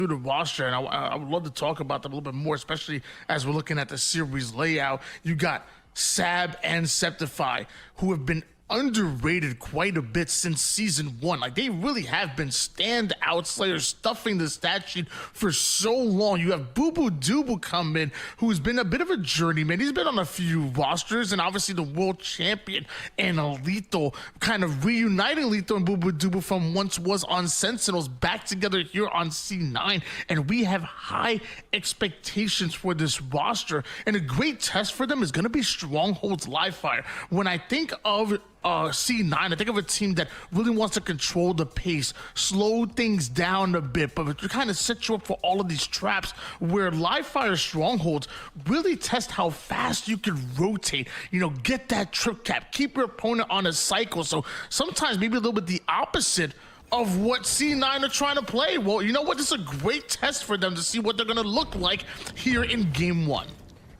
through the roster, and I would love to talk about them a little bit more, especially as we're looking at the series layout. You got Sab and Septify, who have been underrated quite a bit since season 1. Like, they really have been standout slayers, stuffing the stat sheet for so long. You have Boo Boo Doobu come in, who's been a bit of a journeyman. He's been on a few rosters, and obviously the world champion and Lethal, kind of reuniting Lethal and Boo Boo Doobu from once was on Sentinels back together here on C9. And we have high expectations for this roster, and a great test for them is going to be Stronghold's live fire. When I think of C9, I think of a team that really wants to control the pace, slow things down a bit, but to kind of set you up for all of these traps, where live fire Strongholds really test how fast you can rotate, you know, get that trip cap, keep your opponent on a cycle. So sometimes maybe a little bit the opposite of what C9 are trying to play. Well, you know what? This is a great test for them to see what they're going to look like here in game 1.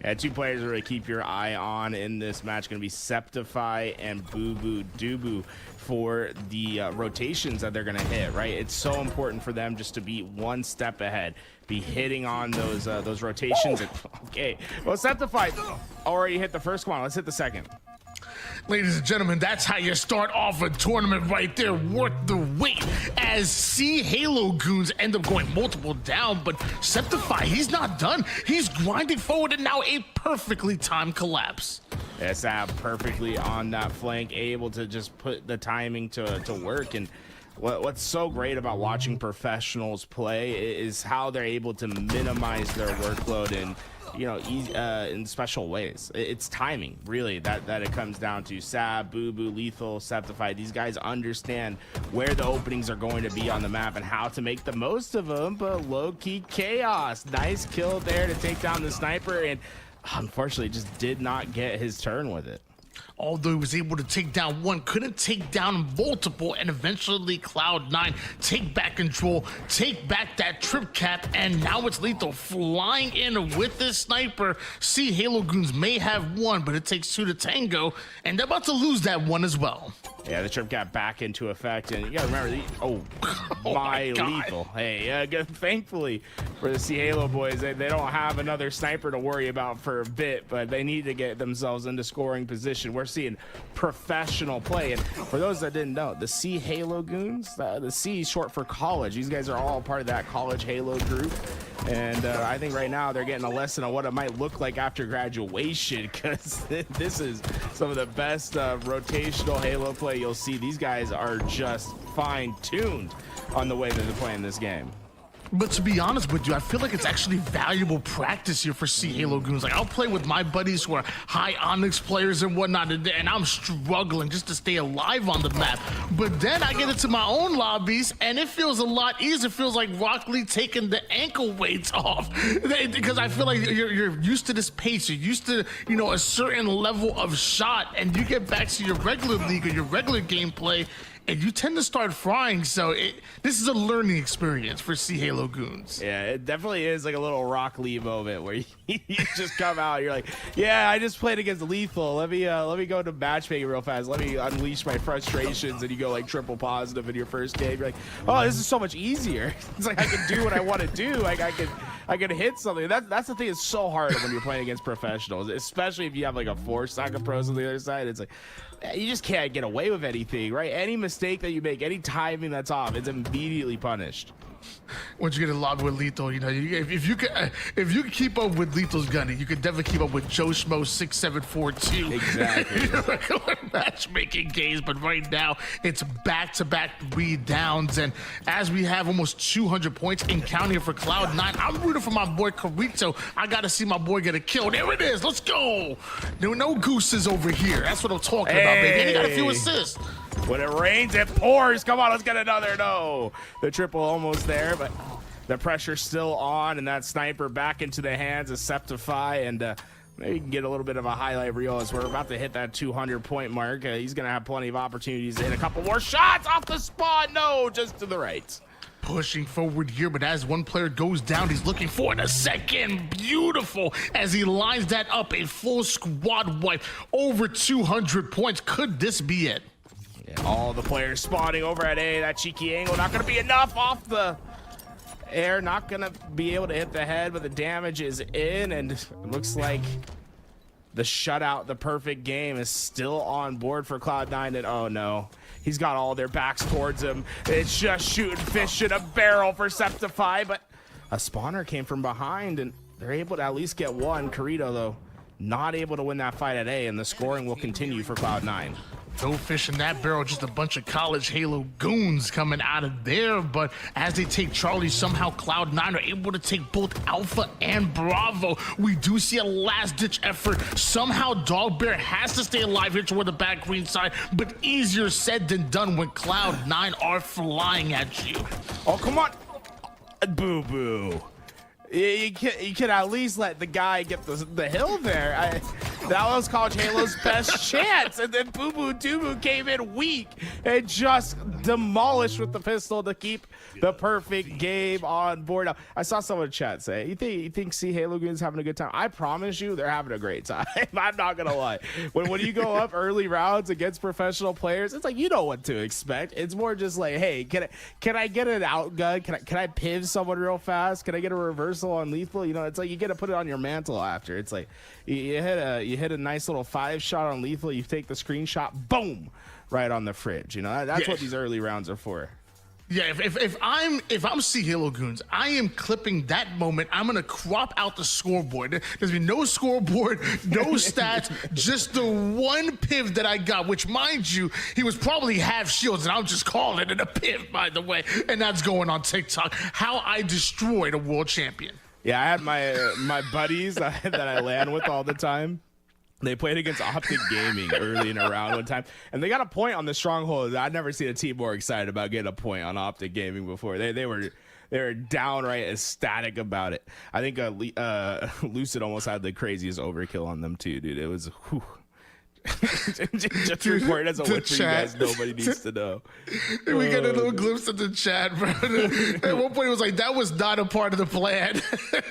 Yeah, 2 players to really keep your eye on in this match going to be Septify and Boo Boo Doobu for the rotations that they're going to hit, right? It's so important for them just to be one step ahead, be hitting on those rotations. Okay, well, Septify already hit the first one. Let's hit the second. Ladies and gentlemen, that's how you start off a tournament right there, worth the wait, as C Halo Goons end up going multiple down, but Septify, he's not done. He's grinding forward, and now a perfectly timed collapse. Sab perfectly on that flank, able to just put the timing to work. And what's so great about watching professionals play is how they're able to minimize their workload and, you know, in special ways. It's timing, really, that it comes down to. Sab, Boo Boo, Lethal, Septify, these guys understand where the openings are going to be on the map and how to make the most of them. But low-key chaos, nice kill there to take down the sniper, and unfortunately just did not get his turn with it. Although he was able to take down one, couldn't take down multiple, and eventually Cloud9 take back control, take back that trip cap, and now it's Lethal flying in with this sniper. See, Halo Goons may have one, but it takes 2 to tango, and they're about to lose that one as well. Yeah, the trip got back into effect, and you gotta remember, my Lethal. Hey, thankfully for the C Halo boys, they don't have another sniper to worry about for a bit, but they need to get themselves into scoring position. We're seeing professional play, and for those that didn't know, the C Halo Goons, the C is short for college. These guys are all part of that college Halo group, and I think right now they're getting a lesson on what it might look like after graduation, because this is some of the best rotational Halo play you'll see. These guys are just fine-tuned on the way that they're playing this game. But to be honest with you, I feel like it's actually valuable practice here for C Halo Goons. Like, I'll play with my buddies who are high Onyx players and whatnot, and I'm struggling just to stay alive on the map. But then I get into my own lobbies, and it feels a lot easier. It feels like Rock Lee taking the ankle weights off, because I feel like you're used to this pace. You're used to, you know, a certain level of shot, and you get back to your regular league or your regular gameplay, and you tend to start frying. So this is a learning experience for C Halo Goons. Yeah, it definitely is like a little Rock Lee moment where you just come out, you're like, yeah, I just played against Lethal. Let me go to matchmaking real fast. Let me unleash my frustrations, and you go like triple positive in your first game. You're like, oh, this is so much easier. It's like I can do what I want to do. Like I can hit something. That's the thing. It's so hard when you're playing against professionals, especially if you have like a 4 stack of pros on the other side. It's like, you just can't get away with anything, right? Any mistake that you make, any timing that's off, it's immediately punished. Once you get in lobby with Lethal, you know, if you can keep up with Lethal's gunning, you can definitely keep up with Joe Schmo 6742. Exactly. Regular matchmaking games, but right now it's back-to-back 3 downs, and as we have almost 200 points in counting for Cloud9, I'm rooting for my boy Carito. I gotta see my boy get a kill. There it is. Let's go. No gooses over here. That's what I'm talking about, baby. And he got a few assists. When it rains, it pours. Come on, let's get another. No, the triple almost there, but the pressure's still on, and that sniper back into the hands of Septify, and maybe you can get a little bit of a highlight reel as we're about to hit that 200-point mark. He's going to have plenty of opportunities to hit a couple more shots off the spot. No, just to the right. Pushing forward here, but as one player goes down, he's looking for the second. Beautiful, as he lines that up, a full squad wipe, over 200 points. Could this be it? Yeah, all the players spawning over at A. That cheeky angle not going to be enough off the air, not gonna be able to hit the head, but the damage is in, and it looks like the shutout, the perfect game, is still on board for Cloud9. And oh no, he's got all their backs towards him. It's just shooting fish in a barrel for Septify, but a spawner came from behind, and they're able to at least get one. Corrido, though, not able to win that fight at A, and the scoring will continue for Cloud9. No fish in that barrel, just a bunch of college Halo goons coming out of there. But as they take Charlie, somehow Cloud9 are able to take both Alpha and Bravo. We do see a last-ditch effort. Somehow Dogbear has to stay alive here toward the back green side, but easier said than done when Cloud9 are flying at you. Oh, come on. Boo-boo. You can at least let the guy get the hill there. That was College Halo's best chance. And then Boo Boo Doo came in weak and just demolished with the pistol to keep the perfect game on board. Now, I saw someone in chat say, you think C Halo Goons having a good time? I promise you they're having a great time. I'm not going to lie. When you go up early rounds against professional players, it's like you know what to expect. It's more just like, hey, can I get an outgun? Can I piv someone real fast? Can I get a reversal on lethal? You know, it's like you get to put it on your mantle after. It's like you hit a nice little 5-shot on lethal, you take the screenshot, boom, right on the fridge. You know, that's what these early rounds are for. Yeah, if I'm C Halo Goons, I am clipping that moment. I'm gonna crop out the scoreboard. There's been no scoreboard, no stats, just the one piv that I got, which, mind you, he was probably half shields, and I'm just calling it a piv, by the way. And that's going on TikTok. How I destroyed a world champion. Yeah, I had my buddies that I LAN with all the time. They played against Optic Gaming early in a round one time, and they got a point on the Stronghold. I'd never seen a team more excited about getting a point on Optic Gaming before. They were downright ecstatic about it. I think Lucid almost had the craziest overkill on them too, dude. It was whew. Just report as a win for you guys. Nobody needs to know. We get a little glimpse of the chat, bro. At one point, it was like, that was not a part of the plan.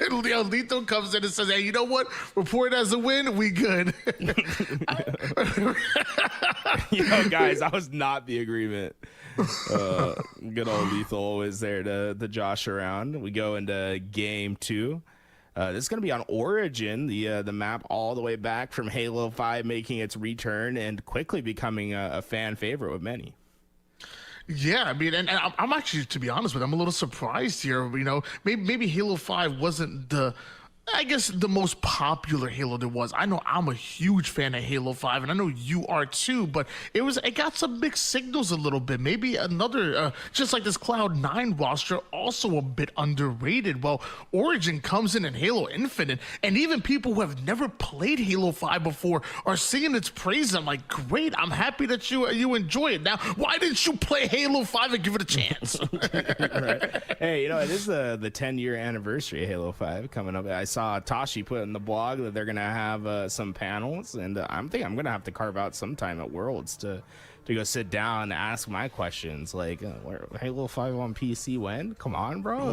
Lethal comes in and says, hey, you know what? Report as a win. We good. Guys, that was not the agreement. Good old Lethal always there to josh around. We go into game 2. This is going to be on Origin, the map all the way back from Halo 5, making its return and quickly becoming a fan favorite with many. Yeah, I mean, and I'm actually, to be honest with you, I'm a little surprised here. You know, maybe Halo 5 wasn't the most popular Halo there was. I know I'm a huge fan of Halo 5, and I know you are too, but it got some mixed signals a little bit. Maybe another, just like this Cloud9 roster, also a bit underrated. Well, Origin comes in Halo Infinite, and even people who have never played Halo 5 before are singing its praise. I'm like, great, I'm happy that you enjoy it. Now, why didn't you play Halo 5 and give it a chance? Right. Hey, it is the 10-year anniversary of Halo 5 coming up. I saw Tashi put in the blog that they're gonna have some panels, and I'm gonna have to carve out some time at Worlds to go sit down and ask my questions, like Halo 5 on PC when? Come on, bro.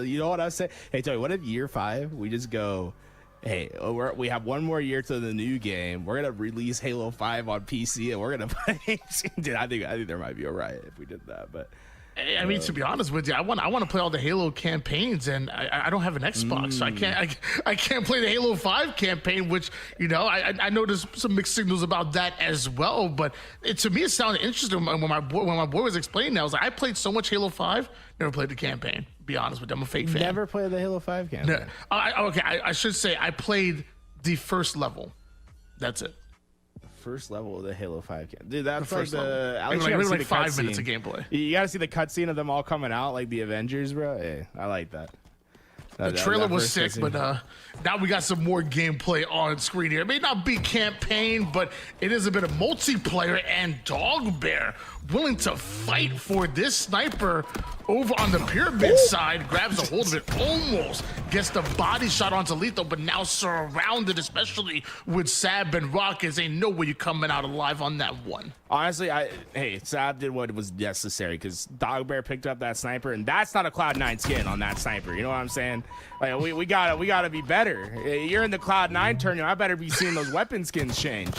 You know what I say? Hey, tell me, what if year 5 we just go, hey, we have one more year to the new game, we're gonna release Halo 5 on PC and we're gonna play. Dude, I think there might be a riot if we did that, but I mean, to be honest with you, I want to play all the Halo campaigns, and I don't have an Xbox, so I can't play the Halo 5 campaign, which, I know there's some mixed signals about that as well. But to me, it sounded interesting when my boy was explaining that. I was like, I played so much Halo 5, never played the campaign. Be honest with you, I'm a fake fan. Never played the Halo 5 campaign. No, I should say I played the first level. That's it. First level of the Halo 5 game. Dude, that's the like like 5 minutes of gameplay. You gotta see the cutscene of them all coming out like the Avengers, bro. Hey, I like that. The trailer was sick, but now we got some more gameplay on screen here. It may not be campaign, but it is a bit of multiplayer, and Dogbear willing to fight for this sniper over on the pyramid side, grabs a hold of it, almost gets the body shot onto Lethal, but now surrounded, especially with Sab and Rockets. Ain't no way you coming out alive on that one. Honestly, Sab did what was necessary, because Dogbear picked up that sniper, and that's not a Cloud9 skin on that sniper. You know what I'm saying? Like, we gotta be better. You're in the Cloud9 tournament. I better be seeing those weapon skins change.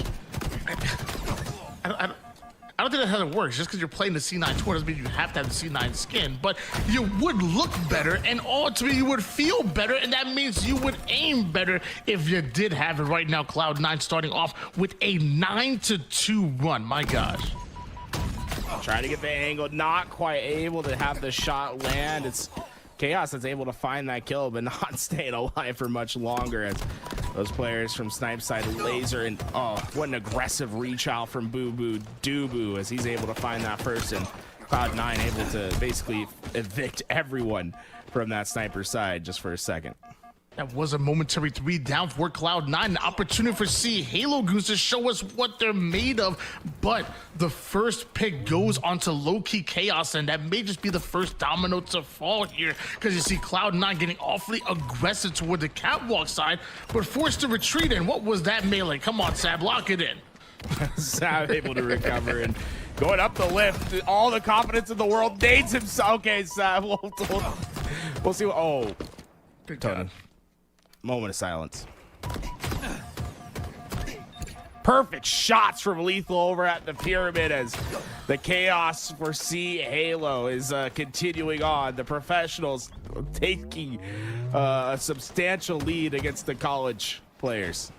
I don't think that's how it works. Just because you're playing the C9 tour doesn't mean you have to have the C9 skin, but you would look better, and ultimately you would feel better, and that means you would aim better if you did have it. Right now, Cloud9 starting off with a 9-2 run. My gosh. Trying to get the angle, not quite able to have the shot land. It's Chaos that's able to find that kill, but not staying alive for much longer as those players from Snipe side laser. And oh, what an aggressive reach out from Boo Boo Doo as he's able to find that first, and Cloud9 able to basically evict everyone from that sniper side just for a second. That was a momentary 3 down for Cloud9. An opportunity for Halo Goons to show us what they're made of. But the first pick goes onto low-key Chaos, and that may just be the first domino to fall here. Because you see Cloud9 getting awfully aggressive toward the catwalk side, but forced to retreat. And what was that melee? Come on, Sab, lock it in. Sab able to recover and going up the lift. All the confidence in the world. Nades himself. Okay, Sab, we'll see what... Oh, Good Tony. Moment of silence. Perfect shots from Lethal over at the pyramid as the chaos for Halo is continuing on. The professionals taking a substantial lead against the college players.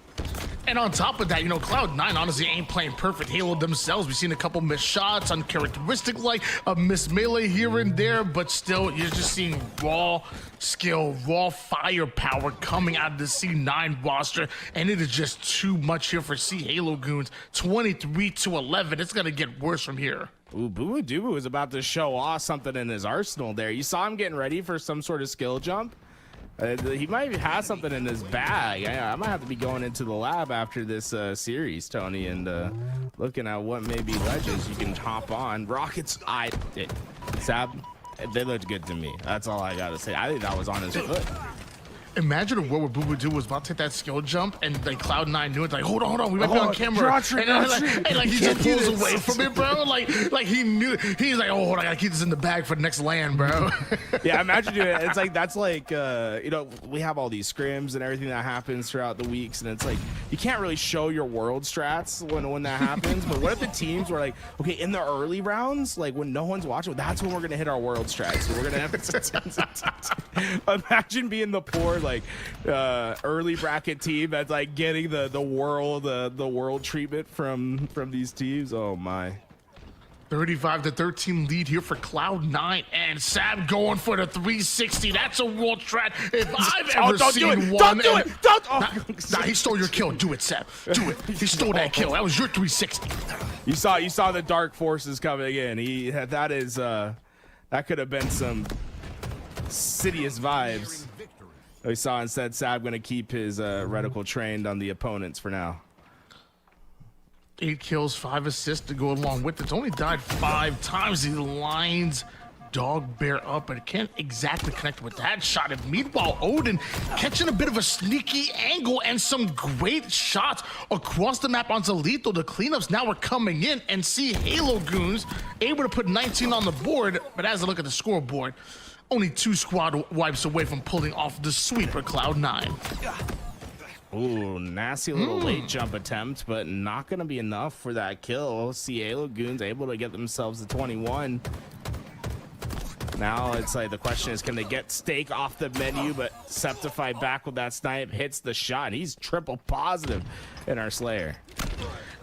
And on top of that, you know, Cloud9 honestly ain't playing perfect Halo themselves. We've seen a couple missed shots, uncharacteristic, like a missed melee here and there, but still, you're just seeing raw skill, raw firepower coming out of the C9 roster, and it is just too much here for Halo Goons. 23-11. It's gonna get worse from here. Ooh, Boo Doo is about to show off something in his arsenal there. You saw him getting ready for some sort of skill jump. He might have something in his bag. I might have to be going into the lab after this series, Tony, and looking at what maybe legends you can hop on. Rockets, Sab, they looked good to me. That's all I gotta say. I think that was on his foot. Imagine a world where Boo Boo Doo was about to take that skill jump, and like Cloud9 knew it. Like, hold on, we might be on camera. And he just pulls away from it, bro. Like he knew. He's like, oh, hold on, I gotta keep this in the bag for the next land, bro. Yeah, imagine doing it. It's like that's like you know, we have all these scrims and everything that happens throughout the weeks, and it's like you can't really show your world strats when that happens. But what if the teams were like, okay, in the early rounds, like when no one's watching, that's when we're gonna hit our world strats. So we're gonna have imagine being the poor like early bracket team that's like getting the world treatment from these teams. Oh my. 35-13 lead here for Cloud9, and Sab going for the 360. That's a world strat if I've ever seen one. Nah, he stole your kill. Do it, Sab. Do it. He stole that kill. That was your 360. You saw the dark forces coming in. That could have been some Sidious vibes. We saw instead Sab going to keep his reticle trained on the opponents for now. 8 kills, 5 assists to go along with it. It's only died 5 times. He lines Dog Bear up, but can't exactly connect with that shot. And meanwhile, Odin catching a bit of a sneaky angle and some great shots across the map onto Lethal. The cleanups now are coming in, and Halo Goons able to put 19 on the board. But as I look at the scoreboard, only 2 squad wipes away from pulling off the sweep for Cloud9. Ooh, nasty little late jump attempt, but not going to be enough for that kill. Halo Goons able to get themselves to 21. Now it's like the question is, can they get Steak off the menu? But Septify back with that snipe, hits the shot. He's triple positive in our Slayer.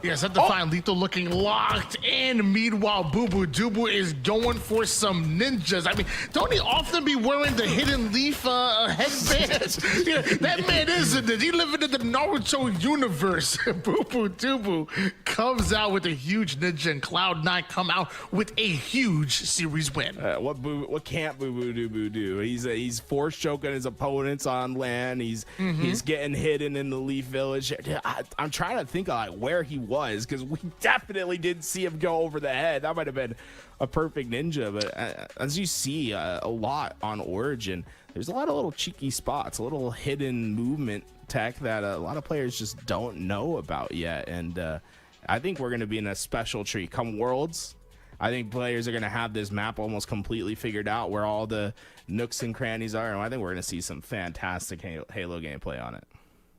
Yes, at the fine Lethal looking locked in. Meanwhile, Boo Boo Doo is going for some ninjas. I mean, don't he often be wearing the hidden leaf headbands? Yeah, that man is a ninja. He living in the Naruto universe. Boo Boo Doo comes out with a huge ninja, and Cloud9 come out with a huge series win. What can't Boo Boo Doo do? He's force choking his opponents on land. He's getting hidden in the Leaf Village. I'm trying to think of like where he was, because we definitely didn't see him go over the head. That might have been a perfect ninja, but as you see a lot on Origin, there's a lot of little cheeky spots, a little hidden movement tech that a lot of players just don't know about yet. And I think we're going to be in a special treat come Worlds. I think players are going to have this map almost completely figured out where all the nooks and crannies are, and I think we're going to see some fantastic Halo gameplay on it.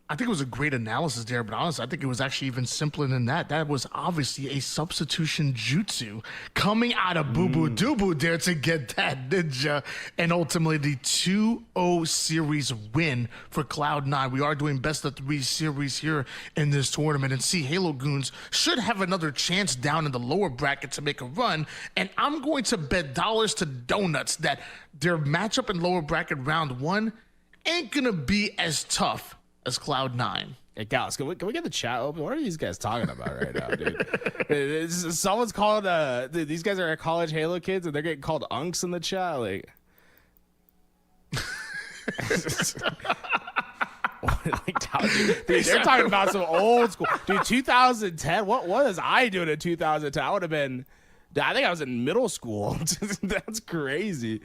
I think it was a great analysis there, but honestly, I think it was actually even simpler than that. That was obviously a substitution jutsu coming out of Boo Boo Doo there to get that ninja, and ultimately the 2-0 series win for Cloud9. We are doing best of 3 series here in this tournament, and see, Halo Goons should have another chance down in the lower bracket to make a run, and I'm going to bet dollars to donuts that their matchup in lower bracket round 1 ain't gonna be as tough as Cloud9. Hey, Gals, can we get the chat open? What are these guys talking about right now, dude? Someone's called, dude, these guys are college Halo kids, and they're getting called unks in the chat. Like, dude, they're talking about some old school. Dude, 2010, what was I doing in 2010? I would have been, I think I was in middle school. That's crazy.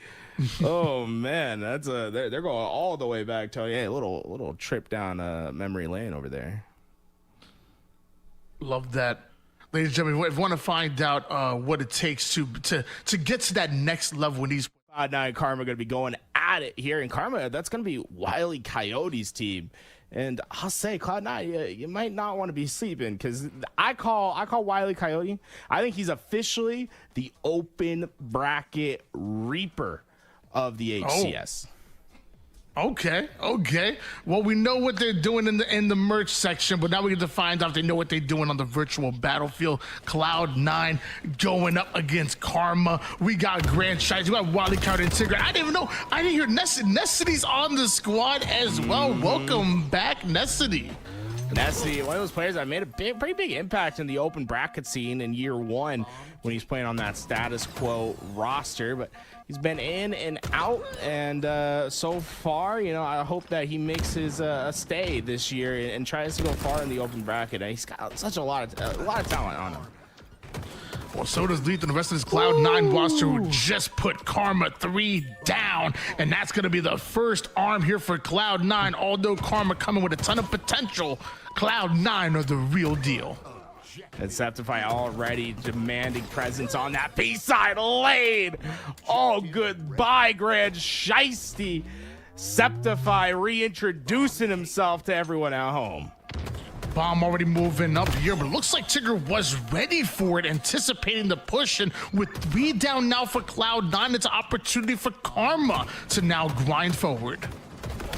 Oh man, that's they're going all the way back. Tell you, hey, a little trip down memory lane over there. Love that, ladies and gentlemen. If you want to find out what it takes to get to that next level, when these Cloud9 and Karma are going to be going at it here, and Karma, that's going to be Wile E. Coyote's team. And I'll say, Cloud9, you might not want to be sleeping, because I call Wile E. Coyote. I think he's officially the open bracket reaper of the HCS. Okay. Well, we know what they're doing in the merch section, but now we get to find out if they know what they're doing on the virtual battlefield. Cloud9 going up against Karma. We got Grand Shites. We got Wally Counter and Tigger. I didn't hear Nessity's on the squad as well. Welcome back, Nessity. Nessity, one of those players that made a pretty big impact in the open bracket scene in year 1 when he's playing on that status quo roster, but he's been in and out, and so far, you know, I hope that he makes his stay this year and tries to go far in the open bracket. And he's got such a lot of talent on him. Well, so does Lethal and the rest of this Cloud9 roster, who just put Karma 3 down, and that's going to be the first arm here for Cloud9. Although Karma coming with a ton of potential, Cloud9 are the real deal. And Septify already demanding presence on that B-side lane. Oh, goodbye, Grand Shiesty. Septify reintroducing himself to everyone at home. Bomb already moving up here, but it looks like Tigger was ready for it, anticipating the push, and with 3 down now for Cloud9, it's an opportunity for Karma to now grind forward.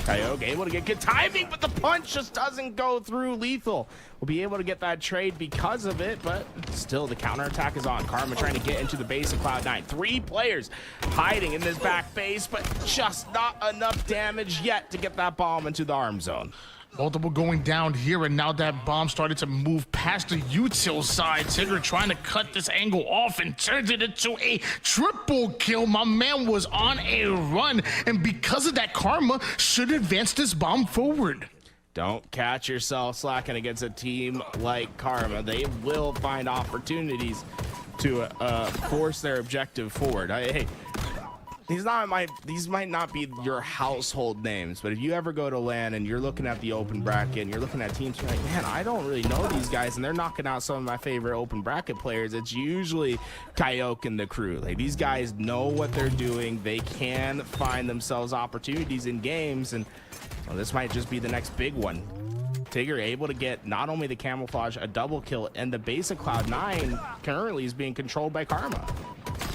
Coyote able to get good timing, but the punch just doesn't go through. Lethal will be able to get that trade because of it, but still the counterattack is on. Karma trying to get into the base of Cloud9. 3 players hiding in this back base, but just not enough damage yet to get that bomb into the arm zone. Multiple going down here, and now that bomb started to move past the util side. Tigger trying to cut this angle off and turns it into a triple kill. My man was on a run, and because of that, Karma should advance this bomb forward. Don't catch yourself slacking against a team like Karma. They will find opportunities to force their objective forward. Hey, these might not be your household names, but if you ever go to LAN and you're looking at the open bracket and you're looking at teams, you're like, man, I don't really know these guys, and they're knocking out some of my favorite open bracket players. It's usually Coyote and the crew. Like, these guys know what they're doing. They can find themselves opportunities in games, and well, this might just be the next big one. Tigger able to get not only the camouflage, a double kill, and the base of Cloud9 currently is being controlled by Karma.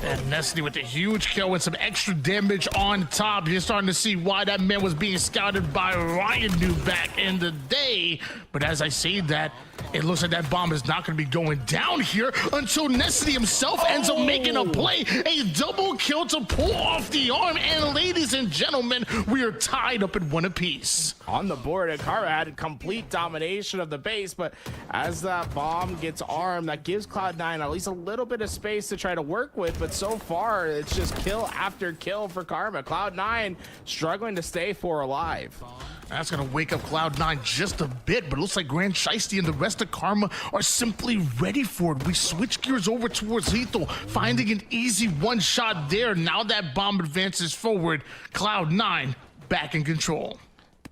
And Nessity with a huge kill and some extra damage on top. You're starting to see why that man was being scouted by Ryan New back in the day. But as I say that, it looks like that bomb is not going to be going down here until Nessity himself ends up making a play. A double kill to pull off the arm. And ladies and gentlemen, we are tied up at 1 apiece. On the board, Akara had complete domination of the base, but as that bomb gets armed, that gives Cloud9 at least a little bit of space to try to work with, but so far, it's just kill after kill for Karma. Cloud9 struggling to stay 4 alive. That's going to wake up Cloud9 just a bit, but it looks like Grand Shiesty and the rest of Karma are simply ready for it. We switch gears over towards Lethal, finding an easy one shot there. Now that bomb advances forward, Cloud9 back in control.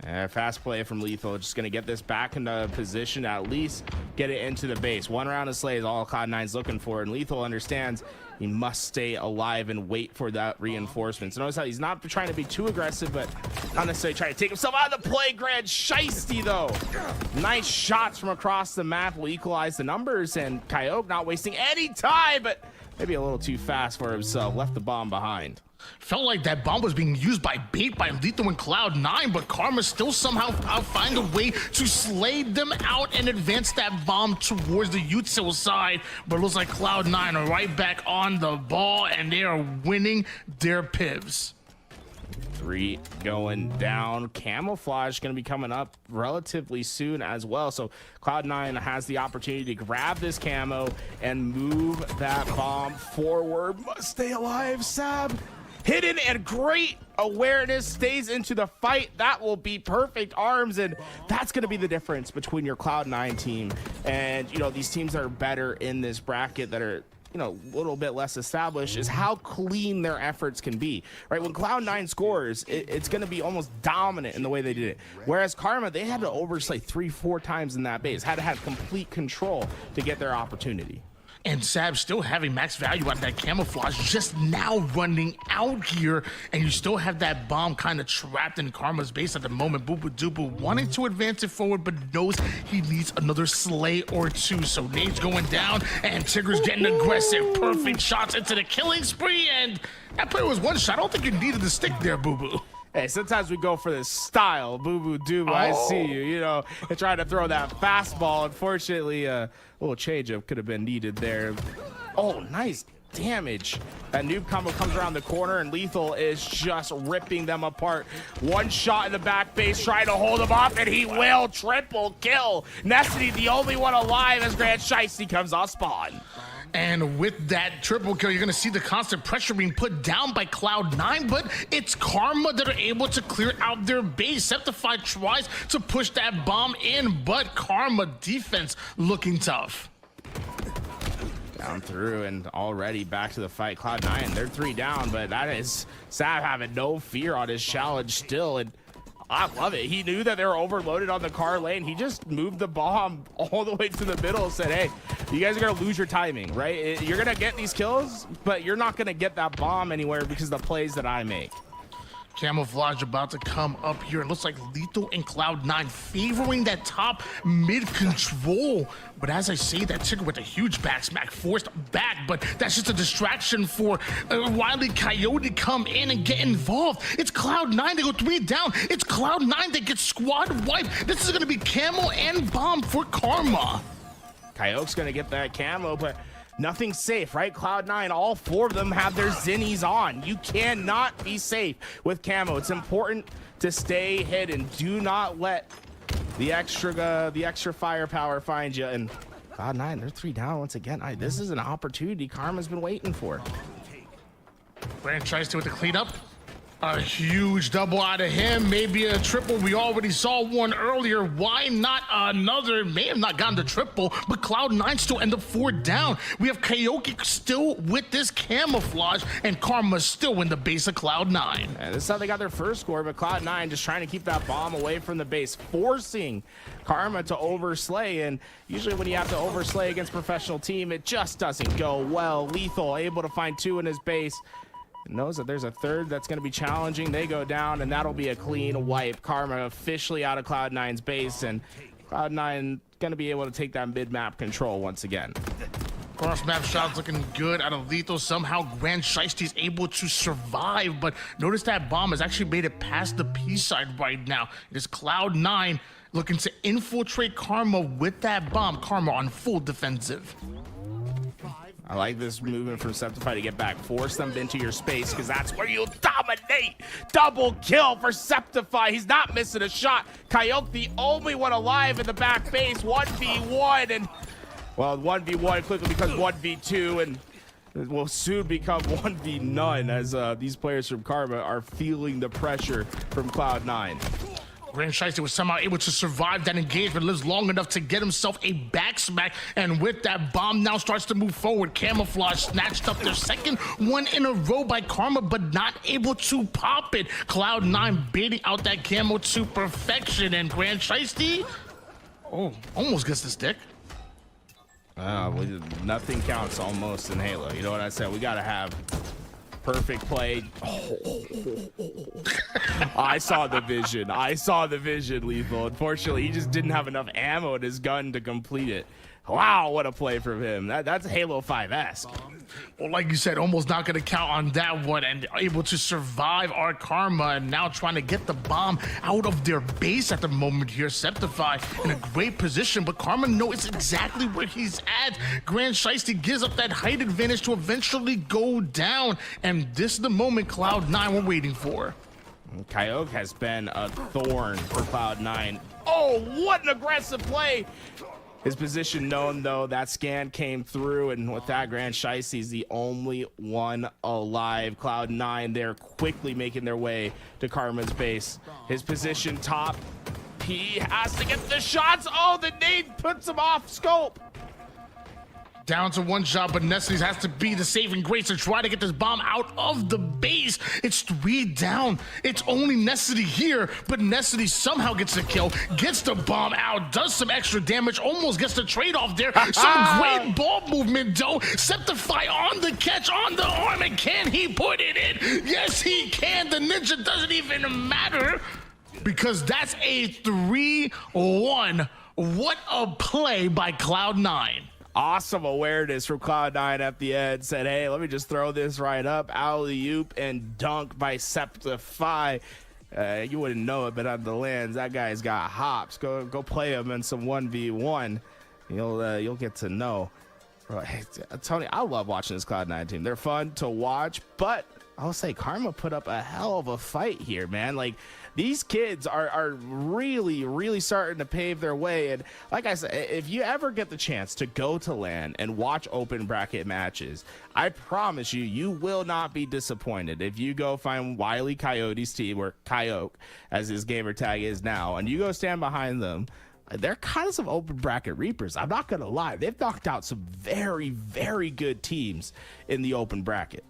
Fast play from Lethal, just going to get this back into position, at least get it into the base. 1 round of slay is all Cloud9's looking for, and Lethal understands he must stay alive and wait for that reinforcement. So notice how he's not trying to be too aggressive, but not necessarily trying to take himself out of the play. Grand Shiesty, though. Nice shots from across the map will equalize the numbers, and Coyote not wasting any time, but maybe a little too fast for himself. Left the bomb behind. Felt like that bomb was being used by bait by Lethal and Cloud9, but Karma still somehow find a way to slay them out and advance that bomb towards the util side. But it looks like Cloud9 are right back on the ball, and they are winning their pivs. 3 going down. Camouflage going to be coming up relatively soon as well. So Cloud9 has the opportunity to grab this camo and move that bomb forward. Must stay alive, Sab. Hidden and great awareness, stays into the fight. That will be perfect arms, and that's going to be the difference between your Cloud9 team and, you know, these teams that are better in this bracket that are, you know, a little bit less established, is how clean their efforts can be, right? When Cloud9 scores, it's going to be almost dominant in the way they did it. Whereas Karma, they had to overslay 3-4 times in that base, had to have complete control to get their opportunity. And Sab still having max value out of that camouflage, just now running out here, and you still have that bomb kind of trapped in Karma's base at the moment. Boo Boo Dubu wanting to advance it forward, but knows he needs another slay or two. So Nade's going down, and Tigger's getting aggressive. Perfect shots into the killing spree, and that player was one shot. I don't think you needed the stick there, Boo Boo. Hey, sometimes we go for this style, Boo Boo Dubu. I see you, you know, and trying to throw that fastball. Unfortunately, a little change-up could have been needed there. Oh, nice damage. That noob combo comes around the corner, and Lethal is just ripping them apart. One shot in the back base, trying to hold him off, and he will triple kill. Necessity, the only one alive as Grand Shiesty comes off spawn. And with that triple kill, you're going to see the constant pressure being put down by Cloud9, but it's Karma that are able to clear out their base. Septify tries to push that bomb in, but Karma defense looking tough. Down through and already back to the fight. Cloud9, they're 3 down, but that is Sav having no fear on his challenge still, and I love it. He knew that they were overloaded on the car lane. He just moved the bomb all the way to the middle and said, hey, you guys are going to lose your timing, right? You're going to get these kills, but you're not going to get that bomb anywhere because of the plays that I make. Camouflage about to come up here. It looks like Lethal and Cloud9 favoring that top mid control. But as I say, that Tigger with a huge back smack forced back, but that's just a distraction for Wily Coyote to come in and get involved. It's Cloud9 to go 3 down. It's Cloud9 that gets squad wiped. This is going to be camo and bomb for Karma. Coyote's going to get that camo, but nothing's safe, right? Cloud9, all 4 of them have their zinnies on. You cannot be safe with camo. It's important to stay hidden. Do not let the extra firepower find you. And Cloud9, they're 3 down once again. This is an opportunity Karma's been waiting for. Brand tries to with the cleanup. A huge double out of him, maybe a triple. We already saw one earlier. Why not another? May have not gotten the triple, but Cloud9 still end up 4 down. We have Coyote still with this camouflage, and Karma still in the base of Cloud9. And this is how they got their first score, but Cloud9 just trying to keep that bomb away from the base, forcing Karma to overslay. And usually when you have to overslay against a professional team, it just doesn't go well. Lethal able to find 2 in his base. Knows that there's a 3rd that's going to be challenging. They go down, and that'll be a clean wipe. Karma officially out of Cloud9's base, and Cloud9 going to be able to take that mid-map control once again. Cross-map shots looking good out of Lethal. Somehow Grand Shiesty's able to survive, but notice that bomb has actually made it past the P side right now. It is Cloud9 looking to infiltrate Karma with that bomb. Karma on full defensive. I like this movement from Septify to get back. Force them into your space, because that's where you dominate. Double kill for Septify. He's not missing a shot. Coyote, the only one alive in the back base. 1v1, and, well, 1v1 quickly becomes 1v2, and it will soon become 1v none as these players from Karma are feeling the pressure from Cloud9. Grand Shiesty was somehow able to survive that engagement, lives long enough to get himself a back smack, and with that bomb now starts to move forward. Camouflage snatched up their 2nd one in a row by Karma, but not able to pop it. Cloud9 baiting out that camo to perfection, and Grand Shiesty, almost gets the stick. Nothing counts almost in Halo. You know what I said? We got to have perfect play. I saw the vision. Lethal. Unfortunately, he just didn't have enough ammo in his gun to complete it. Wow, what a play from him. That's Halo 5-esque. Well, like you said, almost not going to count on that one, and able to survive our Karma, and now trying to get the bomb out of their base at the moment here. Septify in a great position, but Karma knows exactly where he's at. Grand Shiesty gives up that height advantage to eventually go down, and this is the moment Cloud9 we're waiting for. Coyote has been a thorn for Cloud9. Oh, what an aggressive play! His position known, though. That scan came through, and with that, Grand Shiesty is the only one alive. Cloud9, they're quickly making their way to Karma's base. His position top. He has to get the shots. Oh, the nade puts him off scope. Down to one shot, but Nestle has to be the saving grace to try to get this bomb out of the base. It's 3 down. It's only Nestle here, but Nestle somehow gets the kill, gets the bomb out, does some extra damage, almost gets the trade off there. Some great ball movement, though. Septify on the catch, on the arm, and can he put it in? Yes, he can. The ninja doesn't even matter because that's a 3-1. What a play by Cloud9. Awesome awareness from Cloud9 at the end. Said, hey, let me just throw this right up. Alley-oop and dunk by Septify. You wouldn't know it, but on the lands, that guy's got hops. Go play him in some 1v1. You'll get to know. Hey, Tony, I love watching this Cloud9 team. They're fun to watch, but I'll say Karma put up a hell of a fight here, man. Like, these kids are really starting to pave their way. And like I said, if you ever get the chance to go to LAN and watch open bracket matches, I promise you will not be disappointed. If you go find Wily Coyote's team, or Coyote as his gamer tag is now, and you go stand behind them, they're kind of some open bracket reapers. I'm not gonna lie, they've knocked out some very good teams in the open bracket.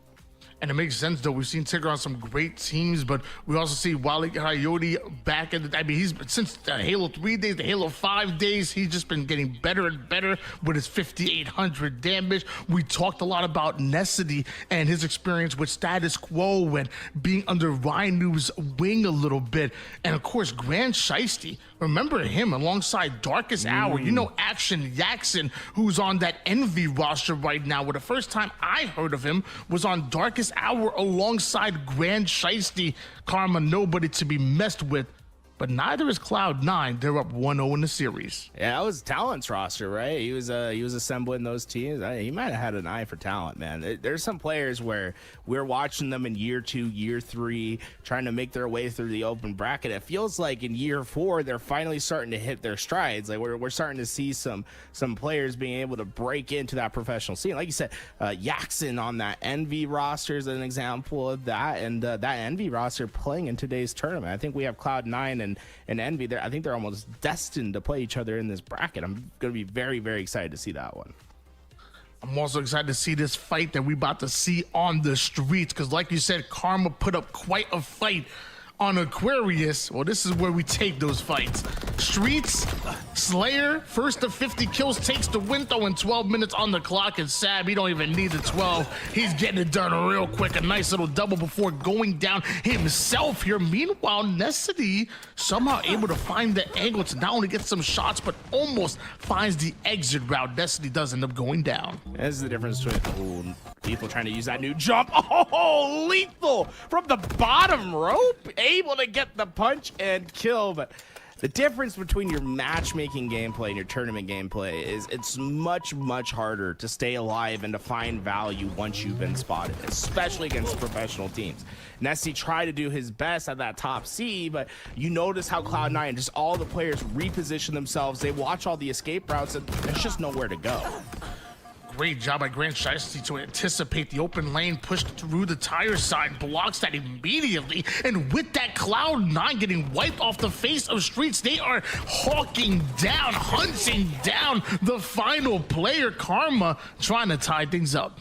And it makes sense, though. We've seen Tigger on some great teams, but we also see Wally Coyote back in the, I mean, he's since the Halo 3 days, the Halo 5 days, he's just been getting better and better with his 5,800 damage. We talked a lot about Nesody and his experience with status quo and being under Rhinu's wing a little bit. And of course, Grand Shiesty, remember him alongside Darkest Hour. You know, Action Jackson, who's on that Envy roster right now, where the first time I heard of him was on Darkest Hour alongside Grand Shiesty. Karma, nobody to be messed with, but neither is Cloud9. They're up 1-0 in the series. Yeah, that was Talent's roster, right? He was assembling those teams. He might have had an eye for talent, man. There's some players where we're watching them in year 2, year 3, trying to make their way through the open bracket. It feels like in year 4, they're finally starting to hit their strides. Like we're starting to see some players being able to break into that professional scene. Like you said, Jackson on that Envy roster is an example of that, and that Envy roster playing in today's tournament. I think we have Cloud9 and Envy there. I think they're almost destined to play each other in this bracket. I'm going to be very excited to see that one. I'm also excited to see this fight that we about to see on the streets, because like you said, Karma put up quite a fight on Aquarius. Well, this is where we take those fights. Streets, Slayer, first to 50 kills takes the win, though, in 12 minutes on the clock. And Sab, he don't even need the 12. He's getting it done real quick. A nice little double before going down himself here. Meanwhile, Nesody somehow able to find the angle to not only get some shots, but almost finds the exit route. Nesody does end up going down. This is the difference between Lethal trying to use that new jump. Oh, Lethal from the bottom rope, able to get the punch and kill. But the difference between your matchmaking gameplay and your tournament gameplay is it's much harder to stay alive and to find value once you've been spotted, especially against professional teams. Nessie tried to do his best at that top C, but you notice how Cloud9, just all the players reposition themselves. They watch all the escape routes, and there's just nowhere to go. Great job by Grand Shiesty to anticipate the open lane, pushed through the tire side, blocks that immediately, and with that Cloud9 getting wiped off the face of Streets, they are hawking down, hunting down the final player. Karma trying to tie things up.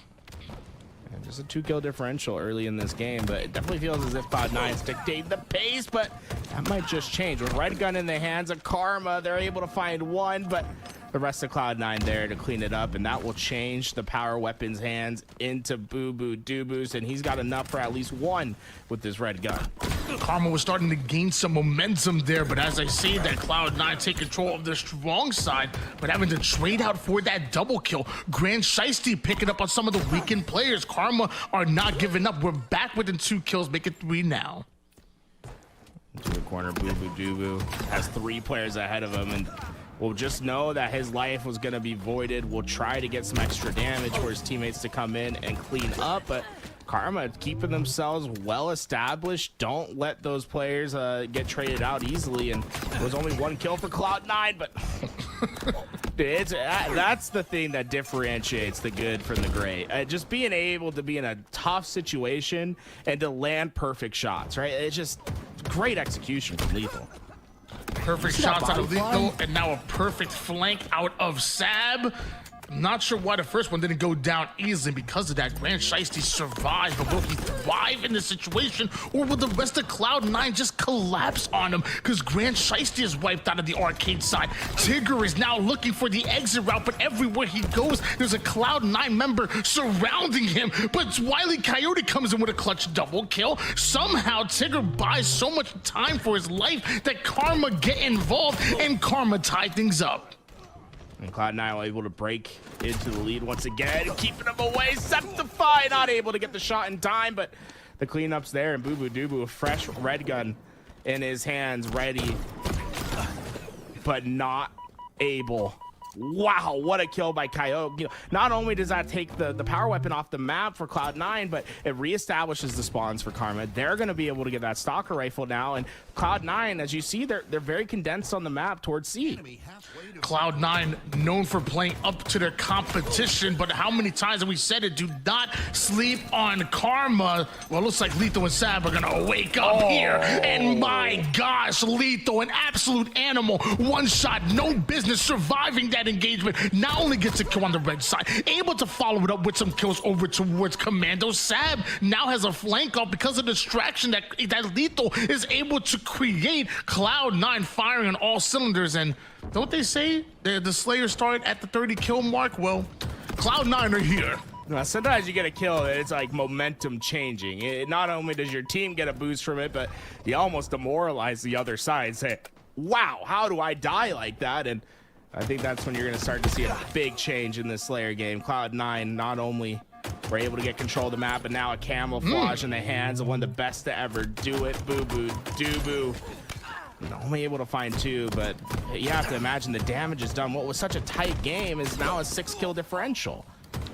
Just a 2-kill differential early in this game, but it definitely feels as if Cloud9's dictating the pace, but that might just change. With Red Gun in the hands of Karma, they're able to find one, but the rest of Cloud9 there to clean it up, and that will change the power weapons hands into Boo Boo Doo-Boos, and he's got enough for at least one with this red gun. Karma was starting to gain some momentum there, but as I say that, Cloud9 take control of the strong side, but having to trade out for that double kill. Grand Shiesty picking up on some of the weakened players. Karma are not giving up. We're back within 2 kills, make it 3 now. Into the corner, Boo Boo Doo-Boo has 3 players ahead of him, and we'll just know that his life was going to be voided. We'll try to get some extra damage for his teammates to come in and clean up, but Karma keeping themselves well established. Don't let those players get traded out easily, and there was only 1 kill for Cloud9, but that's the thing that differentiates the good from the great. Just being able to be in a tough situation and to land perfect shots, right? It's just great execution from Lethal. Perfect shots out of Lethal, and now a perfect flank out of Sab. Not sure why the first one didn't go down easily because of that. Grand Shiesty survived, but will he thrive in this situation, or will the rest of Cloud9 just collapse on him? Because Grand Shiesty is wiped out of the arcade side. Tigger is now looking for the exit route, but everywhere he goes, there's a Cloud9 member surrounding him. But Wile E. Coyote comes in with a clutch double kill. Somehow Tigger buys so much time for his life that Karma get involved, and Karma tie things up. And Cloud9 were able to break into the lead once again, keeping him away. Septify not able to get the shot in time, but the cleanup's there, and Boo Boo Doo-Boo, a fresh red gun in his hands, ready, but not able. Wow, what a kill by Coyote. You know, not only does that take the power weapon off the map for Cloud9, but it reestablishes the spawns for Karma. They're going to be able to get that stalker rifle now, and Cloud9, as you see, they're very condensed on the map towards C. Cloud9 known for playing up to their competition, but how many times have we said it? Do not sleep on Karma. Well, it looks like Lethal and Sab are gonna wake up here, and my gosh, Lethal, an absolute animal. 1 shot, no business surviving that engagement. Not only gets a kill on the red side, able to follow it up with some kills over towards Commando. Sab now has a flank up because of the distraction that Lethal is able to create. Cloud9 firing on all cylinders, and don't they say the Slayer started at the 30 kill mark? Well, Cloud9 are here. Now, sometimes you get a kill, it's like momentum changing. Not only does your team get a boost from it, but you almost demoralize the other side. Say, wow, how do I die like that? And I think that's when you're going to start to see a big change in this Slayer game. Cloud9 not only were able to get control of the map, but now a camouflage in the hands of one of the best to ever do it, Boo Boo Doo-Boo. Only able to find 2, but you have to imagine the damage is done. What was such a tight game is now a 6-kill differential.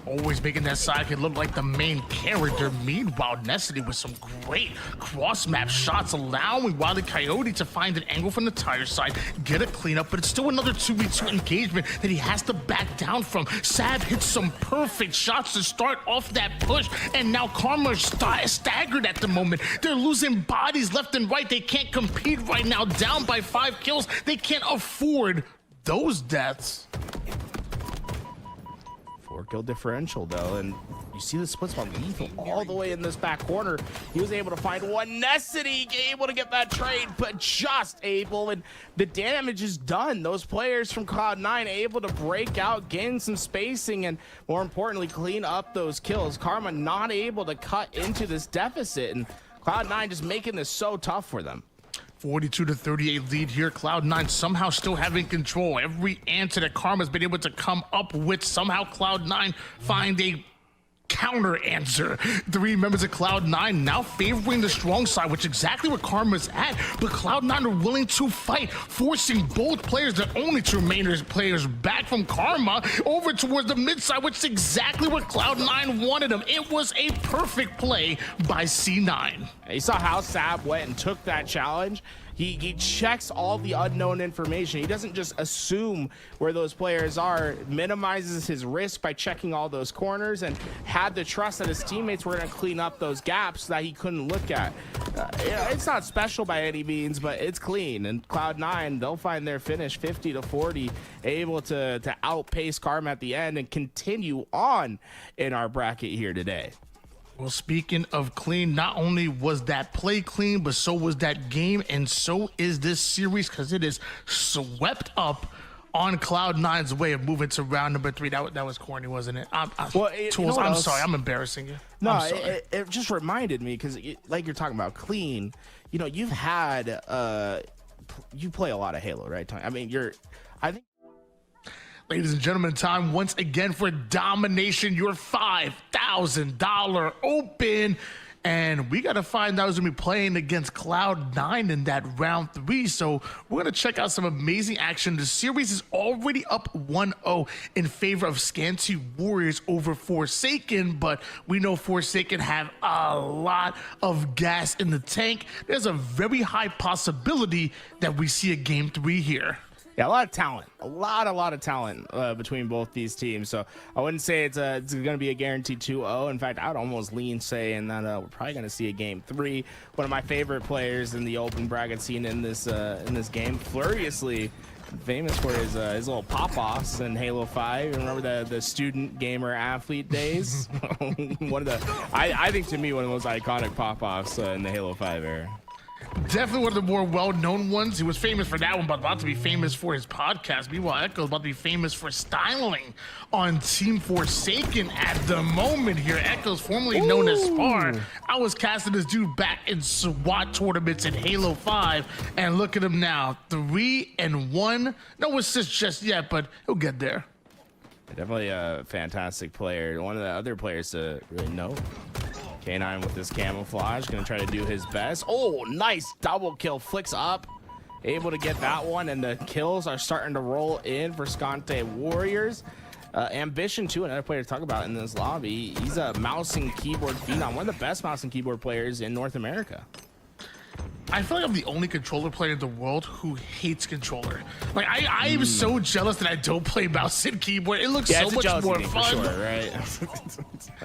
Always making that sidekick look like the main character. Meanwhile, Necessity with some great cross-map shots, allowing Wile E. Coyote to find an angle from the tire side, get a cleanup, but it's still another 2v2 engagement that he has to back down from. Sab hits some perfect shots to start off that push, and now Karma is staggered at the moment. They're losing bodies left and right. They can't compete right now. Down by 5 kills. They can't afford those deaths. 4-kill differential though, and you see the split spot. Lethal all the way in this back corner. He was able to find one. Necessity able to get that trade, but just able, and the damage is done. Those players from Cloud9 able to break out, gain some spacing, and more importantly, clean up those kills. Karma not able to cut into this deficit, and Cloud9 just making this so tough for them. 42-38 lead here. Cloud9 somehow still having control. Every answer that Karma's been able to come up with, somehow Cloud9 find a counter answer. 3 members of Cloud9 now favoring the strong side, which is exactly where Karma's at, but Cloud9 are willing to fight, forcing both players, the only 2 remaining players, back from Karma over towards the mid side, which is exactly where Cloud9 wanted them. It was a perfect play by C9. You saw how Sab went and took that challenge. He checks all the unknown information. He doesn't just assume where those players are, minimizes his risk by checking all those corners, and had the trust that his teammates were going to clean up those gaps that he couldn't look at. It's not special by any means, but it's clean. And Cloud9, they'll find their finish 50-40, able to outpace Karma at the end and continue on in our bracket here today. Well, speaking of clean, not only was that play clean, but so was that game, and so is this series, because it is swept up on Cloud9's way of moving to round number 3. That was corny, wasn't it? Tools, I'm sorry. I'm embarrassing you. No, it just reminded me because, like you're talking about clean, you know, you've had, you play a lot of Halo, right, Tony? I mean, I think. Ladies and gentlemen, time once again for Domination, your $5,000 open. And we got to find out who's going to be playing against Cloud9 in that round 3. So we're going to check out some amazing action. The series is already up 1-0 in favor of Scanty Warriors over Forsaken. But we know Forsaken have a lot of gas in the tank. There's a very high possibility that we see a game 3 here. Yeah, a lot of talent, a lot of talent between both these teams. So I wouldn't say it's going to be a guaranteed 2-0. In fact, I would almost lean saying that we're probably going to see a game 3. One of my favorite players in the open bracket scene in this game, furiously famous for his little pop-offs in Halo 5. Remember the student gamer athlete days? I think to me one of the most iconic pop-offs in the Halo 5 era. Definitely one of the more well-known ones. He was famous for that one, but about to be famous for his podcast. Meanwhile, Echo's about to be famous for styling on Team Forsaken at the moment here. Echo's formerly known as Spar. I was casting this dude back in SWAT tournaments in Halo 5, and look at him now. 3-1. No assists just yet, but he'll get there. Definitely a fantastic player. One of the other players to really know. K9 with this camouflage, gonna try to do his best. Oh, nice double kill, flicks up, able to get that one, and the kills are starting to roll in for Scanty Warriors. Ambition too, another player to talk about in this lobby. He's a mouse and keyboard phenom, one of the best mouse and keyboard players in North America. I feel like I'm the only controller player in the world who hates controller. Like I am so jealous that I don't play mouse and keyboard. It looks so much more fun. For sure, right?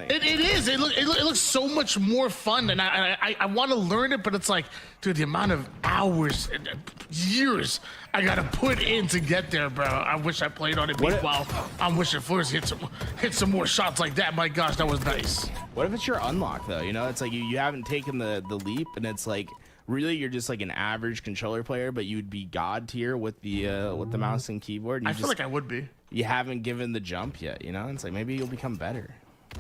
It is. It looks so much more fun, and I want to learn it, but it's like, dude, the amount of hours and years I gotta put in to get there, bro. I wish I played on it. Meanwhile, I'm wishing Flores hit some more shots like that. My gosh, that was nice. What if it's your unlock though? You know, it's like you haven't taken the leap, and it's like, really, you're just like an average controller player, but you'd be god tier with the mouse and keyboard. And I feel like I would be. You haven't given the jump yet, you know? It's like maybe you'll become better.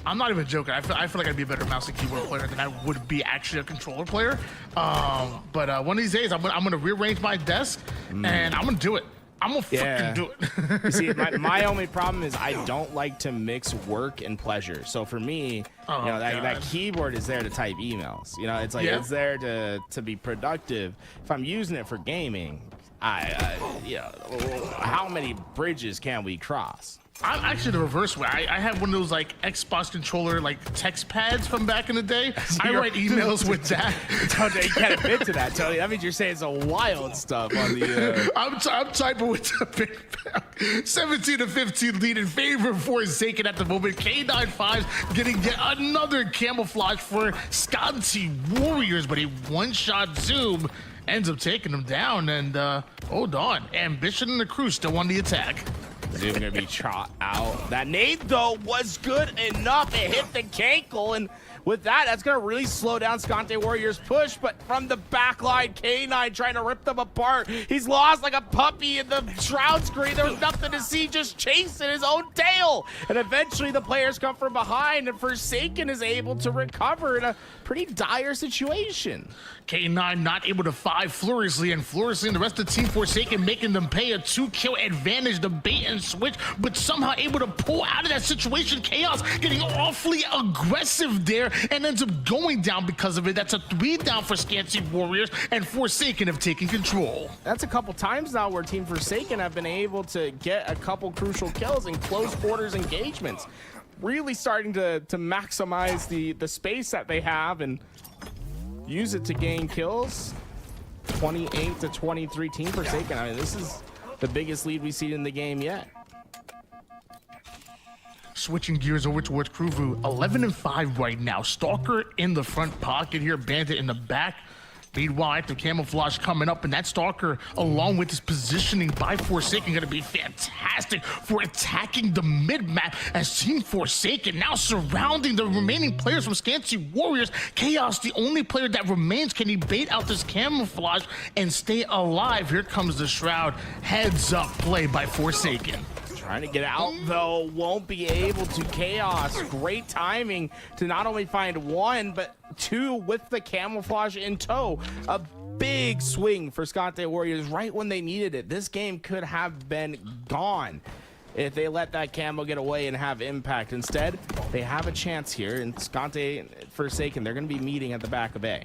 I'm not even joking. I feel like I'd be a better mouse and keyboard player than I would be actually a controller player. But one of these days, I'm gonna rearrange my desk and I'm gonna do it. I'm gonna fucking do it. You see, my only problem is I don't like to mix work and pleasure. So for me, you know, that keyboard is there to type emails. You know, it's like it's there to be productive. If I'm using it for gaming, you know, how many bridges can we cross? I'm actually the reverse way. I have one of those like Xbox controller like text pads from back in the day. I write emails with that. You can't admit to that, Tony. That means you're saying some wild stuff on the. I'm typing with the big 17-15 lead in favor of Forsaken at the moment. K95's getting yet another camouflage for Scanty Warriors, but a one-shot zoom ends up taking them down. And hold on, Ambition and the crew still on the attack. Zoom gonna be trot out. That nade though was good enough. It hit the cankle, and with that's gonna really slow down Scanty Warriors' push. But from the back line, K9 trying to rip them apart. He's lost like a puppy in the shroud screen. There was nothing to see, just chasing his own tail. And eventually the players come from behind, and Forsaken is able to recover in a pretty dire situation. K9 not able to 5 Furiously, and Furiously and the rest of the team Forsaken making them pay a 2-kill advantage, the bait and switch, but somehow able to pull out of that situation. Chaos getting awfully aggressive there and ends up going down because of it. That's a 3 down for Scanty Warriors, and Forsaken have taken control. That's a couple times now where Team Forsaken have been able to get a couple crucial kills in close quarters engagements. Really starting to maximize the space that they have and use it to gain kills. 28-23 Team Forsaken. I mean, this is the biggest lead we've seen in the game yet. Switching gears over towards Kruvu, 11-5 right now. Stalker in the front pocket here, Bandit in the back. Meanwhile, active camouflage coming up, and that Stalker, along with his positioning by Forsaken, gonna be fantastic for attacking the mid-map as Team Forsaken now surrounding the remaining players from Scanty Warriors. Chaos, the only player that remains. Can he bait out this camouflage and stay alive? Here comes the Shroud. Heads up play by Forsaken. Trying to get out though, won't be able to. Chaos, great timing to not only find one, but two with the camouflage in tow. A big swing for Scanty Warriors right when they needed it. This game could have been gone if they let that camo get away and have impact. Instead, they have a chance here, and Scanty Forsaken, they're going to be meeting at the back of A.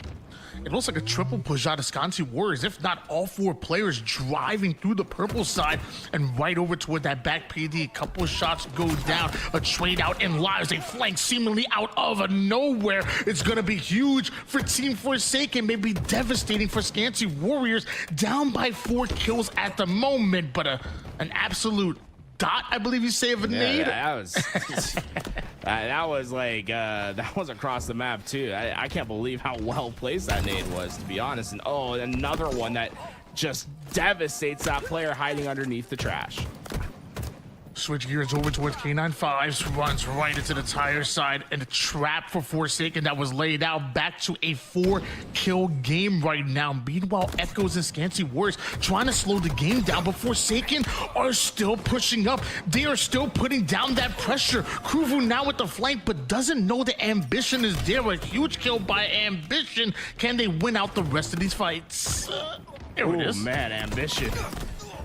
It looks like a triple push out of Scanty Warriors, if not all four players driving through the purple side and right over toward that back PD. A couple of shots go down, a trade out in lives, a flank seemingly out of nowhere. It's gonna be huge for Team Forsaken, maybe devastating for Scanty Warriors, down by 4 kills at the moment, but an absolute dot, I believe you say, of a nade. That was that was across the map too. I can't believe how well placed that nade was, to be honest. And oh, another one that just devastates that player hiding underneath the trash. Switch gears over towards K95s, runs right into the tire side, and a trap for Forsaken that was laid out. Back to a 4-kill game right now. Meanwhile, Echoes and Scanty Warriors trying to slow the game down, but Forsaken are still pushing up. They are still putting down that pressure. Kruvu now with the flank, but doesn't know the Ambition is there. A huge kill by Ambition. Can they win out the rest of these fights? There it is. Man, Ambition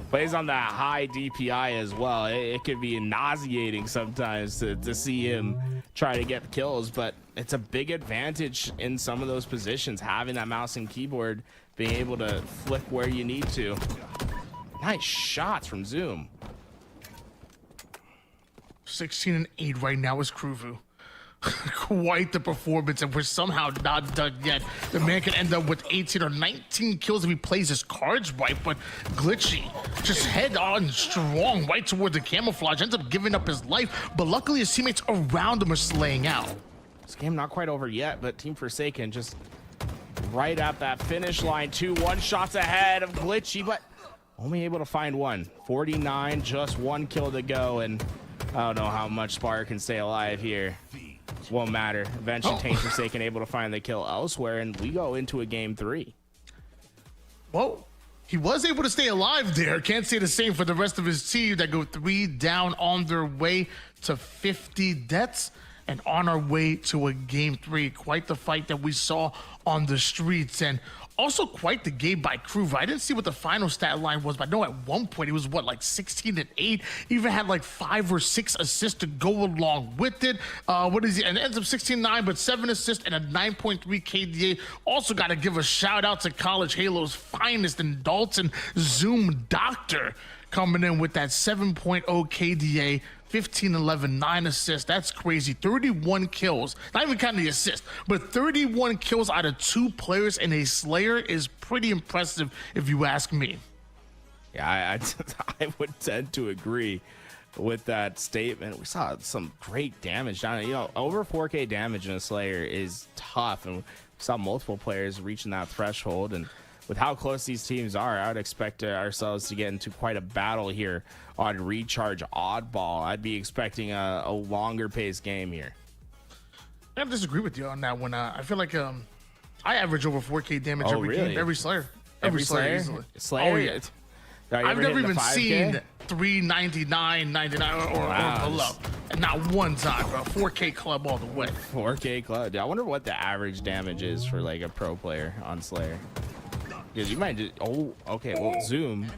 plays on that high DPI as well. It could be nauseating sometimes to see him try to get kills, but it's a big advantage in some of those positions, having that mouse and keyboard, being able to flick where you need to. Nice shots from Zoom. 16 and 8 right now is Kruvu. Quite the performance, and we're somehow not done yet. The man can end up with 18 or 19 kills if he plays his cards right, but Glitchy just head on strong right toward the camouflage, ends up giving up his life, but luckily his teammates around him are slaying out. This game not quite over yet, but Team Forsaken just right at that finish line. 2-1 shots ahead of Glitchy, but only able to find one. 49, just 1 kill to go, and I don't know how much Spar can stay alive here. Won't matter. Eventually, Team Forsaken able to find the kill elsewhere, and we go into a game 3. Well, he was able to stay alive there. Can't say the same for the rest of his team that go 3 down on their way to 50 deaths and on our way to a game 3. Quite the fight that we saw on the streets, and also quite the game by Kruvu. I didn't see what the final stat line was, but I know at one point he was like 16 and 8. Even had like 5 or 6 assists to go along with it. What is he? And it ends up 16-9, but 7 assists and a 9.3 KDA. Also got to give a shout out to College Halo's finest and Dalton Zoom Doctor coming in with that 7.0 KDA. 15, 11, 9 assists. That's crazy. 31 kills. Not even counting the assist, but 31 kills out of 2 players in a Slayer is pretty impressive, if you ask me. Yeah, I would tend to agree with that statement. We saw some great damage down. You know, over 4K damage in a Slayer is tough, and we saw multiple players reaching that threshold. And with how close these teams are, I would expect ourselves to get into quite a battle here on Recharge Oddball. I'd be expecting a longer paced game here. I disagree with you on that one. I feel like I average over 4K damage every game, every Slayer. Every Slayer? Easily. Slayer? Oh, yeah. I've never even seen 399, 99 or below. And not one time, bro. 4K club all the way. 4K club. Dude, I wonder what the average damage is for like a pro player on Slayer. Because you might just, okay, well, Zoom,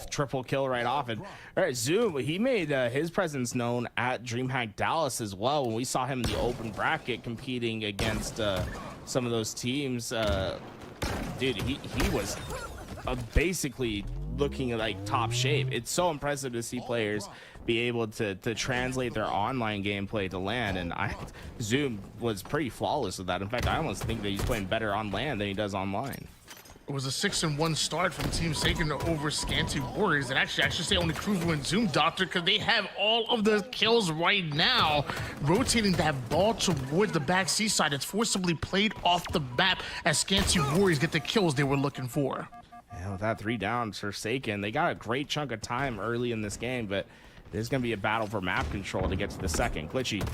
triple kill right off. And all right, Zoom, he made his presence known at DreamHack Dallas as well. When we saw him in the open bracket competing against some of those teams, dude, he was basically looking like top shape. It's so impressive to see players be able to translate their online gameplay to LAN, and Zoom was pretty flawless with that. In fact, I almost think that he's playing better on LAN than he does online. It was a 6-1 start from Team Sacred over Scanty Warriors. And actually, I should say only Kruvu and Zoom Doctor, because they have all of the kills right now. Rotating that ball towards the back C side. It's forcibly played off the map as Scanty Warriors get the kills they were looking for. Yeah, with that 3 down, Forsaken, they got a great chunk of time early in this game, but there's going to be a battle for map control to get to the second. Glitchy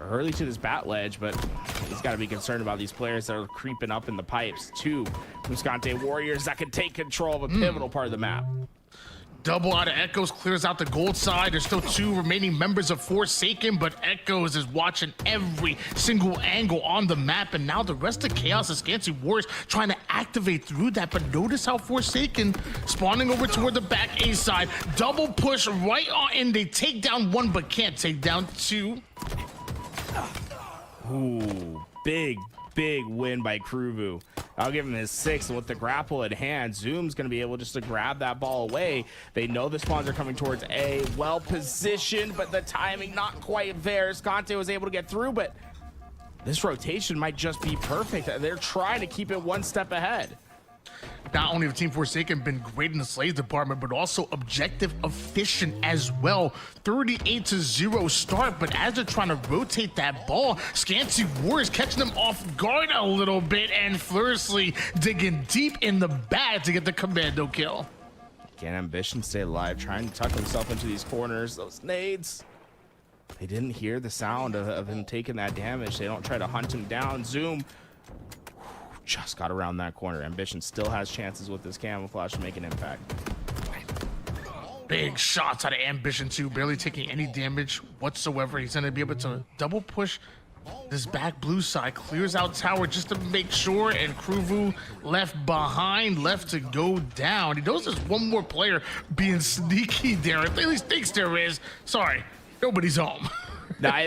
early to this bat ledge, but he's got to be concerned about these players that are creeping up in the pipes. 2 Muscante Warriors that can take control of a pivotal part of the map. Double out of Echoes clears out the gold side. There's still 2 remaining members of Forsaken, but Echoes is watching every single angle on the map. And now the rest of Chaos and Scanty Warriors trying to activate through that. But notice how Forsaken spawning over toward the back A side. Double push right on in. They take down 1, but can't take down 2. Ooh, big win by Kruvu. I'll give him his 6th, and with the grapple at hand, Zoom's going to be able just to grab that ball away. They know the spawns are coming towards A. Well positioned, but the timing not quite there. Scante was able to get through, but this rotation might just be perfect. They're trying to keep it 1 step ahead. Not only have Team Forsaken been great in the Slays department, but also objective efficient as well. 38-0 start, but as they're trying to rotate that ball, Scanty Warriors catching them off guard a little bit, and Fluriously digging deep in the bag to get the commando kill. Can Ambition stay alive, trying to tuck himself into these corners. Those nades. They didn't hear the sound of him taking that damage. They don't try to hunt him down. Zoom just got around that corner. Ambition still has chances with this camouflage to make an impact. Big shots out of Ambition too, barely taking any damage whatsoever. He's gonna be able to double push this back blue side, clears out tower just to make sure, and Kruvu left behind, left to go down. He knows there's 1 more player being sneaky there, at least thinks there is. Sorry, nobody's home. Nah,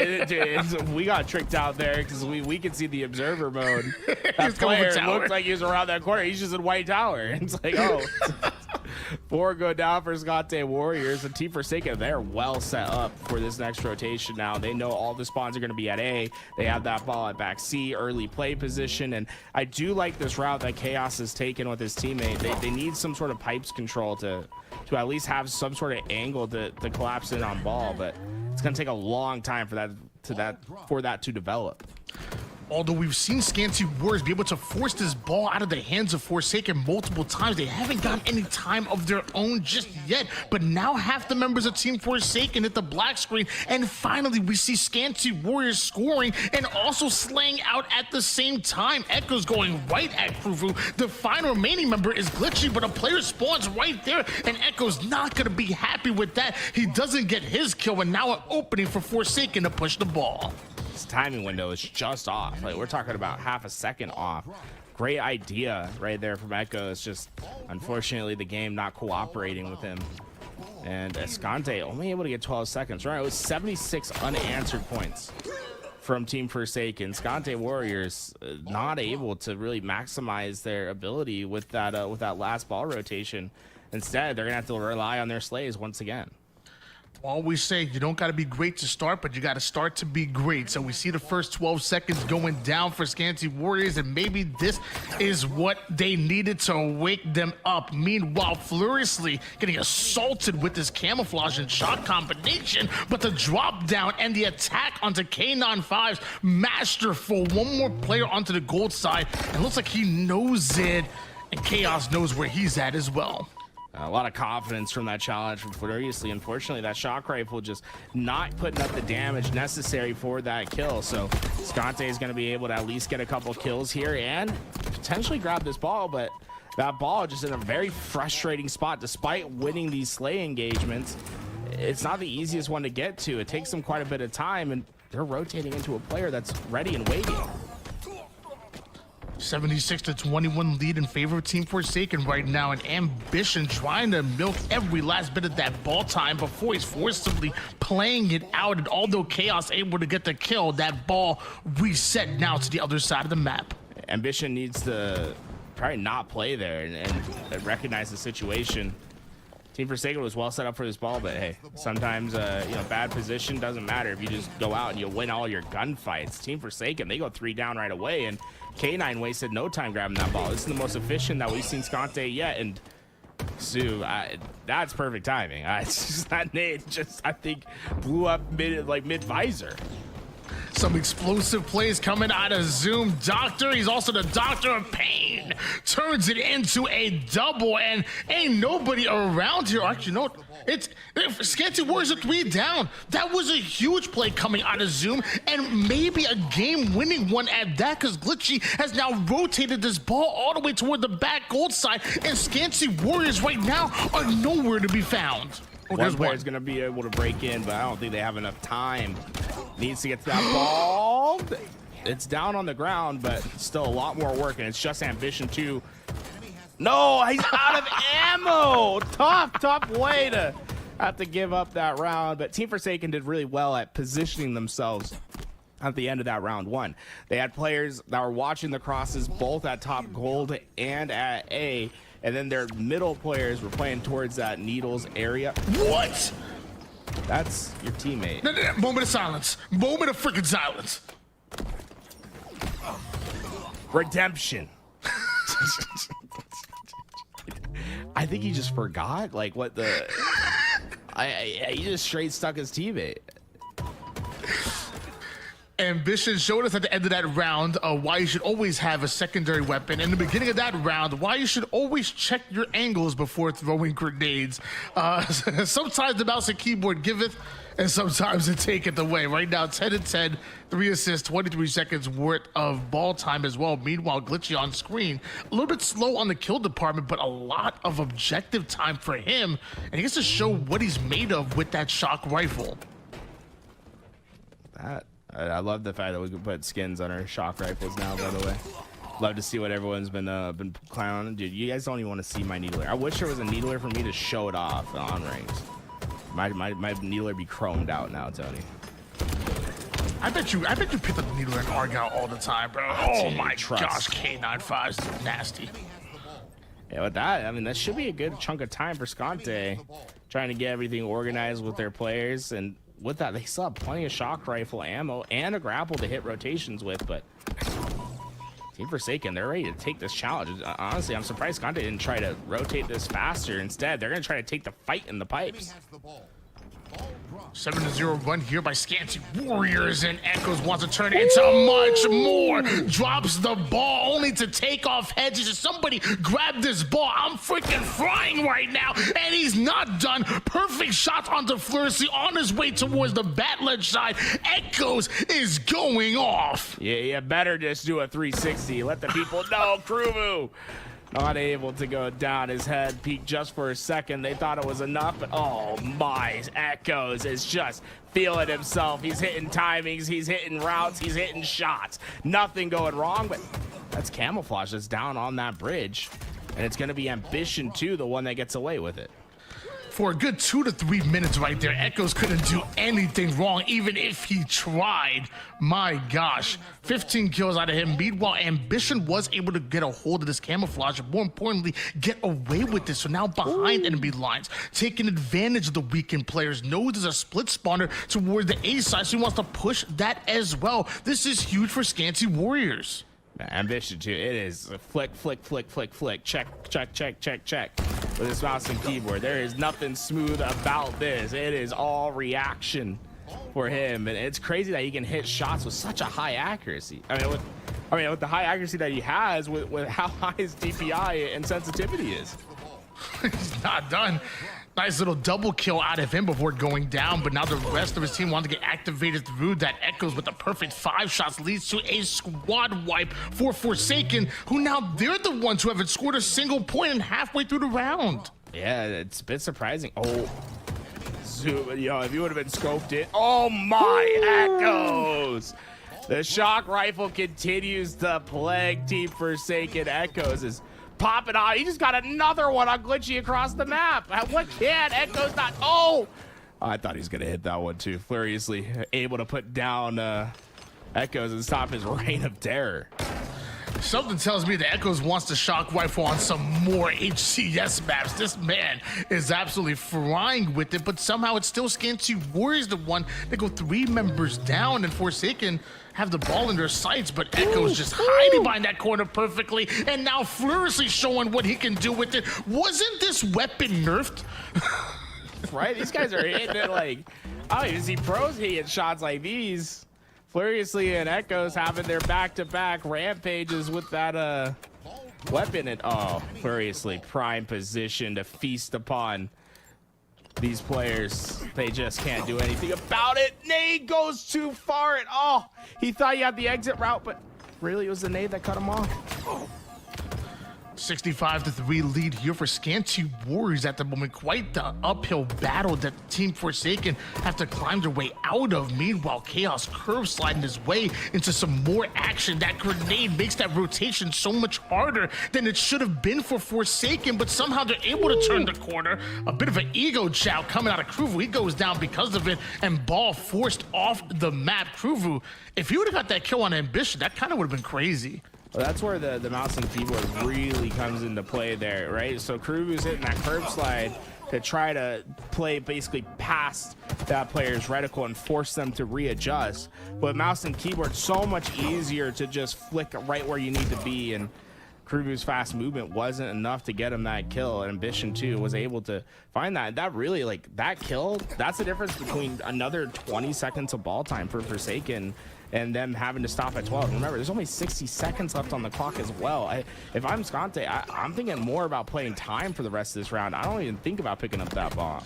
we got tricked out there because we can see the observer mode. That player looked like he was around that corner. He's just in white tower. It's like, oh. 4 go down for Scante Warriors. And Team Forsaken, they're well set up for this next rotation now. They know all the spawns are going to be at A. They have that ball at back C, early play position. And I do like this route that Chaos has taken with his teammate. They need some sort of pipes control to at least have some sort of angle to collapse in on ball. But it's going to take a long time for that to develop. Although we've seen Scanty Warriors be able to force this ball out of the hands of Forsaken multiple times, they haven't gotten any time of their own just yet. But now half the members of Team Forsaken hit the black screen, and finally we see Scanty Warriors scoring and also slaying out at the same time. Echo's going right at Kruvu. The final remaining member is Glitchy, but a player spawns right there, and Echo's not going to be happy with that. He doesn't get his kill, and now an opening for Forsaken to push the ball. His timing window is just off. Like, we're talking about half a second off. Great idea right there from Echo. It's just, unfortunately, the game not cooperating with him. And Escante only able to get 12 seconds. Right, it was 76 unanswered points from Team Forsaken. Scante Warriors not able to really maximize their ability with that last ball rotation. Instead, they're gonna have to rely on their slays once again. Always say you don't got to be great to start, but you got to start to be great. So we see the first 12 seconds going down for Scanty Warriors, and maybe this is what they needed to wake them up. Meanwhile, Fluriously getting assaulted with this camouflage and shot combination, but the drop down and the attack onto K95's masterful. 1 more player onto the gold side, and looks like he knows it, and Chaos knows where he's at as well. A lot of confidence from that challenge from Fluriously. Unfortunately, that shock rifle just not putting up the damage necessary for that kill. So Scante is going to be able to at least get a couple kills here and potentially grab this ball, but that ball just in a very frustrating spot. Despite winning these slay engagements, it's not the easiest one to get to. It takes them quite a bit of time, and they're rotating into a player that's ready and waiting. 76-21 lead in favor of Team Forsaken right now, and Ambition trying to milk every last bit of that ball time before he's forcibly playing it out. And although Chaos able to get the kill, that ball reset now to the other side of the map. Ambition needs to probably not play there and recognize the situation. Team Forsaken was well set up for this ball, but hey, sometimes you know, bad position doesn't matter if you just go out and you win all your gunfights. Team Forsaken, they go 3 down right away, and K9 wasted no time grabbing that ball. This is the most efficient that we've seen Scante yet, and Sue, that's perfect timing. It's just that nade just, I think, blew up mid visor. Some explosive plays coming out of Zoom. Doctor, he's also the Doctor of Pain. Turns it into a double, and ain't nobody around here. Actually, no, it's Scanty Warriors are 3 down. That was a huge play coming out of Zoom, and maybe a game-winning one at that, because Glitchy has now rotated this ball all the way toward the back gold side, and Scanty Warriors right now are nowhere to be found. Oh, one player's going to be able to break in, but I don't think they have enough time. Needs to get to that ball. It's down on the ground, but still a lot more work, and it's just Ambition 2. No, he's out of ammo. Tough way to have to give up that round, but Team Forsaken did really well at positioning themselves at the end of that round 1. They had players that were watching the crosses both at top gold and at A, and then their middle players were playing towards that needles area. What? That's your teammate. No, moment of silence. Moment of freaking silence. Redemption. I think he just forgot, like, what the... he just straight stuck his teammate. Ambition showed us at the end of that round why you should always have a secondary weapon. In the beginning of that round, why you should always check your angles before throwing grenades. Sometimes the mouse and keyboard giveth, and sometimes it taketh away. Right now, 10-10, 3 assists, 23 seconds worth of ball time as well. Meanwhile, Glitchy on screen, a little bit slow on the kill department, but a lot of objective time for him, and he gets to show what he's made of with that shock rifle. I love the fact that we can put skins on our shock rifles now, by the way. Love to see what everyone's been clowning. Dude, you guys don't even want to see my needler. I wish there was a needler for me to show it off on rings. My needler be chromed out now, Tony. I bet you pick the needler and Argyle all the time, bro. Oh my gosh, K95's nasty. Yeah, with that, I mean, that should be a good chunk of time for Scante, trying to get everything organized with their players, and with that, they still have plenty of shock rifle ammo and a grapple to hit rotations with, but Team Forsaken, they're ready to take this challenge. Honestly, I'm surprised Scante didn't try to rotate this faster. Instead, they're going to try to take the fight in the pipes. 7-0 run here by Scanty Warriors, and Echoes wants to turn it into much more. Drops the ball only to take off heads. He says, somebody grab this ball. I'm freaking frying right now, and he's not done. Perfect shots onto Flurcy on his way towards the bat ledge side. Echoes is going off. Yeah, you better just do a 360. Let the people know, Krumu. Not able to go down. His head peaked just for a second. They thought it was enough, but oh my, Echoes is just feeling himself. He's hitting timings, he's hitting routes, he's hitting shots. Nothing going wrong, but that's Camouflage that's down on that bridge. And it's going to be Ambition 2, the one that gets away with it. For a good 2 to 3 minutes right there, Echoes couldn't do anything wrong, even if he tried. My gosh, 15 kills out of him. Meanwhile, Ambition was able to get a hold of this Camouflage, and more importantly, get away with this. So now behind enemy lines, taking advantage of the weakened players. Knows there's a split spawner towards the A side, so he wants to push that as well. This is huge for Scanty Warriors. Ambition 2, it is flick, flick, flick, flick, flick, check, check, check, check, check. With his mouse and keyboard, there is nothing smooth about this. It is all reaction for him, and it's crazy that he can hit shots with such a high accuracy. I mean, with the high accuracy that he has, with how high his DPI and sensitivity is. He's not done. Nice little double kill out of him before going down, but now the rest of his team want to get activated through that. Echoes with the perfect 5 shots leads to a squad wipe for Forsaken, who now they're the ones who haven't scored a single point in halfway through the round. Yeah, it's a bit surprising. Oh, zoom, yo, if you would have been scoped it. Oh my, Echoes! The shock rifle continues to plague Team Forsaken. Echoes is popping out. He just got another one on Glitchy across the map. What can Echoes not? Oh, I thought he was gonna hit that one too. Furiously able to put down Echoes and stop his reign of terror. Something tells me the Echoes wants the shock rifle on some more HCS maps. This man is absolutely frying with it, but somehow it's still Scanty Warriors the one. They go 3 members down, and Forsaken have the ball in their sights, but Echoes just hiding behind that corner perfectly, and now Flourishly showing what he can do with it. Wasn't this weapon nerfed? Right? These guys are hitting it like, I don't even see pros hitting shots like these. Furiously and Echoes having their back-to-back rampages with that weapon. And Furiously prime position to feast upon these players. They just can't do anything about it. Nade goes too far, and he thought he had the exit route, but really it was the nade that cut him off. 65-3 lead here for Scanty Warriors at the moment. Quite the uphill battle that Team Forsaken have to climb their way out of. Meanwhile, Chaos curve sliding his way into some more action. That grenade makes that rotation so much harder than it should have been for Forsaken, but somehow they're able to turn the corner. A bit of an ego chow coming out of Kruvu. He goes down because of it, and ball forced off the map. Kruvu, if he would have got that kill on Ambition, that kind of would have been crazy. Well, that's where the mouse and keyboard really comes into play there, right? So Kruvu's hitting that curb slide to try to play basically past that player's reticle and force them to readjust. But mouse and keyboard, so much easier to just flick right where you need to be, and Kruvu's fast movement wasn't enough to get him that kill. And Ambition 2 was able to find that. That really, like, that kill, that's the difference between another 20 seconds of ball time for Forsaken and them having to stop at 12. Remember, there's only 60 seconds left on the clock as well. If I'm Scante, I'm thinking more about playing time for the rest of this round. I don't even think about picking up that ball.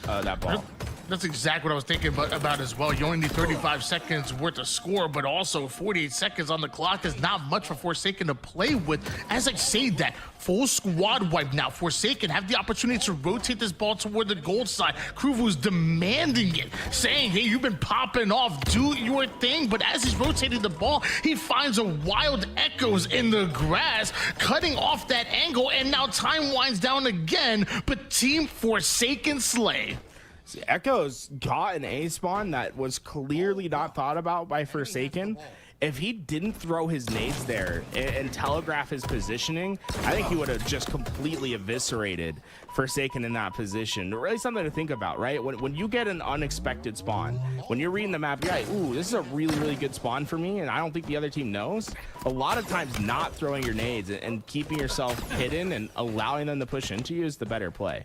That's exactly what I was thinking about as well. You only need 35 seconds worth of score, but also 48 seconds on the clock is not much for Forsaken to play with. As I say that, full squad wipe now. Forsaken have the opportunity to rotate this ball toward the gold side. Kruvu's demanding it, saying, hey, you've been popping off, do your thing. But as he's rotating the ball, he finds a wild Echoes in the grass, cutting off that angle, and now time winds down again, but Team Forsaken slay. Echoes got an A spawn that was clearly not thought about by Forsaken. If he didn't throw his nades there and telegraph his positioning, I think he would have just completely eviscerated Forsaken in that position. Really something to think about, right? When you get an unexpected spawn, when you're reading the map, you're like, ooh, this is a really, really good spawn for me, and I don't think the other team knows. A lot of times not throwing your nades and keeping yourself hidden and allowing them to push into you is the better play.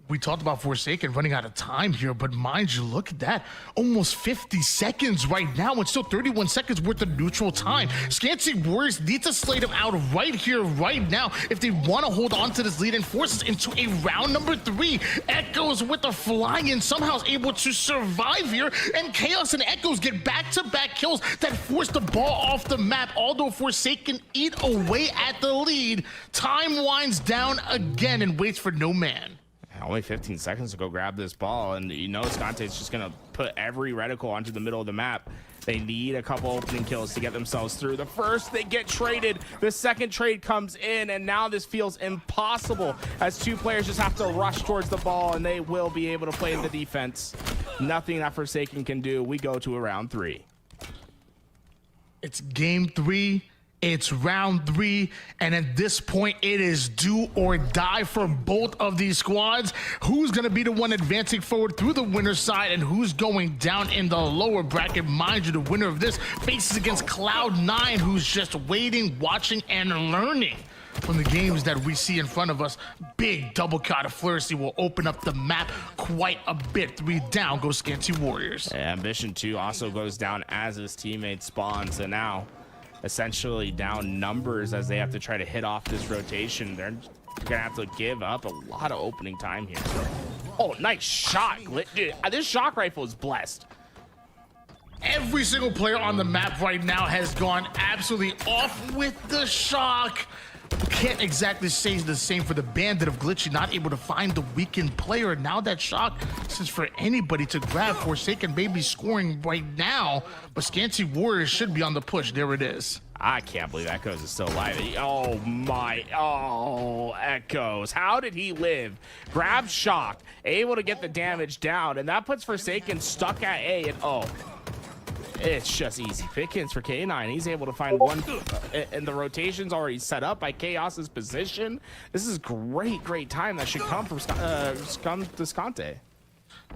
We talked about Forsaken running out of time here, but mind you, look at that. Almost 50 seconds right now, and still 31 seconds worth of neutral time. Scanty Warriors need to slate them out right here, right now, if they want to hold on to this lead and force us into a round number 3. Echoes with the flying in, somehow is able to survive here, and Chaos and Echoes get back-to-back kills that force the ball off the map. Although Forsaken eat away at the lead, time winds down again and waits for no man. Only 15 seconds to go grab this ball, and you know Scante's just gonna put every reticle onto the middle of the map. They need a couple opening kills to get themselves through. The first, they get traded. The second trade comes in, and now this feels impossible as 2 players just have to rush towards the ball, and they will be able to play the defense. Nothing that Forsaken can do. We go to a round 3. It's game 3. It's round 3, and at this point, it is do or die for both of these squads. Who's going to be the one advancing forward through the winner's side, and who's going down in the lower bracket? Mind you, the winner of this faces against Cloud9, who's just waiting, watching, and learning from the games that we see in front of us. Big double cut of Flourishly will open up the map quite a bit. 3 down goes Scanty Warriors. Ambition 2 also goes down as his teammate spawns, and now essentially down numbers as they have to try to hit off this rotation. They're gonna have to give up a lot of opening time here. Oh, nice shot. Dude, this shock rifle is blessed. Every single player on the map right now has gone absolutely off with the shock. Can't exactly say the same for the Bandit of Glitchy, not able to find the weakened player. Now that shock, since for anybody to grab, Forsaken may be scoring right now, but Scanty Warriors should be on the push. There it is. I can't believe Echoes is still alive. Oh my, Echoes. How did he live? Grab shock, able to get the damage down, and that puts Forsaken stuck at A, and it's just easy pickings for K9. He's able to find one, and the rotation's already set up by Chaos's position. This is great time that should come from Scante.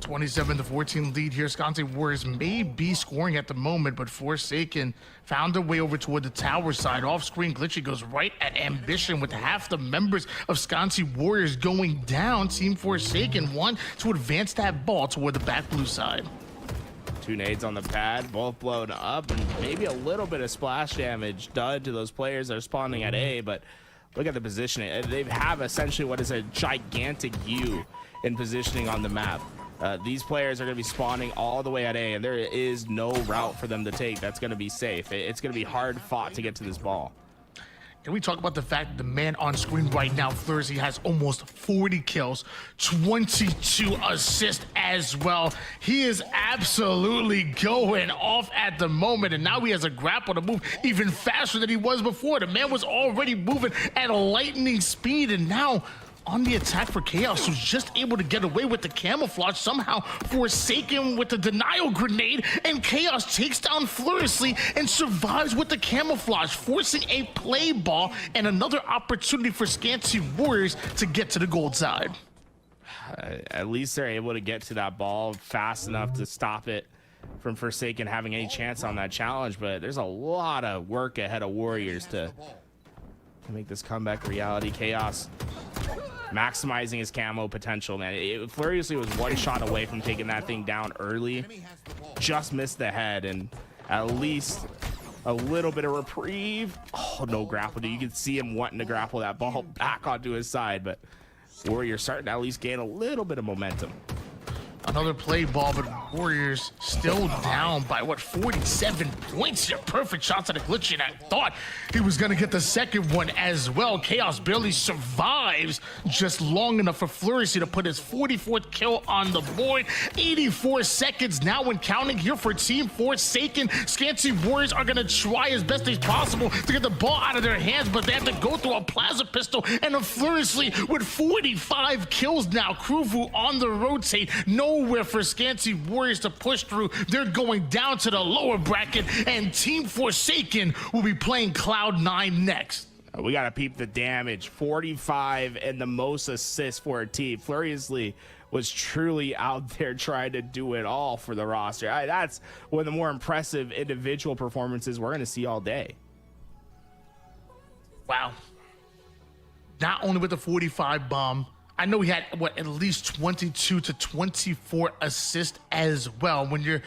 27-14 lead here. Scante Warriors may be scoring at the moment, but Forsaken found their way over toward the tower side. Off screen, Glitchy goes right at Ambition with half the members of Scante Warriors going down. Team Forsaken want to advance that ball toward the back blue side. 2 nades on the pad, both blown up, and maybe a little bit of splash damage done to those players that are spawning at A, but look at the positioning. They have essentially what is a gigantic U in positioning on the map. These players are going to be spawning all the way at A, and there is no route for them to take that's going to be safe. It's going to be hard fought to get to this ball. Can we talk about the fact that the man on screen right now, Fleursy, has almost 40 kills, 22 assists as well. He is absolutely going off at the moment, and now he has a grapple to move even faster than he was before. The man was already moving at a lightning speed, and now on the attack for Chaos, who's just able to get away with the camouflage, somehow Forsaken with the denial grenade, and Chaos takes down Fluriously and survives with the camouflage, forcing a play ball and another opportunity for Scante Warriors to get to the gold side. At least they're able to get to that ball fast enough to stop it from Forsaken having any chance on that challenge, but there's a lot of work ahead of Warriors to make this comeback reality. Chaos maximizing his camo potential, man. Furiously was one shot away from taking that thing down early, just missed the head, and at least a little bit of reprieve. Oh, no grapple. You can see him wanting to grapple that ball back onto his side, but Warriors starting to at least gain a little bit of momentum. Another play ball, but Warriors still down by, what, 47 points here. Perfect shots at a Glitchy, and I thought he was going to get the second one as well. Chaos barely survives just long enough for Fluriously to put his 44th kill on the board. 84 seconds now when counting here for Team Forsaken. Scante Warriors are going to try as best as possible to get the ball out of their hands, but they have to go through a plasma pistol, and a Fluriously with 45 kills now. Kruvu on the rotate. Nowhere for Scante Warriors to push through. They're going down to the lower bracket, and Team Forsaken will be playing Cloud9 next. We got to peep the damage. 45 and the most assists for a team. Furiously was truly out there trying to do it all for the roster. That's one of the more impressive individual performances we're going to see all day. Wow. Not only with the 45 bomb, I know he had, what, at least 22 to 24 assists as well. When you're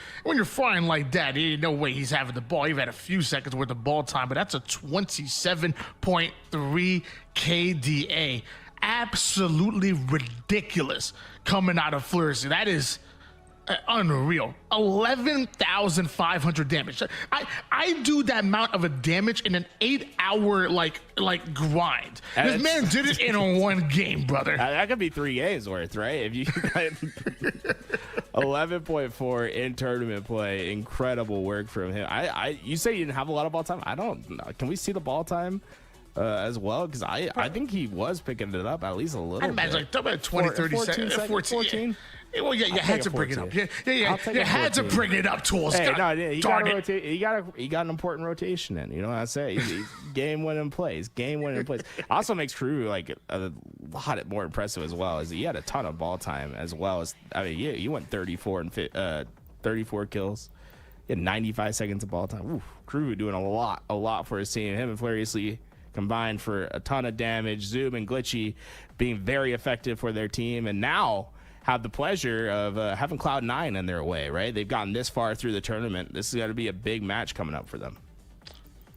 flying like that, there ain't no way he's having the ball. You've had a few seconds worth of ball time, but that's a 27.3 KDA. Absolutely ridiculous coming out of Fluriously. That is unreal. 11,500 damage. I do that amount of a damage in an 8-hour like grind. This man did it in one game, brother. That could be 3 games worth, right? If you 11.4 in tournament play, incredible work from him. You say you didn't have a lot of ball time. I don't know. Can we see the ball time as well? Because I think he was picking it up at least a little. I'd imagine like 20, 30 seconds, 14. Yeah, well, yeah, you had to bring it up. Yeah, you had to bring it up, Tools. Hey, no, he got an important rotation in. You know what I say? He's game-winning plays. Game-winning plays. Also makes Crew like a lot more impressive as well. As he had a ton of ball time as well as, I mean, you went 34 kills. He had 95 seconds of ball time. Ooh, Crew doing a lot for his team. Him and Furiously combined for a ton of damage. Zoom and Glitchy being very effective for their team, and now have the pleasure of having Cloud9 in their way, right? They've gotten this far through the tournament. This is going to be a big match coming up for them.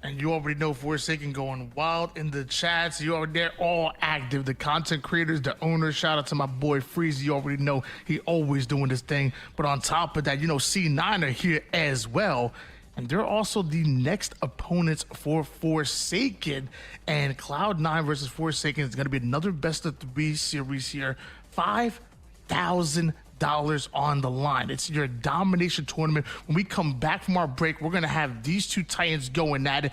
And you already know Forsaken going wild in the chats. They're all active. The content creators, the owners. Shout out to my boy Freeze. You already know he always doing this thing. But on top of that, C9 are here as well. And they're also the next opponents for Forsaken. And Cloud9 versus Forsaken is going to be another best of 3 series here. $5,000 on the line. It's your Domination Tournament. When we come back from our break, we're going to have these two Titans going at it.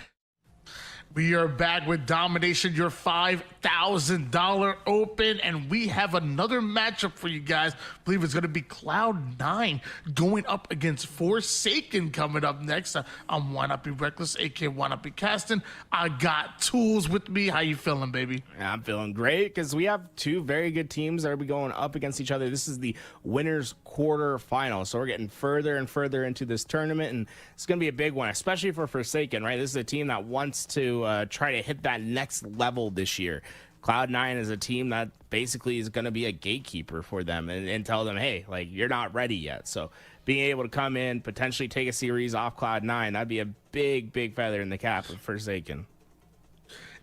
We are back with Domination, your $5,000 open, and we have another matchup for you guys. I believe it's going to be Cloud9 going up against Forsaken coming up next. I'm Why Not Be Reckless, aka Why Not Be Casting. I got tools with me. How you feeling, baby? I'm feeling great because we have two very good teams that are going up against each other. This is the winners quarter final, so we're getting further and further into this tournament, and it's going to be a big one, especially for Forsaken, right? This is a team that wants to try to hit that next level this year. Cloud9 is a team that basically is going to be a gatekeeper for them and tell them, hey, like, you're not ready yet. So being able to come in, potentially take a series off Cloud9, that'd be a big feather in the cap of Forsaken.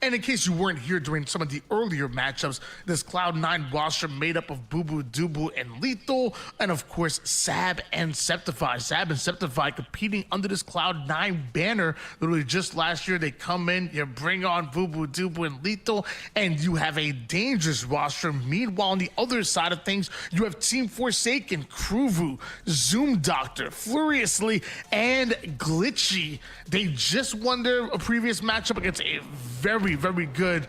And in case you weren't here during some of the earlier matchups, this Cloud9 roster made up of Boo Boo, Dubu, and Lethal, and of course, Sab and Septify. Sab and Septify competing under this Cloud9 banner. Literally just last year, they come in, you bring on Boo Boo, Dubu, and Lethal, and you have a dangerous roster. Meanwhile, on the other side of things, you have Team Forsaken, Kruvu, Zoom Doctor, Furiously, and Glitchy. They just won their previous matchup against a very good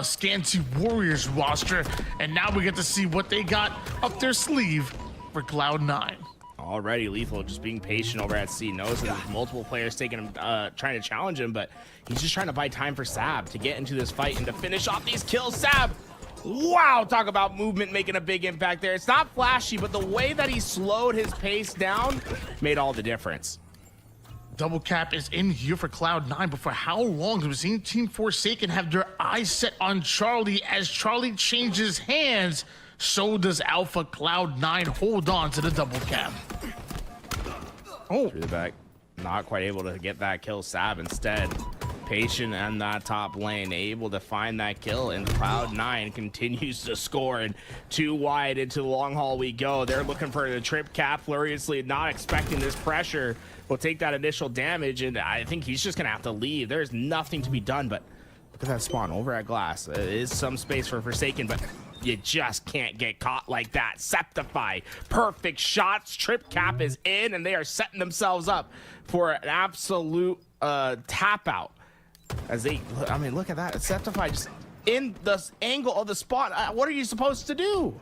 Scanty Warriors roster, and now we get to see what they got up their sleeve for Cloud9. Already Lethal just being patient over at C. Knows that there's multiple players taking him, trying to challenge him, but he's just trying to buy time for Sab to get into this fight and to finish off these kills. Sab, wow, talk about movement making a big impact there. It's not flashy, but the way that he slowed his pace down made all the difference. Double cap is in here for Cloud9, but for how long have we seen Team Forsaken have their eyes set on Charlie? As Charlie changes hands, so does Alpha. Cloud9 hold on to the double cap. Oh, through the back, not quite able to get that kill. Sab instead patient in that top lane, able to find that kill, and Cloud9 continues to score, and too wide into the long haul we go. They're looking for the trip cap. Furiously not expecting this pressure, will take that initial damage, and I think he's just gonna have to leave. There's nothing to be done, but look at that spawn over at Glass. There is some space for Forsaken, but you just can't get caught like that. Septify, perfect shots, trip cap is in, and they are setting themselves up for an absolute tap out. As they, I mean, look at that. Septify just in the angle of the spot. What are you supposed to do?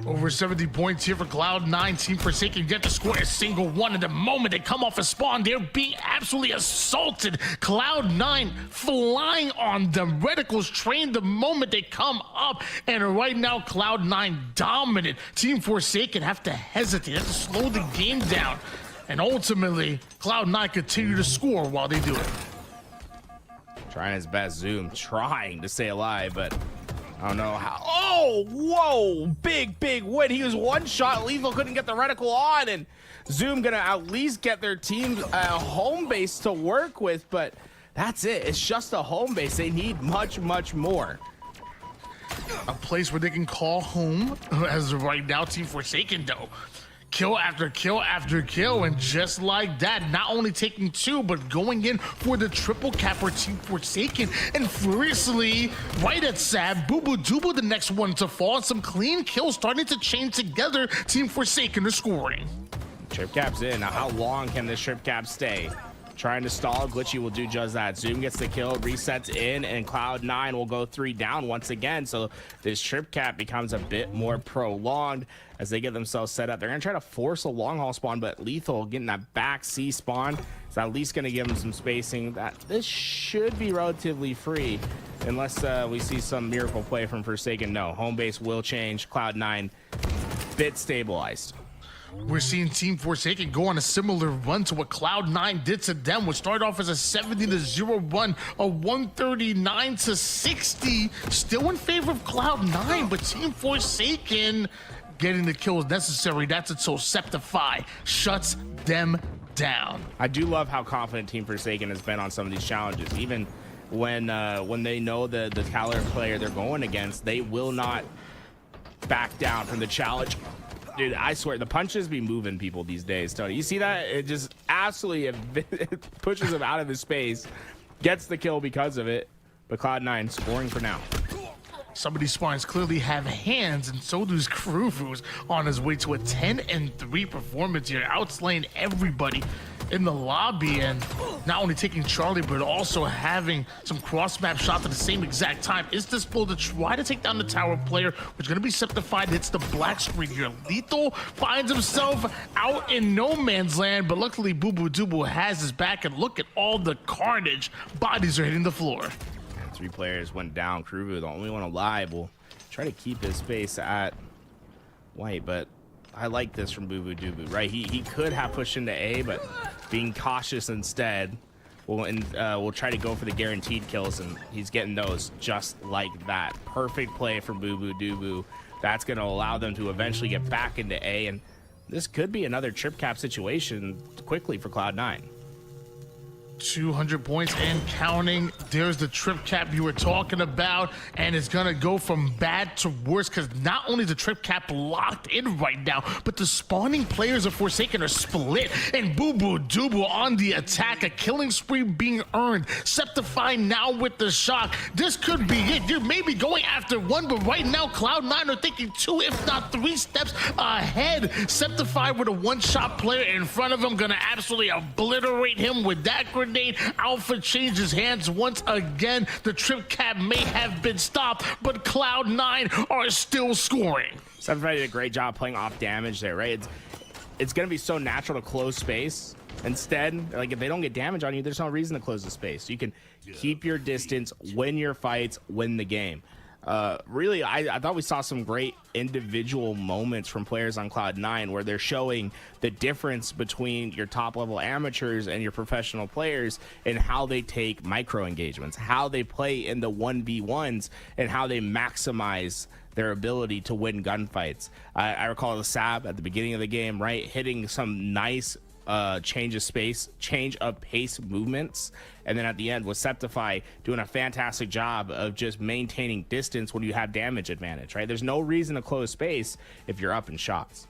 Over 70 points here for Cloud9. Team Forsaken get to score a single one. And the moment they come off a spawn, they're being absolutely assaulted. Cloud9 flying on them. Reticles trained the moment they come up. And right now, Cloud9 dominant. Team Forsaken have to hesitate, have to slow the game down. And ultimately, Cloud9 continue to score while they do it. Trying his best, Zoom trying to stay alive, but I don't know how. Oh, whoa, big win. He was one shot. Lethal couldn't get the reticle on, and Zoom gonna at least get their team a home base to work with, but that's it. It's just a home base. They need much more. A place where they can call home. As of right now, Team Forsaken though, kill after kill after kill, and just like that, not only taking two, but going in for the triple cap for Team Forsaken, and Furiously right at Sab. Boo Boo Dubu the next one to fall, and some clean kills starting to chain together. Team Forsaken are scoring. Trip cap's in. Now how long can this trip cap stay? Trying to stall. Glitchy will do just that. Zoom gets the kill, resets in, and Cloud9 will go 3 down once again. So this trip cap becomes a bit more prolonged as they get themselves set up. They're going to try to force a long haul spawn, but Lethal getting that back C spawn is at least going to give them some spacing. That this should be relatively free unless we see some miracle play from Forsaken. No, home base will change. Cloud9 bit stabilized. We're seeing Team Forsaken go on a similar run to what Cloud9 did to them, which started off as a 70-0 run, a 139-60, still in favor of Cloud9, but Team Forsaken getting the kills necessary. That's until Septify shuts them down. I do love how confident Team Forsaken has been on some of these challenges. Even when they know the caliber player they're going against, they will not back down from the challenge. Dude, I swear, the punches be moving people these days, Tony. You see that? It just absolutely it pushes him out of his space, gets the kill because of it, but Cloud9 scoring for now. Some of these spawns clearly have hands, and so does Kruvu's on his way to a 10-3 performance here, outslaying everybody. in the lobby and not only taking Charlie, but also having some cross-map shots at the same exact time. Is this blow to try to take down the tower player, which is going to be Septified, hits the black screen here. Lethal finds himself out in no man's land, but luckily Boo Boo Dubu has his back, and look at all the carnage. Bodies are hitting the floor. 3 players went down. Kruvu, the only one alive, will try to keep his space at white, but I like this from Boo Boo Dubu, right? He could have pushed into A, but being cautious instead, we'll try to go for the guaranteed kills, and he's getting those just like that. Perfect play from Boo Boo Dubu. That's going to allow them to eventually get back into A, and this could be another trip cap situation quickly for Cloud9. 200 points and counting. There's the trip cap you were talking about, and it's gonna go from bad to worse because not only is the trip cap locked in right now, but the spawning players of Forsaken are split, and Boo Boo Dubu on the attack. A killing spree being earned. Septify now with the shock. This could be it. You're maybe going after one, but right now Cloud9 are thinking 2, if not 3 steps ahead. Septify with a one-shot player in front of him, gonna absolutely obliterate him with that grenade. Alpha changes hands once again. The trip cap may have been stopped, but Cloud9 are still scoring. Septify did a great job playing off damage there, right? It's going to be so natural to close space. Instead, like, if they don't get damage on you, there's no reason to close the space. You can keep your distance, win your fights, win the game. Really, I thought we saw some great individual moments from players on Cloud9 where they're showing the difference between your top level amateurs and your professional players and how they take micro engagements, how they play in the 1v1s, and how they maximize their ability to win gunfights. I recall the Sab at the beginning of the game, right, hitting some nice change of pace movements, and then at the end with Septify doing a fantastic job of just maintaining distance when you have damage advantage, right? There's no reason to close space if you're up in shots.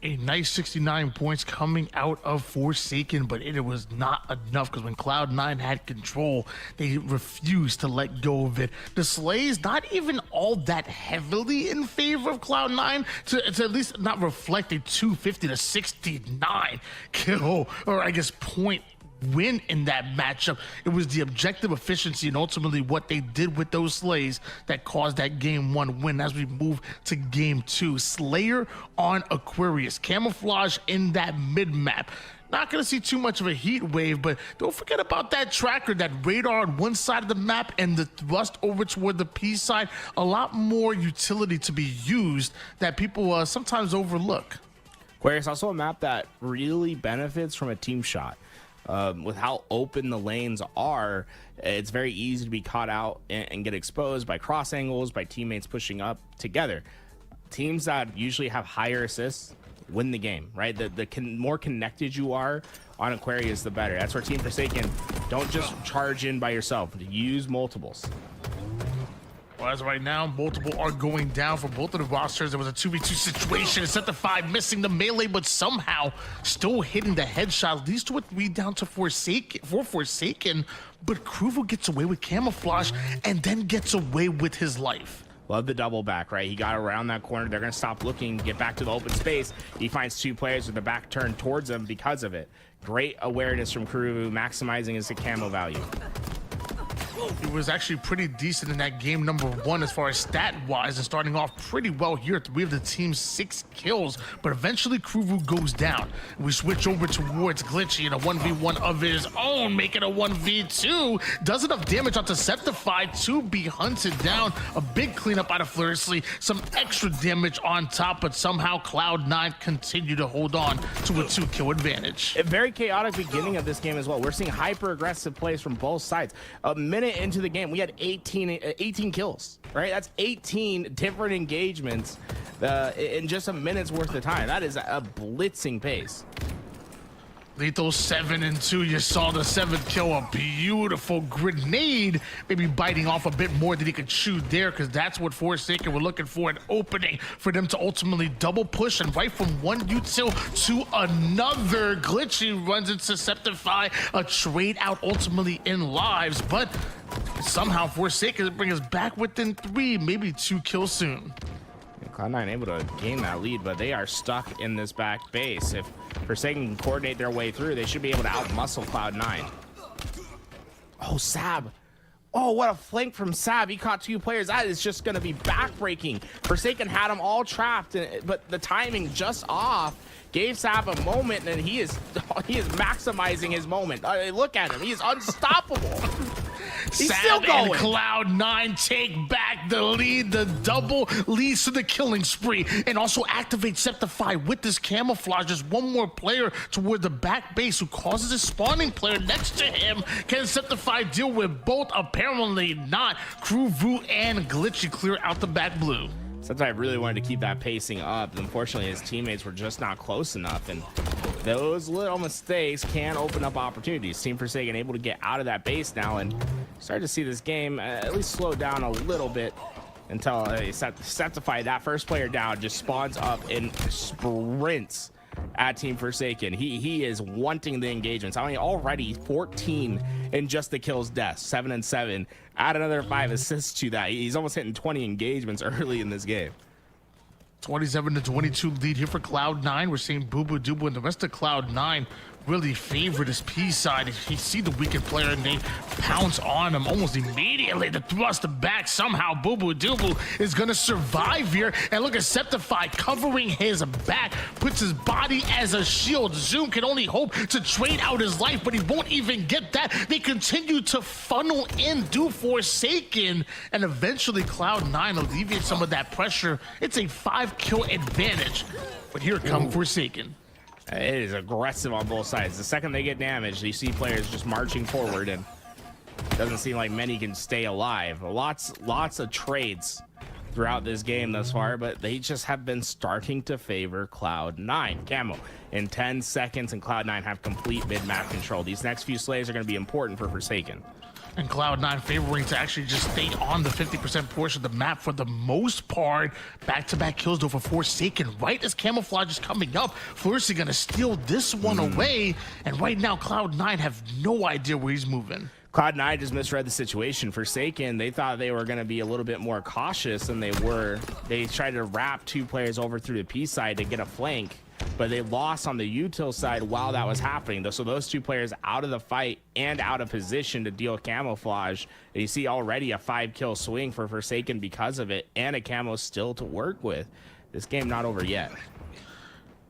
A nice 69 points coming out of Forsaken, but it was not enough because when Cloud9 had control, they refused to let go of it. The Slays not even all that heavily in favor of Cloud9 to at least not reflect a 250 to 69 kill, or I guess point win in that matchup. It was the objective efficiency and ultimately what they did with those Slays that caused that game 1 win. As we move to game 2, Slayer on Aquarius, camouflage in that mid map. Not going to see too much of a heat wave, but don't forget about that tracker, that radar on one side of the map and the thrust over toward the P side. A lot more utility to be used that people sometimes overlook. Aquarius also a map that really benefits from a team shot. With how open the lanes are, it's very easy to be caught out and get exposed by cross angles, by teammates pushing up together. Teams that usually have higher assists win the game, right? The more connected you are on Aquarius, the better. That's where Team Forsaken don't just charge in by yourself. Use multiples. Well, as of right now, multiple are going down for both of the rosters. There was a 2v2 situation. Septify missing the melee, but somehow still hitting the headshot. Leads to a 3 down to Forsaken, but Kruvu gets away with camouflage and then gets away with his life. Love the double back, right? He got around that corner. They're going to stop looking, get back to the open space. He finds 2 players with the back turned towards him because of it. Great awareness from Kruvu, maximizing his camo value. He was actually pretty decent in that game number 1 as far as stat-wise, and starting off pretty well here. 3 of the team's 6 kills, but eventually Kruvu goes down. We switch over towards Glitchy in a 1v1 of his own, making a 1v2. Does enough damage onto Septify to be hunted down. A big cleanup out of Fluriously, some extra damage on top, but somehow Cloud9 continue to hold on to a 2-kill advantage. A very chaotic beginning of this game as well. We're seeing hyper-aggressive plays from both sides. A minute into the game, we had 18 kills, right? That's 18 different engagements in just a minute's worth of time. That is a blitzing pace. Lethal 7-2. You saw the 7th kill, a beautiful grenade, maybe biting off a bit more than he could chew there, because that's what Forsaken were looking for, an opening for them to ultimately double push, and right from one util to another. Glitchy runs into Septify, a trade out ultimately in lives, but somehow Forsaken bring us back within 3, maybe 2 kills soon. Cloud9 able to gain that lead, but they are stuck in this back base. If Forsaken can coordinate their way through, they should be able to outmuscle Cloud9. Oh, Sab. Oh, what a flank from Sab. He caught 2 players. That is just going to be backbreaking. Forsaken had them all trapped, but the timing just off. Gave Sab a moment, and he is maximizing his moment. Look at him. He is unstoppable. He's Sab still going. and Cloud9 take back the lead. The double leads to the killing spree, and also activate Septify with this camouflage. Just one more player toward the back base who causes a spawning player next to him. Can Septify deal with both? Apparently not. Kruvu and Glitchy clear out the back blue. Sometimes I really wanted to keep that pacing up. Unfortunately, his teammates were just not close enough, and those little mistakes can open up opportunities. Team Forsaken able to get out of that base now and start to see this game at least slow down a little bit until Septify, that first player down, just spawns up and sprints at Team Forsaken. He is wanting the engagements. I mean, already 14 in just the kills, deaths, 7 and 7. Add another 5 assists to that. He's almost hitting 20 engagements early in this game. 27-22 lead here for Cloud9. We're seeing Boo Boo Doo Boo and the rest of Cloud9 really favor this P side. He see the weakened player and they pounce on him almost immediately. The thrust back. Somehow Boo Boo Doo Boo is gonna survive here. And look at Septify covering his back, puts his body as a shield. Zoom can only hope to trade out his life, but he won't even get that. They continue to funnel in Do Forsaken, and eventually Cloud9 alleviates some of that pressure. It's a 5-kill advantage, but here come Forsaken. It is aggressive on both sides. The second they get damaged, you see players just marching forward, and it doesn't seem like many can stay alive. Lots of trades throughout this game thus far, but they just have been starting to favor Cloud9. Camo in 10 seconds, and Cloud9 have complete mid-map control. These next few slays are going to be important for Forsaken. And Cloud9 favoring to actually just stay on the 50% portion of the map for the most part. Back-to-back kills though for Forsaken. Right as Camouflage is coming up, Flurcy gonna steal this one away. And right now, Cloud9 have no idea where he's moving. Cloud9 just misread the situation. Forsaken, they thought they were going to be a little bit more cautious than they were. They tried to wrap 2 players over through the P side to get a flank, but they lost on the util side while that was happening. So those 2 players out of the fight and out of position to deal camouflage. And you see already a 5-kill swing for Forsaken because of it, and a camo still to work with. This game not over yet.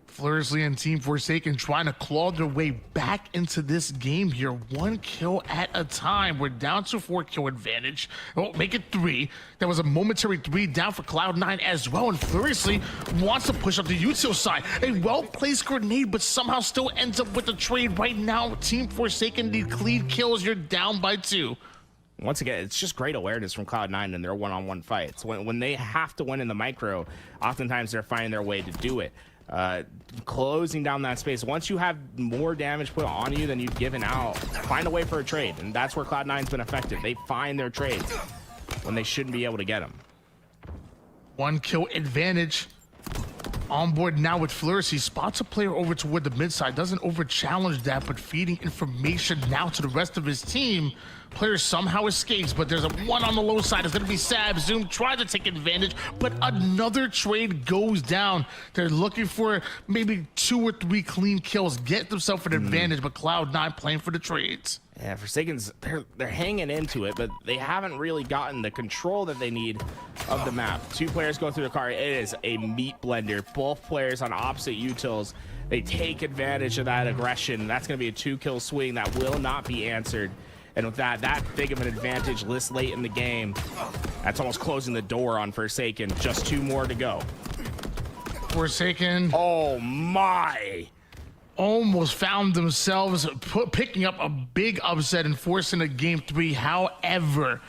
Flursley and Team Forsaken trying to claw their way back into this game here. 1 kill at a time. We're down to 4-kill advantage. Oh, make it 3. There was a momentary 3 down for Cloud9 as well. And Flursley wants to push up the util side. A well-placed grenade, but somehow still ends up with the trade right now. Team Forsaken need clean kills. You're down by 2. Once again, it's just great awareness from Cloud9 in their one-on-one fights. When they have to win in the micro, oftentimes they're finding their way to do it. Closing down that space. Once you have more damage put on you than you've given out, find a way for a trade, and that's where Cloud9's been effective. They find their trades when they shouldn't be able to get them. 1-kill advantage on board now with Flurry. He spots a player over toward the mid side, doesn't over challenge that, but feeding information now to the rest of his team. Player somehow escapes, but there's a 1 on the low side. It's going to be Sab. Zoom tries to take advantage, but another trade goes down. They're looking for maybe 2 or 3 clean kills, get themselves an advantage, but Cloud9 playing for the trades. Yeah, Forsaken's, they're hanging into it, but they haven't really gotten the control that they need of the map. 2 players go through the car. It is a meat blender. Both players on opposite utils. They take advantage of that aggression. That's going to be a 2-kill swing that will not be answered. And with that big of an advantage this late in the game, that's almost closing the door on Forsaken. Just 2 more to go. Forsaken. Oh my! Almost found themselves picking up a big upset and forcing a game 3. However,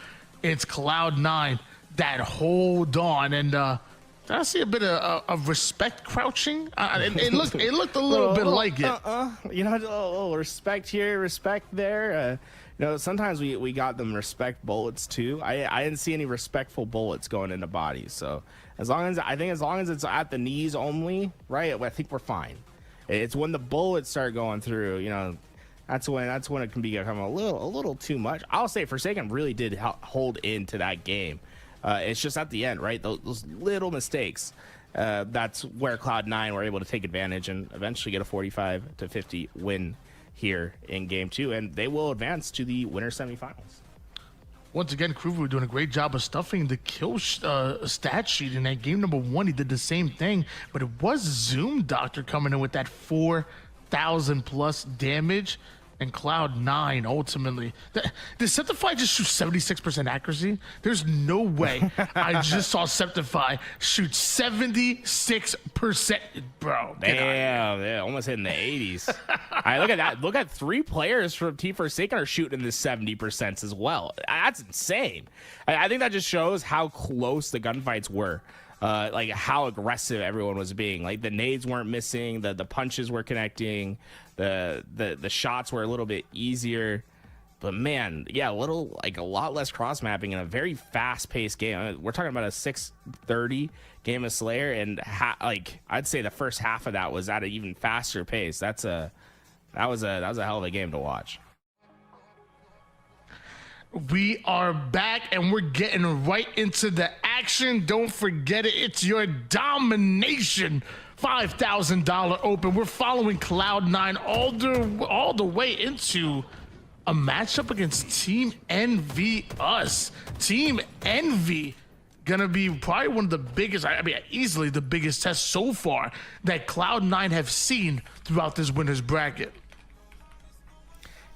it's Cloud9 that hold on, and I see a bit of respect crouching. It looked a little bit like it. You know, a little respect here, respect there. You know, sometimes we got them respect bullets too. I didn't see any respectful bullets going into bodies. So as long as it's at the knees only, right? I think we're fine. It's when the bullets start going through, you know, that's when it can become a little too much. I'll say Forsaken really did hold into that game. It's just at the end, right? Those little mistakes. That's where Cloud9 were able to take advantage and eventually get a 45-50 win here in game 2, and they will advance to the winner semifinals. Once again, Kruger doing a great job of stuffing the kill stat sheet. In that game number 1, he did the same thing, but it was Zoom Doctor coming in with that 4,000 plus damage. And Cloud9 ultimately. Did Septify just shoot 76% accuracy? There's no way I just saw Septify shoot 76%. Bro, damn, yeah, almost hitting the 80s. Look at that. Look at 3 players from Team Forsaken are shooting in the 70% as well. That's insane. I think that just shows how close the gunfights were. Like how aggressive everyone was being. Like the nades weren't missing, the punches were connecting, the shots were a little bit easier. But man, yeah, a lot less cross mapping in a very fast paced game. I mean, we're talking about a 6:30 game of Slayer, and I'd say the first half of that was at an even faster pace. That was a hell of a game to watch. We are back and we're getting right into the action. Don't forget it. It's your Domination $5,000 open. We're following Cloud9 all the way into a matchup against Team Envy Us. Team Envy gonna be probably one of the biggest, I mean, easily the biggest test so far that Cloud9 have seen throughout this winner's bracket.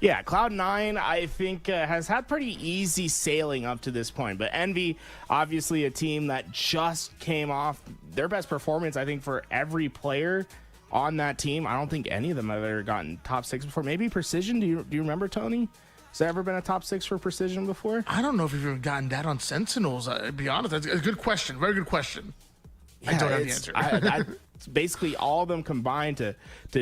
Yeah, Cloud9, I think, has had pretty easy sailing up to this point. But Envy, obviously a team that just came off their best performance, I think, for every player on that team. I don't think any of them have ever gotten top 6 before. Maybe Precision. Do you remember, Tony? Has there ever been a top 6 for Precision before? I don't know if you've ever gotten that on Sentinels. To be honest, that's a good question. Very good question. Yeah, I don't have the answer. It's basically all of them combined to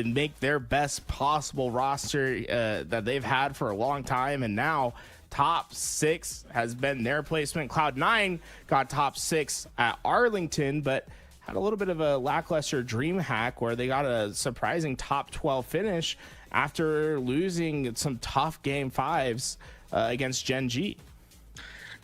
make their best possible roster that they've had for a long time, and now top 6 has been their placement. Cloud9 got top 6 at Arlington, but had a little bit of a lackluster dream hack where they got a surprising top 12 finish after losing some tough game 5s against Gen G.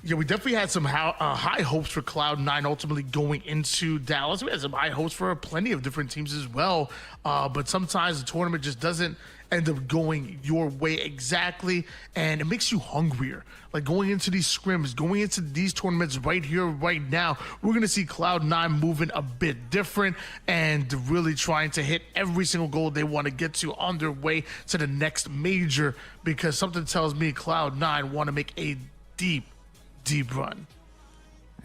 Yeah, we definitely had some high hopes for Cloud9 ultimately going into Dallas. We had some high hopes for plenty of different teams as well, but sometimes the tournament just doesn't end up going your way exactly, and it makes you hungrier. Like going into these scrims, going into these tournaments right here, right now, we're going to see Cloud9 moving a bit different and really trying to hit every single goal they want to get to on their way to the next major, because something tells me Cloud9 want to make a deep run.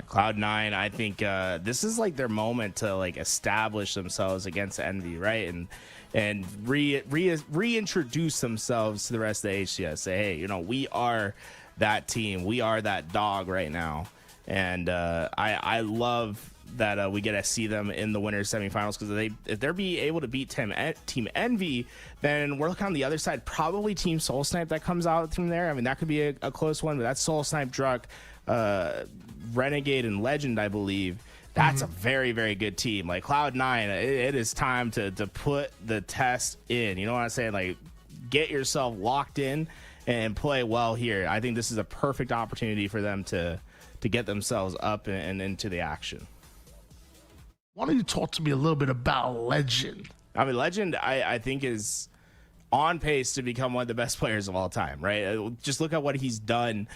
Cloud9, I think this is like their moment to like establish themselves against Envy, right? And reintroduce themselves to the rest of the HCS. Say, hey, we are that team. We are that dog right now. And I love that we get to see them in the winners semifinals, because if they're be able to beat Team Envy, then we're looking on the other side, probably Team Soul Snipe that comes out from there. I mean, that could be a close one, but that's Soul Snipe, Druck, Renegade, and Legend, I believe. That's a very, very good team. Like Cloud9, it is time to put the test in. You know what I'm saying? Like, get yourself locked in and play well here. I think this is a perfect opportunity for them to get themselves up and into the action. Why don't you talk to me a little bit about Legend? I mean, Legend, I think, is on pace to become one of the best players of all time, right? Just look at what he's done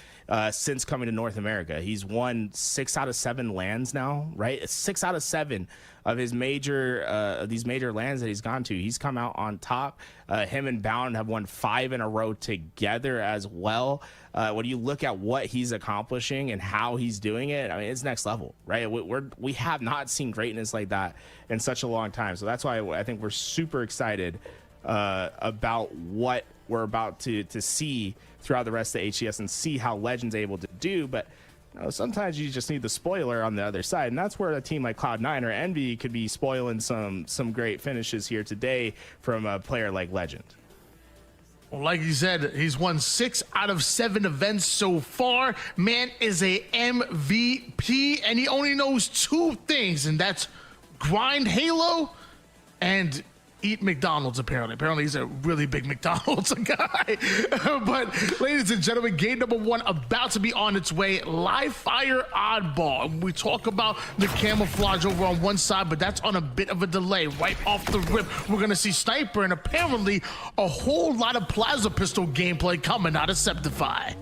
since coming to North America. He's won 6 out of 7 lands now, right? 6 out of 7 of his these major lands that he's gone to. He's come out on top. Him and Bound have won 5 in a row together as well. When you look at what he's accomplishing and how he's doing it, I mean, it's next level, right? We have not seen greatness like that in such a long time. So that's why I think we're super excited about what we're about to see throughout the rest of the HCS and see how Legend's able to do. But sometimes you just need the spoiler on the other side, and that's where a team like Cloud9 or Envy could be spoiling some great finishes here today from a player like Legend. Well, like you said, he's won 6 out of 7 events so far. Man is a MVP, and he only knows 2 things, and that's grind Halo and eat McDonald's, apparently. Apparently, he's a really big McDonald's guy. But, ladies and gentlemen, game number 1 about to be on its way. Live fire oddball. We talk about the camouflage over on one side, but that's on a bit of a delay. Right off the rip, we're going to see Sniper and apparently a whole lot of plasma pistol gameplay coming out of Septify.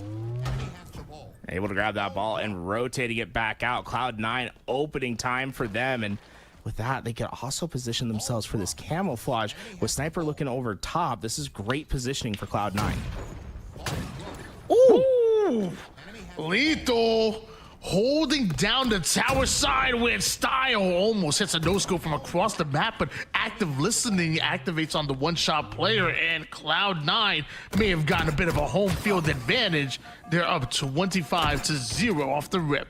Able to grab that ball and rotating it back out. Cloud9 opening time for them, and with that, they can also position themselves for this camouflage. With Sniper looking over top, this is great positioning for Cloud9. Ooh! Lethal holding down the tower side with style. Almost hits a no-scope from across the map, but active listening activates on the one-shot player, and Cloud9 may have gotten a bit of a home field advantage. They're up 25-0 off the rip.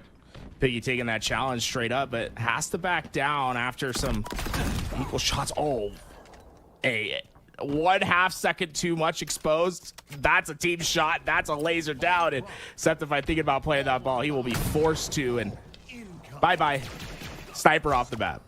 Piggy taking that challenge straight up, but has to back down after some equal shots. Oh, a 1/2 second too much exposed. That's a team shot. That's a laser down. And Septify thinking about playing that ball, he will be forced to. And bye-bye, Sniper off the map.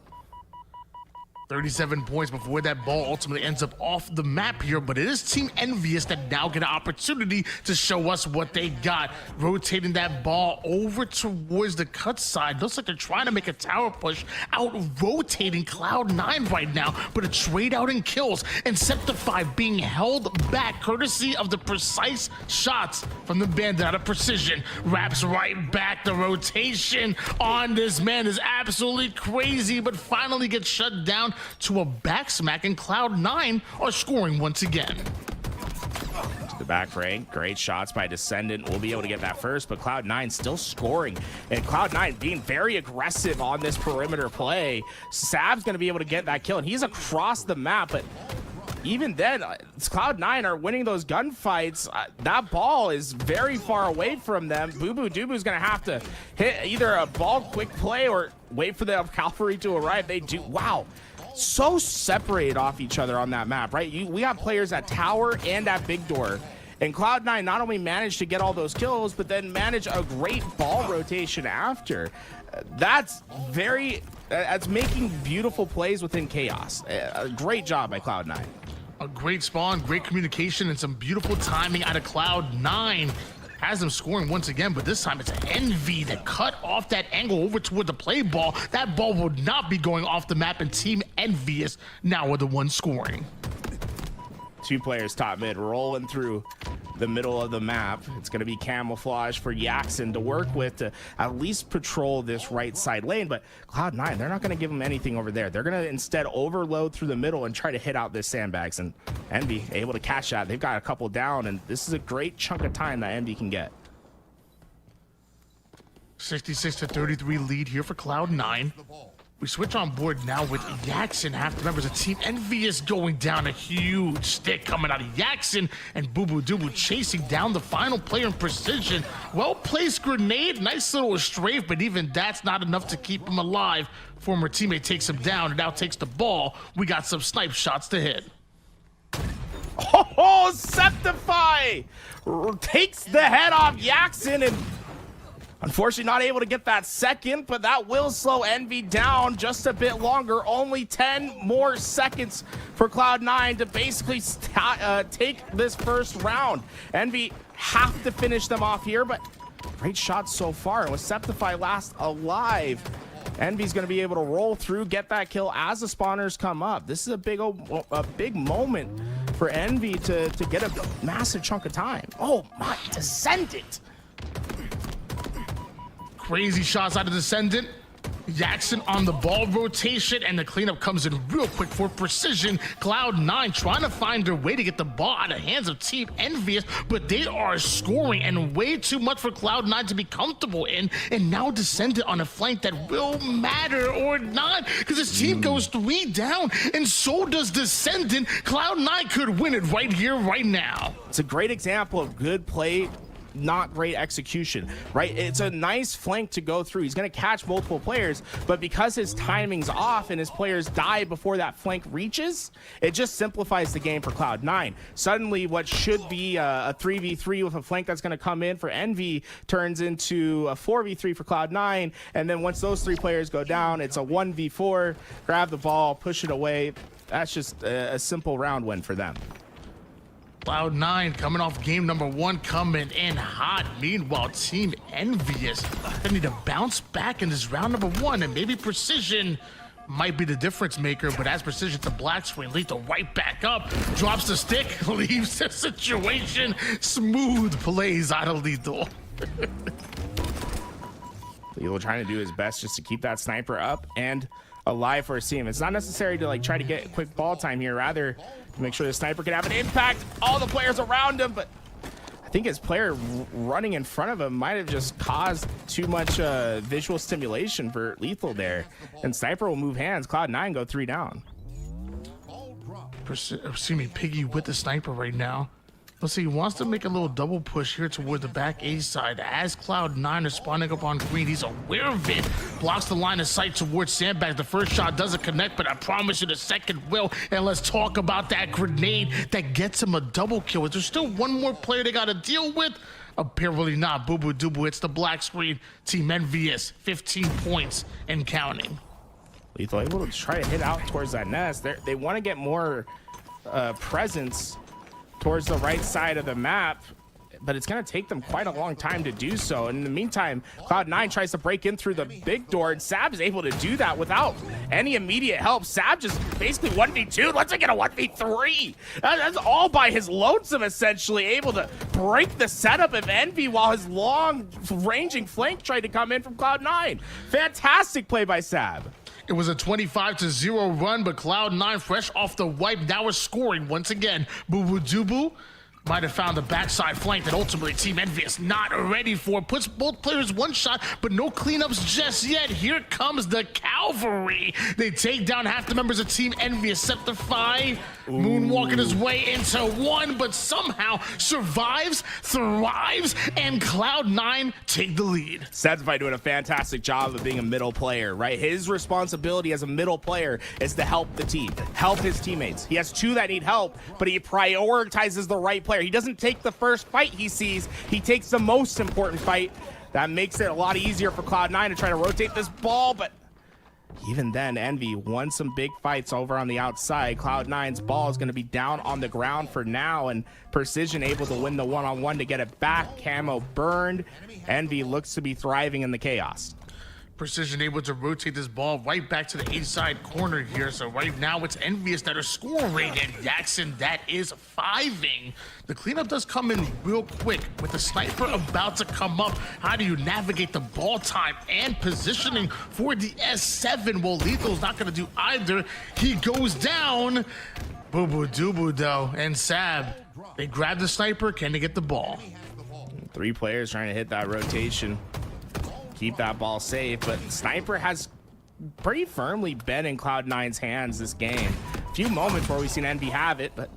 37 points before that ball ultimately ends up off the map here, but it is Team Envious that now get an opportunity to show us what they got. Rotating that ball over towards the cut side. Looks like they're trying to make a tower push, out rotating Cloud9 right now, but a trade out in kills, and Septify being held back courtesy of the precise shots from the Bandit out of precision. Wraps right back. The rotation on this man is absolutely crazy, but finally gets shut down to a back smack, and Cloud9 are scoring once again. To the back frame, great shots by Descendant. We'll be able to get that first, but Cloud9 still scoring, and Cloud9 being very aggressive on this perimeter play. Sab's going to be able to get that kill, and he's across the map, but even then, Cloud9 are winning those gunfights. That ball is very far away from them. Boo Boo Dubu's going to have to hit either a ball quick play or wait for the cavalry to arrive. They do. Wow. So separated off each other on that map, right? We got players at tower and at big door, and Cloud9 not only managed to get all those kills, but then manage a great ball rotation after. That's making beautiful plays within chaos. A great job by Cloud9. A great spawn, great communication, and some beautiful timing out of Cloud9. Has them scoring once again, but this time it's Envy that cut off that angle over toward the play ball. That ball would not be going off the map, and Team Envious now are the ones scoring. 2 players top mid rolling through the middle of the map. It's going to be camouflage for Yaxon to work with to at least patrol this right side lane, but Cloud9, they're not going to give him anything over there. They're going to instead overload through the middle and try to hit out this sandbags, and Envy able to catch that. They've got a couple down, and this is a great chunk of time that Envy can get. 66-33 lead here for Cloud9. We switch on board now with Yaxon. Half the members of Team Envious going down. A huge stick coming out of Yaxon, and Boo Boo Dubu chasing down the final player in precision. Well-placed grenade, nice little strafe, but even that's not enough to keep him alive. Former teammate takes him down and now takes the ball. We got some snipe shots to hit. Oh, Septify takes the head off Yaxon, and unfortunately not able to get that second, but that will slow Envy down just a bit longer. Only 10 more seconds for Cloud9 to basically take this first round. Envy have to finish them off here, but great shots so far. And with Septify last alive, Envy's going to be able to roll through, get that kill as the spawners come up. This is a big moment for Envy to get a massive chunk of time. Oh my, Descendant. Crazy shots out of Descendant. Yaxon on the ball rotation, and the cleanup comes in real quick for precision. Cloud9 trying to find their way to get the ball out of the hands of Team Envious, but they are scoring, and way too much for Cloud9 to be comfortable in. And now Descendant on a flank that will matter or not, because his team goes 3 down, and so does Descendant. Cloud9 could win it right here, right now. It's a great example of good play, not great execution, right? It's a nice flank to go through. He's going to catch multiple players, but because his timing's off and his players die before that flank reaches, it just simplifies the game for Cloud9. Suddenly what should be a 3v3 with a flank that's going to come in for Envy turns into a 4v3 for Cloud9, and then once those 3 players go down, it's a 1v4. Grab the ball, push it away. that's just a simple round win for them. Cloud9 coming off game number 1, coming in hot. Meanwhile, Team Envious, they need to bounce back in this round number 1, and maybe Precision might be the difference maker, but as Precision to black screen, Lethal right back up, drops the stick, leaves the situation. Smooth plays out of Lethal. Lethal trying to do his best just to keep that sniper up and alive for his team. It's not necessary to like try to get quick ball time here, rather to make sure the sniper can have an impact, all the players around him, but I think his player running in front of him might have just caused too much visual stimulation for Lethal there, and sniper will move hands. Cloud9 go 3 down. Piggy with the sniper right now. Let's see, he wants to make a little double push here toward the back A side. As Cloud9 is spawning up on green, he's aware of it. Blocks the line of sight towards Sandbag. The first shot doesn't connect, but I promise you the second will. And let's talk about that grenade that gets him a double kill. Is there still one more player they got to deal with? Apparently not. Boo Boo Doo hits the black screen. Team Envious, 15 points and counting. Lethal able to try to hit out towards that nest. They want to get more presence towards the right side of the map, but it's going to take them quite a long time to do so. And in the meantime, Cloud9 tries to break in through the big door, and Sab is able to do that without any immediate help. Sab just basically 1v2. Let's get a 1v3. That's all by his lonesome, essentially, able to break the setup of Envy while his long-ranging flank tried to come in from Cloud9. Fantastic play by Sab. It was a 25-0 run, but Cloud9 fresh off the wipe now is scoring once again. Boo Boo Doo might have found the backside flank that ultimately Team Envious not ready for. Puts both players one shot, but no cleanups just yet. Here comes the cavalry. They take down half the members of Team Envious. Septify moonwalking his way into one, but somehow survives, thrives, and Cloud9 take the lead. Septify doing a fantastic job of being a middle player, right? His responsibility as a middle player is to help the team, help his teammates. He has 2 that need help, but he prioritizes the right player. He doesn't take the first fight he sees. He takes the most important fight. That makes it a lot easier for Cloud9 to try to rotate this ball, but even then, Envy won some big fights over on the outside. Cloud9's ball is going to be down on the ground for now, and Precision able to win the one-on-one to get it back. Camo burned. Envy looks to be thriving in the chaos. Precision able to rotate this ball right back to the A-side corner here. So right now it's Envious that are scoring, and Jackson that is 5ing. The cleanup does come in real quick with the sniper about to come up. How do you navigate the ball time and positioning for the S7? Well, Lethal's not going to do either. He goes down. Boo Boo Doo though, and Sab, they grab the sniper. Can they get the ball? 3 players trying to hit that rotation, keep that ball safe, but Sniper has pretty firmly been in Cloud9's hands this game. A few moments where we've seen Envy have it, but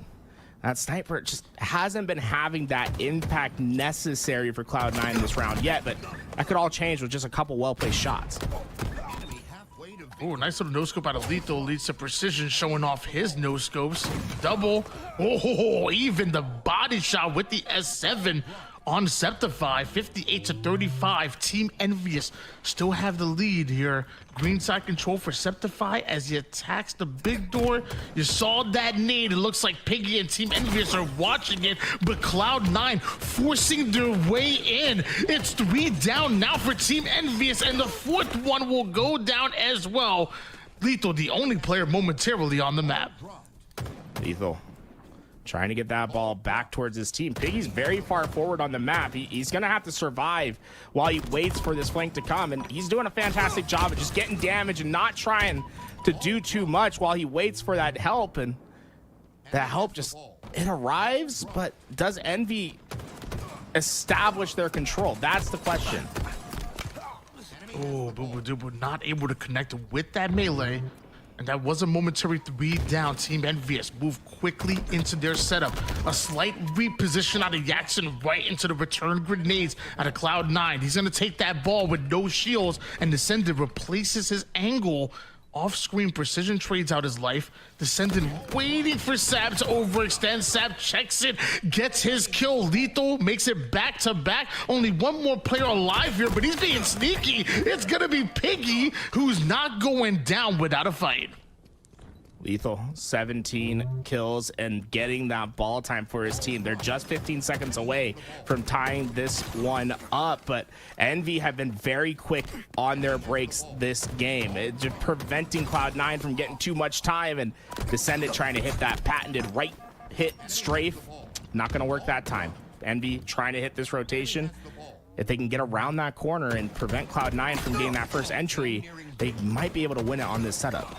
that Sniper just hasn't been having that impact necessary for Cloud9 in this round yet, but that could all change with just a couple well-placed shots. Oh, nice little no-scope out of Lethal leads to Precision showing off his no-scopes. Double. Oh, even the body shot with the S7 on Septify, 58-35. Team Envious still have the lead here. Green side control for Septify as he attacks the big door. You saw that nade. It looks like Piggy and Team Envious are watching it, but Cloud9 forcing their way in. It's 3 down now for Team Envious, and the 4th one will go down as well. Lethal, the only player momentarily on the map. Lethal trying to get that ball back towards his team. Piggy's very far forward on the map. He's going to have to survive while he waits for this flank to come, and he's doing a fantastic job of just getting damage and not trying to do too much while he waits for that help. And that help just, it arrives, but does Envy establish their control? That's the question. Oh, Boo Boo Doo not able to connect with that melee. And that was a momentary 3 down. Team Envious move quickly into their setup. A slight reposition out of Jackson right into the return grenades out of Cloud9. He's going to take that ball with no shields, and Descendant replaces his angle. Off-screen Precision trades out his life. Descendant waiting for Sab to overextend. Sab checks it, gets his kill. Lethal makes it back-to-back. Only one more player alive here, but he's being sneaky. It's gonna be Piggy, who's not going down without a fight. Lethal, 17 kills and getting that ball time for his team. They're just 15 seconds away from tying this one up, but Envy have been very quick on their breaks this game. It's just preventing Cloud9 from getting too much time, and Descendant trying to hit that patented right hit strafe. Not going to work that time. Envy trying to hit this rotation. If they can get around that corner and prevent Cloud9 from getting that first entry, they might be able to win it on this setup.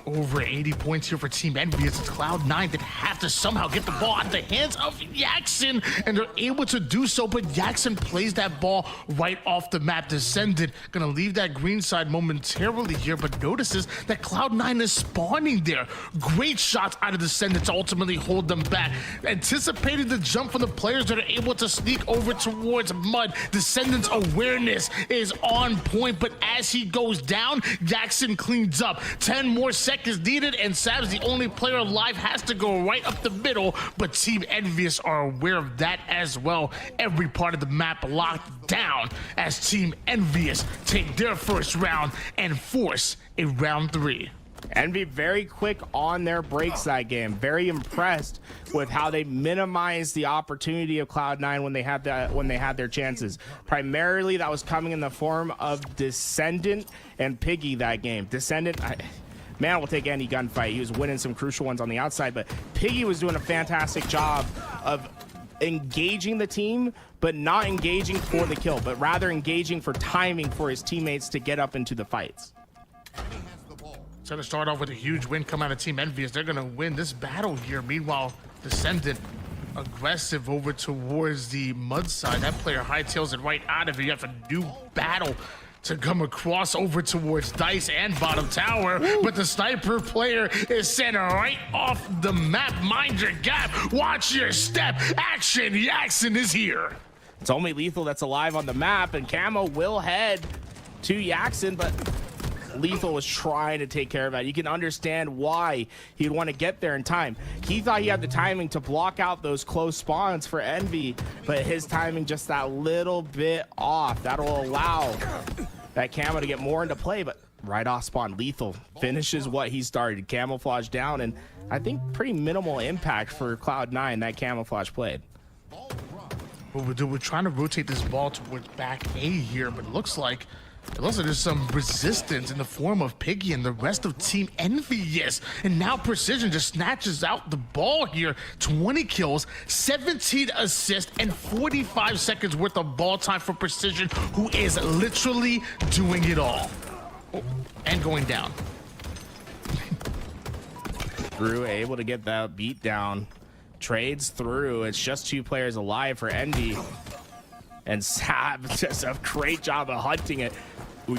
Over 80 points here for Team Envious. It's Cloud9 that have to somehow get the ball out of the hands of Jackson, and they're able to do so, but Jackson plays that ball right off the map. Descendant gonna leave that green side momentarily here, but notices that Cloud9 is spawning there. Great shots out of Descendant to ultimately hold them back. Anticipating the jump from the players that are able to sneak over towards Mud. Descendant's awareness is on point, but as he goes down, Jackson cleans up. 10 more seconds needed, and Sab's the only player alive, has to go right up the middle, but Team Envious are aware of that as well. Every part of the map locked down as Team Envious take their first round and force a round 3. Envy very quick on their breaks that game. Very impressed with how they minimized the opportunity of Cloud9 when they had their chances. Primarily that was coming in the form of Descendant and Piggy that game. Descendant, man will take any gunfight. He was winning some crucial ones on the outside, but Piggy was doing a fantastic job of engaging the team, but not engaging for the kill, but rather engaging for timing for his teammates to get up into the fights. So to start off with a huge win come out of Team Envious, they're gonna win this battle here. Meanwhile, Descendant aggressive over towards the Mud side. That player hightails it right out of it. You have a new battle to come across over towards Dice and bottom tower, but the sniper player is sent right off the map. Mind your gap, watch your step. Action, Jackson is here. It's only Lethal that's alive on the map, and Camo will head to Jackson, but Lethal was trying to take care of that. You can understand why he'd want to get there in time. He thought he had the timing to block out those close spawns for Envy, but his timing just that little bit off. That'll allow that Camo to get more into play, but right off spawn, Lethal finishes what he started. Camouflage down, and I think pretty minimal impact for Cloud9 that camouflage played. We're trying to rotate this ball towards back A here, but it looks like there's some resistance in the form of Piggy and the rest of Team Envious. And now Precision just snatches out the ball here. 20 kills, 17 assists, and 45 seconds worth of ball time for Precision, who is literally doing it all. Oh, and going down. Drew able to get that beat down. Trades through. It's just 2 players alive for Envy. And Sab does a great job of hunting it. Ooh,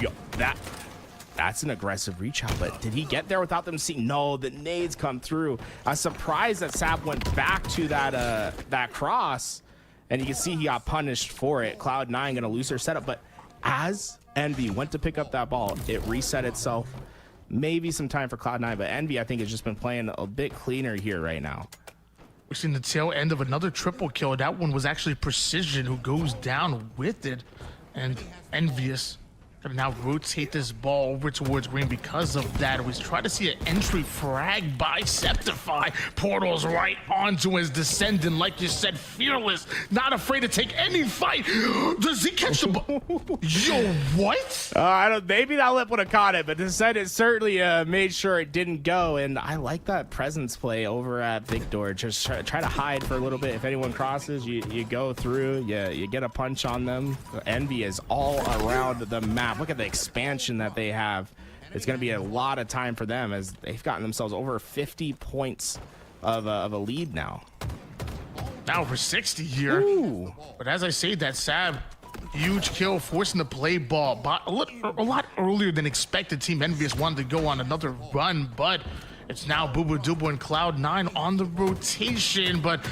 that's an aggressive reach out, but did he get there without them seeing? No, the nades come through. I'm surprised that Sab went back to that cross, and you can see he got punished for it. Cloud9 gonna lose their setup, but as Envy went to pick up that ball, it reset itself. Maybe some time for Cloud9, but Envy, I think, has just been playing a bit cleaner here right now. We're seeing the tail end of another triple kill. That one was actually Precision who goes down with it, and Envious gonna now rotate this ball over towards green because of that. We try to see an entry frag by Septify. Portals right onto his Descendant, like you said, fearless, not afraid to take any fight. Does he catch the ball? Yo, what? I don't. Maybe that lip would have caught it, but Descendant certainly made sure it didn't go. And I like that presence play over at Victor. Just try to hide for a little bit. If anyone crosses, you go through. You get a punch on them. Envy is all around the map. Look at the expansion that they have. It's going to be a lot of time for them as they've gotten themselves over 50 points of a lead now. Now over 60 here. Ooh. But as I say that, Sab, huge kill, forcing the play ball. But a lot earlier than expected. Team Envious wanted to go on another run, but it's now Booba Dooba and Cloud9 on the rotation, but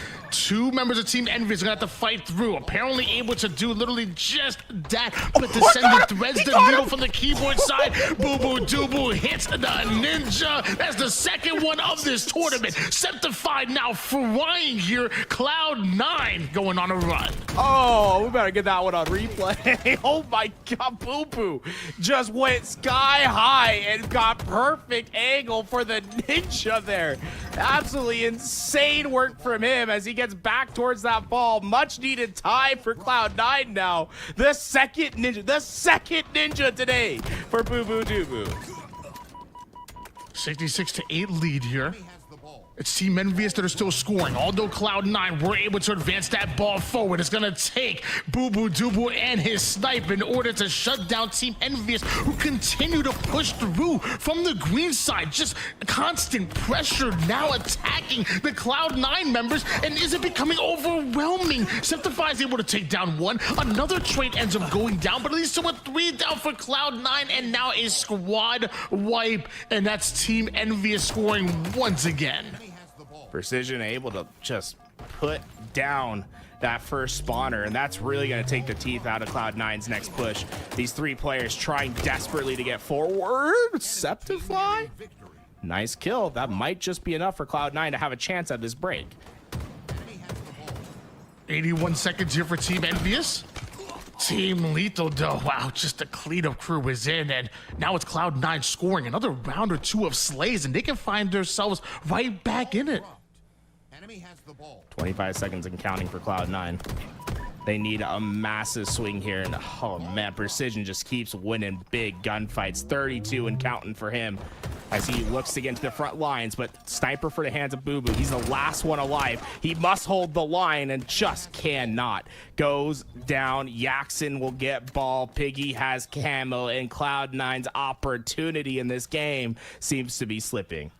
two members of Team Envious are gonna have to fight through. Apparently able to do literally just that. But Descendant threads the needle from the keyboard side. Boo Boo Doo hits the ninja. That's the second one of this tournament. Septified now flying here. Cloud9 going on a run. Oh, we better get that one on replay. Oh my God, Boo Boo just went sky high and got perfect angle for the ninja there. Absolutely insane work from him as he gets back towards that ball. Much needed time for Cloud9 now. The second ninja today for Boo Boo Doo Boo. 66-8 lead here. It's Team Envious that are still scoring. Although Cloud9 were able to advance that ball forward, it's gonna take Boo Boo Doo Boo and his snipe in order to shut down Team Envious, who continue to push through from the green side. Just constant pressure now attacking the Cloud9 members, and is it becoming overwhelming? Septify is able to take down one. Another trait ends up going down, but at least still a 3 down for Cloud9, and now a squad wipe, and that's Team Envious scoring once again. Precision able to just put down that first spawner, and that's really going to take the teeth out of Cloud9's next push. These three players trying desperately to get forward. Septify, nice kill. That might just be enough for Cloud9 to have a chance at this break. 81 seconds here for Team Envious. Team Lethal though, wow, just a cleanup crew is in, and now it's Cloud9 scoring another round or two of slays, and they can find themselves right back in it. 25 seconds and counting for Cloud9. They need a massive swing here, and oh man, Precision just keeps winning big gunfights. 32 and counting for him as he looks to get into the front lines, but sniper for the hands of Boo Boo. He's the last one alive. He must hold the line and just cannot. Goes down. Yaxon will get ball. Piggy has camo, and Cloud9's opportunity in this game seems to be slipping.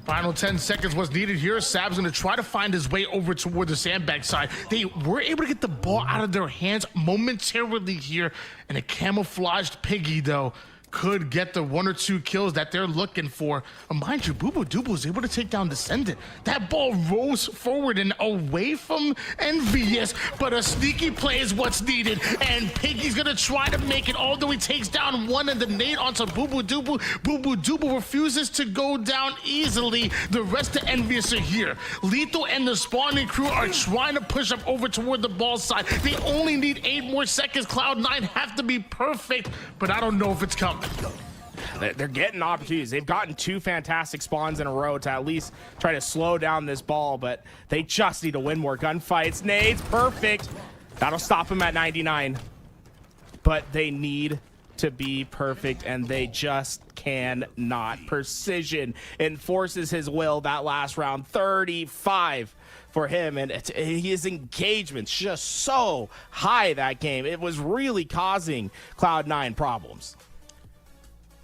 Final 10 seconds was needed here. Sab's going to try to find his way over toward the sandbag side. They were able to get the ball out of their hands momentarily here, and a camouflaged Piggy, though, could get the 1 or 2 kills that they're looking for. Mind you, Boo Boo Doo Boo was able to take down Descendant. That ball rolls forward and away from Envious, but a sneaky play is what's needed, and Piggy's gonna try to make it, although he takes down one, and the nade onto Boo Boo Doo Boo. Boo Boo Doo Boo refuses to go down easily. The rest of Envious are here. Lethal and the spawning crew are trying to push up over toward the ball side. They only need 8 more seconds. Cloud9 have to be perfect, but I don't know if it's coming. They're getting opportunities. They've gotten 2 fantastic spawns in a row to at least try to slow down this ball, but they just need to win more gunfights. Nades, perfect. That'll stop them at 99. But they need to be perfect, and they just cannot. Precision enforces his will that last round. 35 for him, and his engagement's just so high that game. It was really causing Cloud9 problems.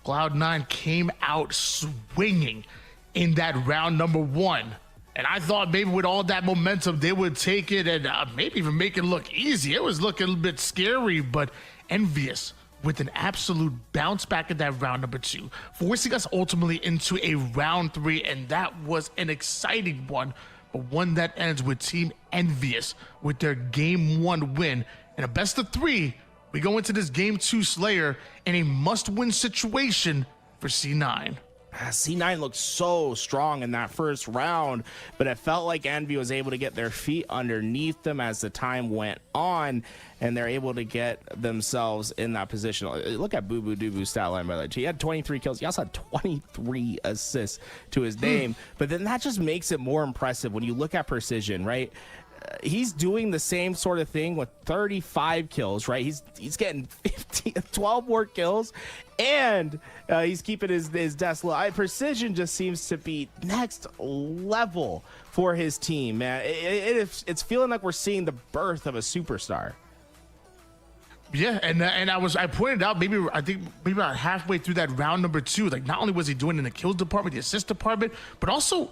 Cloud9 came out swinging in that round number 1. And I thought maybe with all that momentum, they would take it and maybe even make it look easy. It was looking a little bit scary, but Envious with an absolute bounce back in that round number 2, forcing us ultimately into a round 3. And that was an exciting one, but one that ends with Team Envious with their game 1 win. And a best of 3, we go into this game 2 Slayer in a must-win situation for C9. C9 looked so strong in that first round, but it felt like Envy was able to get their feet underneath them as the time went on, and they're able to get themselves in that position. Look at Boo Boo Doo Boo's stat line, by the way. He had 23 kills. He also had 23 assists to his name, but then that just makes it more impressive when you look at Precision, right? He's doing the same sort of thing with 35 kills, right? He's getting 12 more kills, and he's keeping his desk low. Precision just seems to be next level for his team, man. It's feeling like we're seeing the birth of a superstar. Yeah, and I pointed out maybe about halfway through that round number 2, like not only was he doing in the kills department, the assist department, but also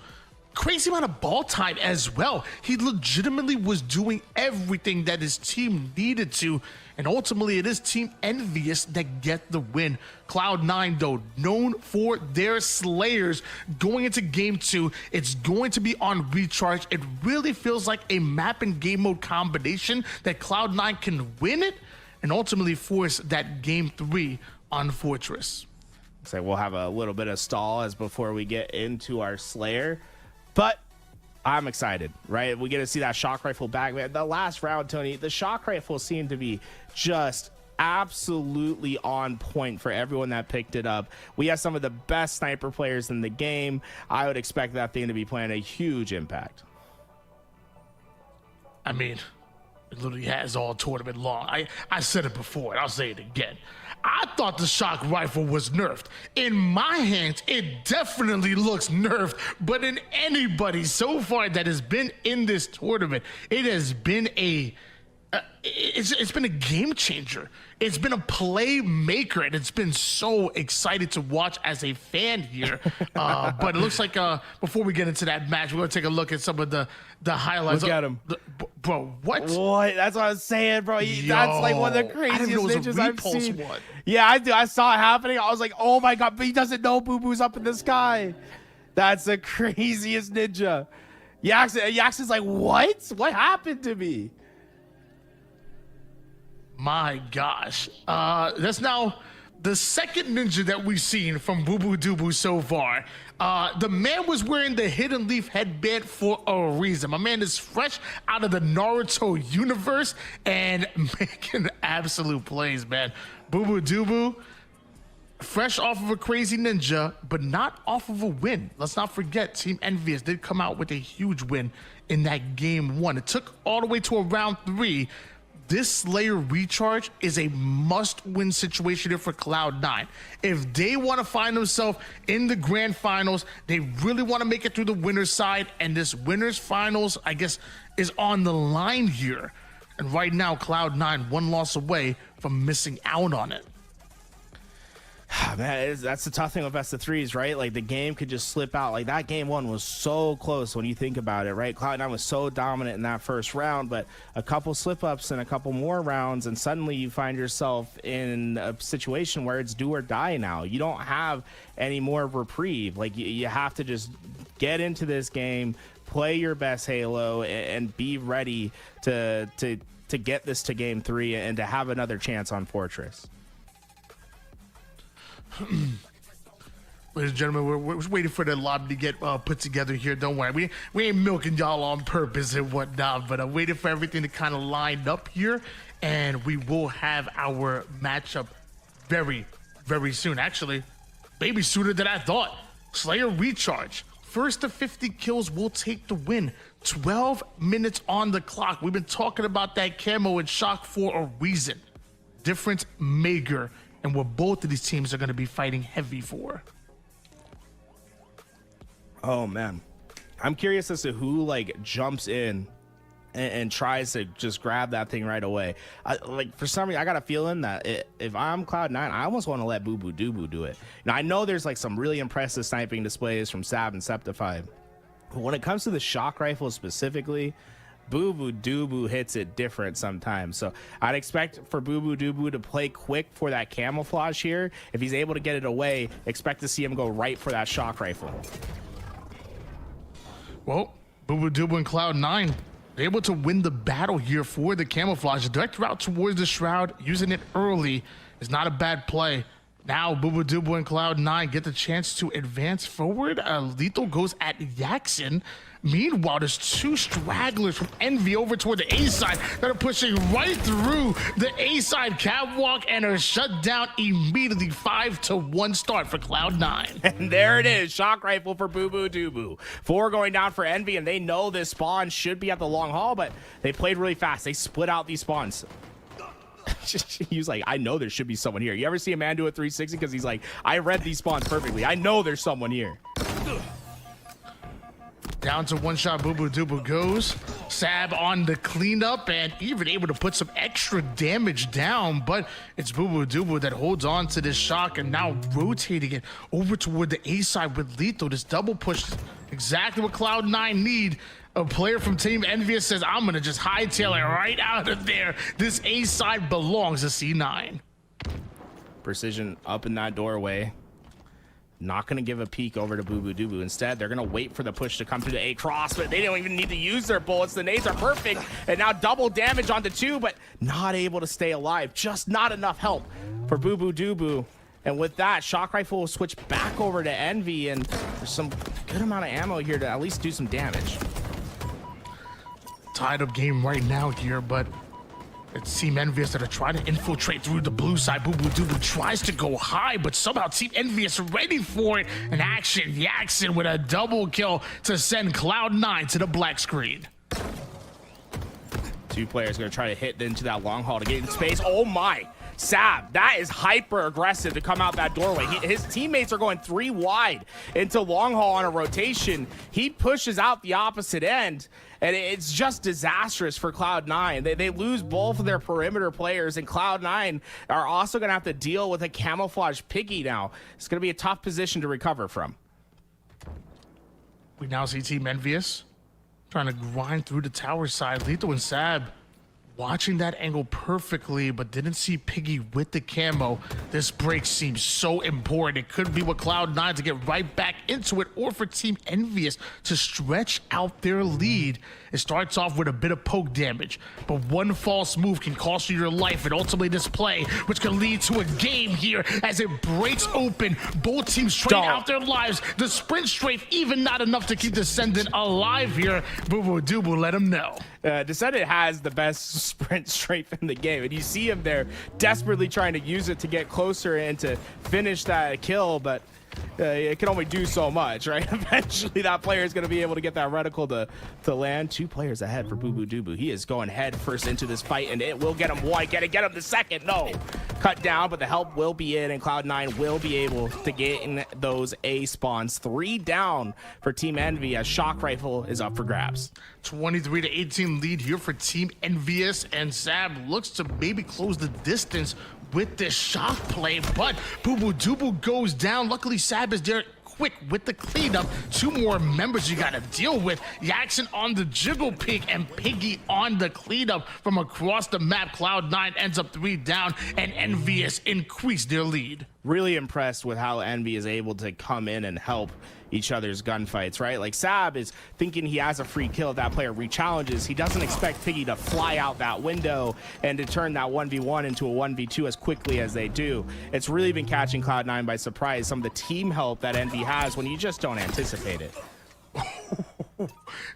crazy amount of ball time as well. He legitimately was doing everything that his team needed to, and ultimately it is Team Envious that get the win. Cloud9, though, known for their slayers going into game 2. It's going to be on recharge. It really feels like a map and game mode combination that Cloud9 can win it and ultimately force that game 3 on Fortress. So we'll have a little bit of stall as before we get into our Slayer, but I'm excited, right? We get to see that shock rifle back. Man, the last round, Tony, the shock rifle seemed to be just absolutely on point for everyone that picked it up. We have some of the best sniper players in the game. I would expect that thing to be playing a huge impact. I mean, it literally has all tournament long. I said it before, and I'll say it again. I thought the shock rifle was nerfed. In my hands, it definitely looks nerfed, but in anybody so far that has been in this tournament, it has been it's been a game changer. It's been a playmaker, and it's been so exciting to watch as a fan here. But it looks like before we get into that match, we're gonna take a look at some of the highlights. Look at him, bro. What? That's what I was saying, bro. That's like one of the craziest ninjas I've seen. One. Yeah, I do. I saw it happening. I was like, oh my god, but he doesn't know Boo Boo's up in the sky. That's the craziest ninja. Yax is like, what? What happened to me? My gosh. That's now the second ninja that we've seen from Boo Boo Doo so far. The man was wearing the Hidden Leaf headband for a reason. My man is fresh out of the Naruto universe and making absolute plays, man. Boo Boo Doo, fresh off of a crazy ninja, but not off of a win. Let's not forget, Team Envious did come out with a huge win in that game 1. It took all the way to a round 3. This Slayer recharge is a must-win situation here for Cloud9. If they want to find themselves in the grand finals, they really want to make it through the winner's side, and this winner's finals, I guess, is on the line here. And right now, Cloud9 one loss away from missing out on it. Man, that's the tough thing with best of threes, right? Like the game could just slip out. Like that game 1 was so close when you think about it, right? Cloud9 was so dominant in that first round, but a couple slip ups and a couple more rounds, and suddenly you find yourself in a situation where it's do or die now. You don't have any more reprieve. Like you have to just get into this game, play your best Halo, and be ready to get this to game 3 and to have another chance on Fortress. Ladies and gentlemen, we're waiting for the lobby to get put together here. Don't worry, we ain't milking y'all on purpose and whatnot, but I'm waiting for everything to kind of line up here, and we will have our matchup very, very soon. Actually, maybe sooner than I thought. Slayer recharge. First to 50 kills will take the win. 12 minutes on the clock. We've been talking about that camo and shock for a reason. Difference maker. And what both of these teams are going to be fighting heavy for. Oh man, I'm curious as to who like jumps in and tries to just grab that thing right away. Like for some reason, I got a feeling that if I'm Cloud9, I almost want to let Boo Boo Doo do it. Now I know there's like some really impressive sniping displays from Sab and Septify, but when it comes to the shock rifle specifically, Boo Boo Doo hits it different sometimes. So I'd expect for Boo Boo Doo to play quick for that camouflage here. If he's able to get it away, expect to see him go right for that shock rifle. Well, Boo Boo Doo and Cloud9 able to win the battle here for the camouflage. Direct route towards the shroud, using it early is not a bad play. Now Boo Boo Doo and Cloud9 get the chance to advance forward. Lethal goes at Yaxin. Meanwhile, there's 2 stragglers from Envy over toward the A side that are pushing right through the A side catwalk and are shut down immediately. 5-1 start for Cloud9. And there it is, shock rifle for Boo Boo Doo. 4 going down for Envy, and they know this spawn should be at the long haul, but they played really fast. They split out these spawns. He was like, I know there should be someone here. You ever see a man do a 360? Because he's like, I read these spawns perfectly. I know there's someone here. Down to one shot, Boo Boo Doo goes. Sab on the cleanup and even able to put some extra damage down, but it's Boo Boo Doo that holds on to this shock and now rotating it over toward the A side with Lethal. This double push, exactly what Cloud9 need. A player from Team Envious says, I'm gonna just hightail it right out of there. This A side belongs to C9. Precision up in that doorway. Not going to give a peek over to Boo Boo Doo Boo. Instead, they're going to wait for the push to come through the A cross, but they don't even need to use their bullets. The nades are perfect, and now double damage onto 2, but not able to stay alive. Just not enough help for Boo Boo Doo Boo. And with that, Shock Rifle will switch back over to Envy, and there's some good amount of ammo here to at least do some damage. Tied up game right now here, but it's Team Envious that are trying to infiltrate through the blue side. Boo Boo Doo Boo tries to go high, but somehow Team Envious ready for it. And Action Jackson with a double kill to send Cloud9 to the black screen. 2 players going to try to hit into that long haul to get in space. Oh my! Sab, that is hyper aggressive to come out that doorway. His teammates are going 3 wide into long haul on a rotation. He pushes out the opposite end, and it's just disastrous for Cloud9. They lose both of their perimeter players, and Cloud9 are also going to have to deal with a camouflage Piggy now. It's going to be a tough position to recover from. We now see Team Envious trying to grind through the tower side. Lethal and Sab watching that angle perfectly, but didn't see Piggy with the camo. This break seems so important. It could be with Cloud9 to get right back into it, or for Team Envious to stretch out their lead. It starts off with a bit of poke damage, but one false move can cost you your life, and ultimately this play, which could lead to a game here as it breaks open. Both teams trade out their lives. The sprint strafe, even not enough to keep Descendant alive here. Boo Boo Doo Boo let him know. Descendant has the best sprint strafe in the game, and you see him there desperately trying to use it to get closer and to finish that kill, but it can only do so much, right? Eventually that player is going to be able to get that reticle to land. 2 players ahead for Boo Boo Doo Boo. He is going head first into this fight, and it will get him one. Get him the second. No. Cut down, but the help will be in, and Cloud9 will be able to get in those A spawns. 3 down for Team Envy as Shock Rifle is up for grabs. 23-18 lead here for Team Envious, and Sab looks to maybe close the distance with this shock play, but Boo Boo Doo Boo goes down. Luckily, Sab is there quick with the cleanup. 2 more members you got to deal with. Jackson on the jiggle peek and Piggy on the cleanup from across the map. Cloud9 ends up 3 down, and Envious increase their lead. Really impressed with how Envy is able to come in and help each other's gunfights, right? Like Sab is thinking he has a free kill if that player re-challenges. He doesn't expect Piggy to fly out that window and to turn that 1v1 into a 1v2 as quickly as they do. It's really been catching Cloud9 by surprise, some of the team help that Envy has when you just don't anticipate it.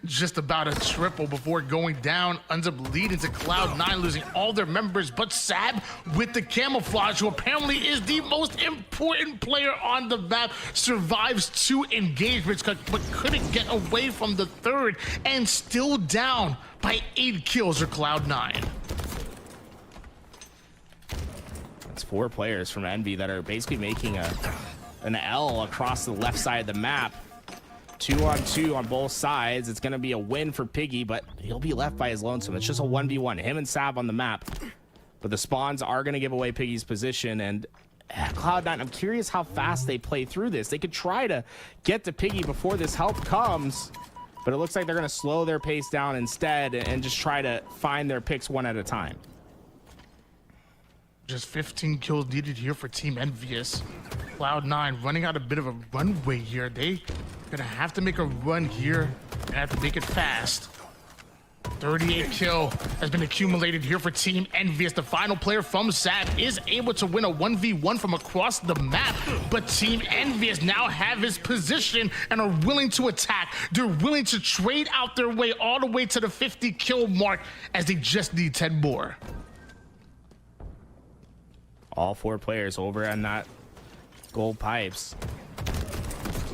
Just about a triple before going down, ends up leading to Cloud9 losing all their members, but Sab with the camouflage, who apparently is the most important player on the map, survives 2 engagements but couldn't get away from the 3rd, and still down by 8 kills for Cloud9. That's 4 players from Envy that are basically making an L across the left side of the map. 2-on-2 on both sides. It's going to be a win for Piggy, but he'll be left by his lonesome. It's just a 1v1, him and Sab on the map. But the spawns are going to give away Piggy's position, and Cloud9, I'm curious how fast they play through this. They could try to get to Piggy before this help comes, but it looks like they're going to slow their pace down instead and just try to find their picks one at a time. Just 15 kills needed here for Team Envious. Cloud9 running out a bit of a runway here. They gonna have to make a run here and have to make it fast. 38 kill has been accumulated here for Team Envious. The final player from Sab is able to win a 1v1 from across the map, but Team Envious now have his position and are willing to attack. They're willing to trade out their way all the way to the 50 kill mark as they just need 10 more. All 4 players over on that gold pipes.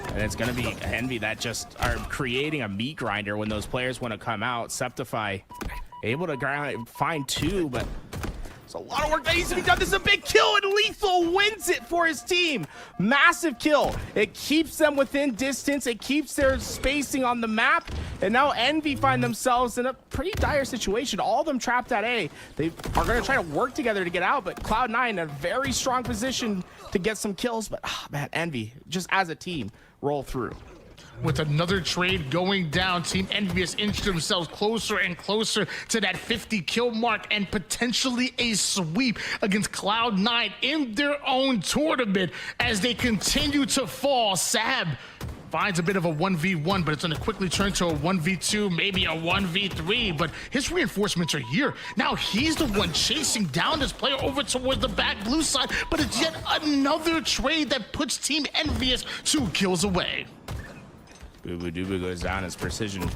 And it's going to be Envy that just are creating a meat grinder when those players want to come out. Septify able to find 2, but There's a lot of work that needs to be done. This is a big kill, and Lethal wins it for his team. Massive kill. It keeps them within distance. It keeps their spacing on the map. And now Envy find themselves in a pretty dire situation. All of them trapped at A. They are going to try to work together to get out, but Cloud9 in a very strong position to get some kills. But, man, Envy, just as a team, roll through. With another trade going down, Team Envious inched themselves closer and closer to that 50 kill mark and potentially a sweep against Cloud9 in their own tournament as they continue to fall. Sab finds a bit of a 1v1, but it's going to quickly turn to a 1v2, maybe a 1v3, but his reinforcements are here. Now he's the one chasing down this player over towards the back blue side, but it's yet another trade that puts Team Envious 2 kills away. Boo Dooba goes down as Precision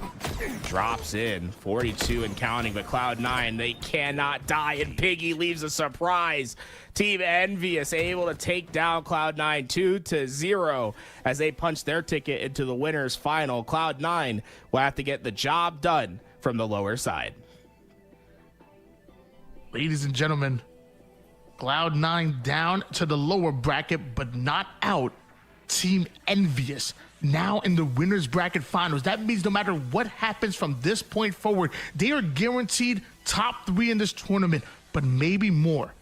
drops in 42 and counting, but Cloud9, they cannot die, and Piggy leaves a surprise. Team Envious able to take down Cloud9 2-0 as they punch their ticket into the winners final. Cloud9 will have to get the job done from the lower side. Ladies and gentlemen, Cloud9 down to the lower bracket, but not out. Team Envious now in the winners bracket finals. That means no matter what happens from this point forward, they are guaranteed top 3 in this tournament, but maybe more.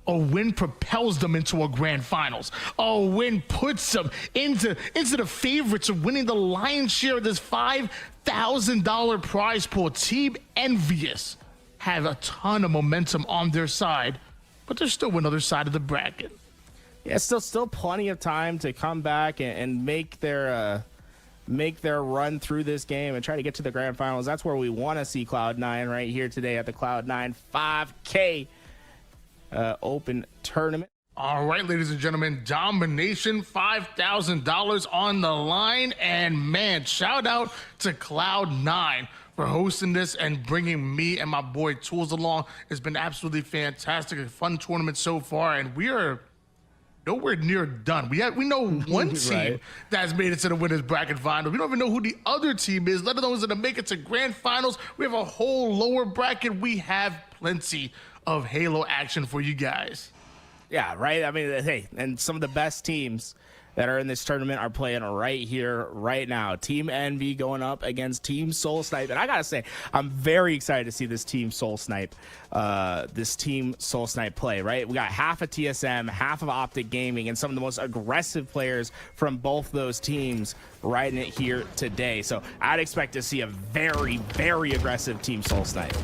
A win propels them into a grand finals. A win puts them into the favorites of winning the lion's share of this $5,000 prize pool. Team Envious have a ton of momentum on their side, but there's still another side of the bracket. Yeah, still plenty of time to come back and make their run through this game and try to get to the grand finals. That's where we want to see Cloud9 right here today at the Cloud9 5K Open Tournament. All right, ladies and gentlemen, Domination, $5,000 on the line, and man, shout out to Cloud9 for hosting this and bringing me and my boy Tools along. It's been absolutely fantastic, a fun tournament so far, and we are nowhere near done. We know one team right. that's made it to the winners bracket final. We don't even know who the other team is, let alone is going to make it to grand finals. We have a whole lower bracket. We have plenty of Halo action for you guys. Yeah, right. I mean, hey, and some of the best teams that are in this tournament are playing right here, right now. Team Envy going up against Team Soul Snipe. And I gotta say, I'm very excited to see this Team Soul Snipe play, right? We got half of TSM, half of Optic Gaming, and some of the most aggressive players from both those teams riding it here today. So I'd expect to see a very, very aggressive Team Soul Snipe.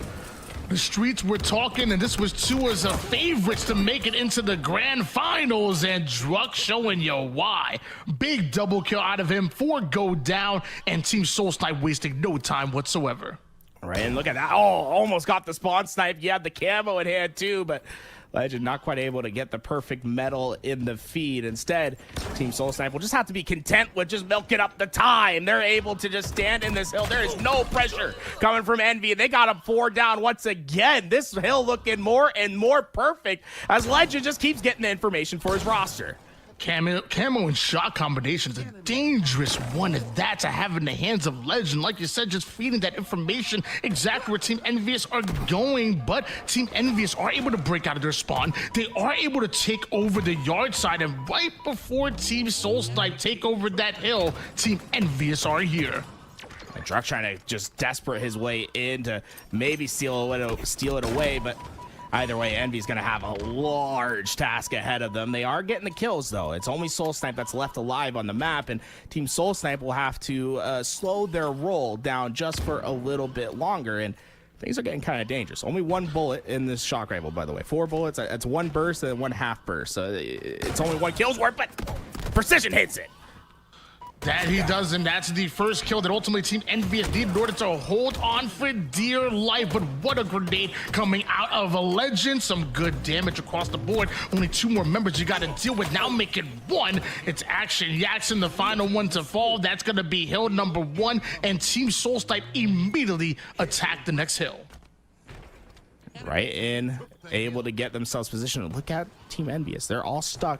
The streets were talking, and this was Tua's favorites to make it into the grand finals, and Druck showing you why. Big double kill out of him, 4 go down, and Team Soul Snipe wasting no time whatsoever. Right, and look at that. Oh, almost got the spawn snipe. You had the camo in hand too, but Legend not quite able to get the perfect medal in the feed. Instead, Team Soul Snipe will just have to be content with just milking up the time. They're able to just stand in this hill. There is no pressure coming from Envy. They got him 4 down once again. This hill looking more and more perfect as Legend just keeps getting the information for his roster. Camo and shot combination is a dangerous one at that to have in the hands of Legend. Like you said, just feeding that information exactly where Team Envious are going, but Team Envious are able to break out of their spawn. They are able to take over the yard side, and right before Team Soul Snipe take over that hill, Team Envious are here. And Druck trying to just desperate his way in to maybe steal it away, but either way, Envy's going to have a large task ahead of them. They are getting the kills, though. It's only Soul Snipe that's left alive on the map, and Team Soul Snipe will have to slow their roll down just for a little bit longer, and things are getting kind of dangerous. Only 1 bullet in this shock rifle, by the way. 4 bullets. It's 1 burst and 1 half burst, so it's only 1 kill's worth, but Precision hits it. That he does, and that's the first kill that ultimately Team Envious needed in order to hold on for dear life. But what a grenade coming out of a Legend. Some good damage across the board. Only 2 more members you got to deal with. Now make it 1. It's Action Jackson, the final one to fall. That's going to be hill number 1, and Team Soul Snipe immediately attack the next hill. Right in, able to get themselves positioned. Look at Team Envious. They're all stuck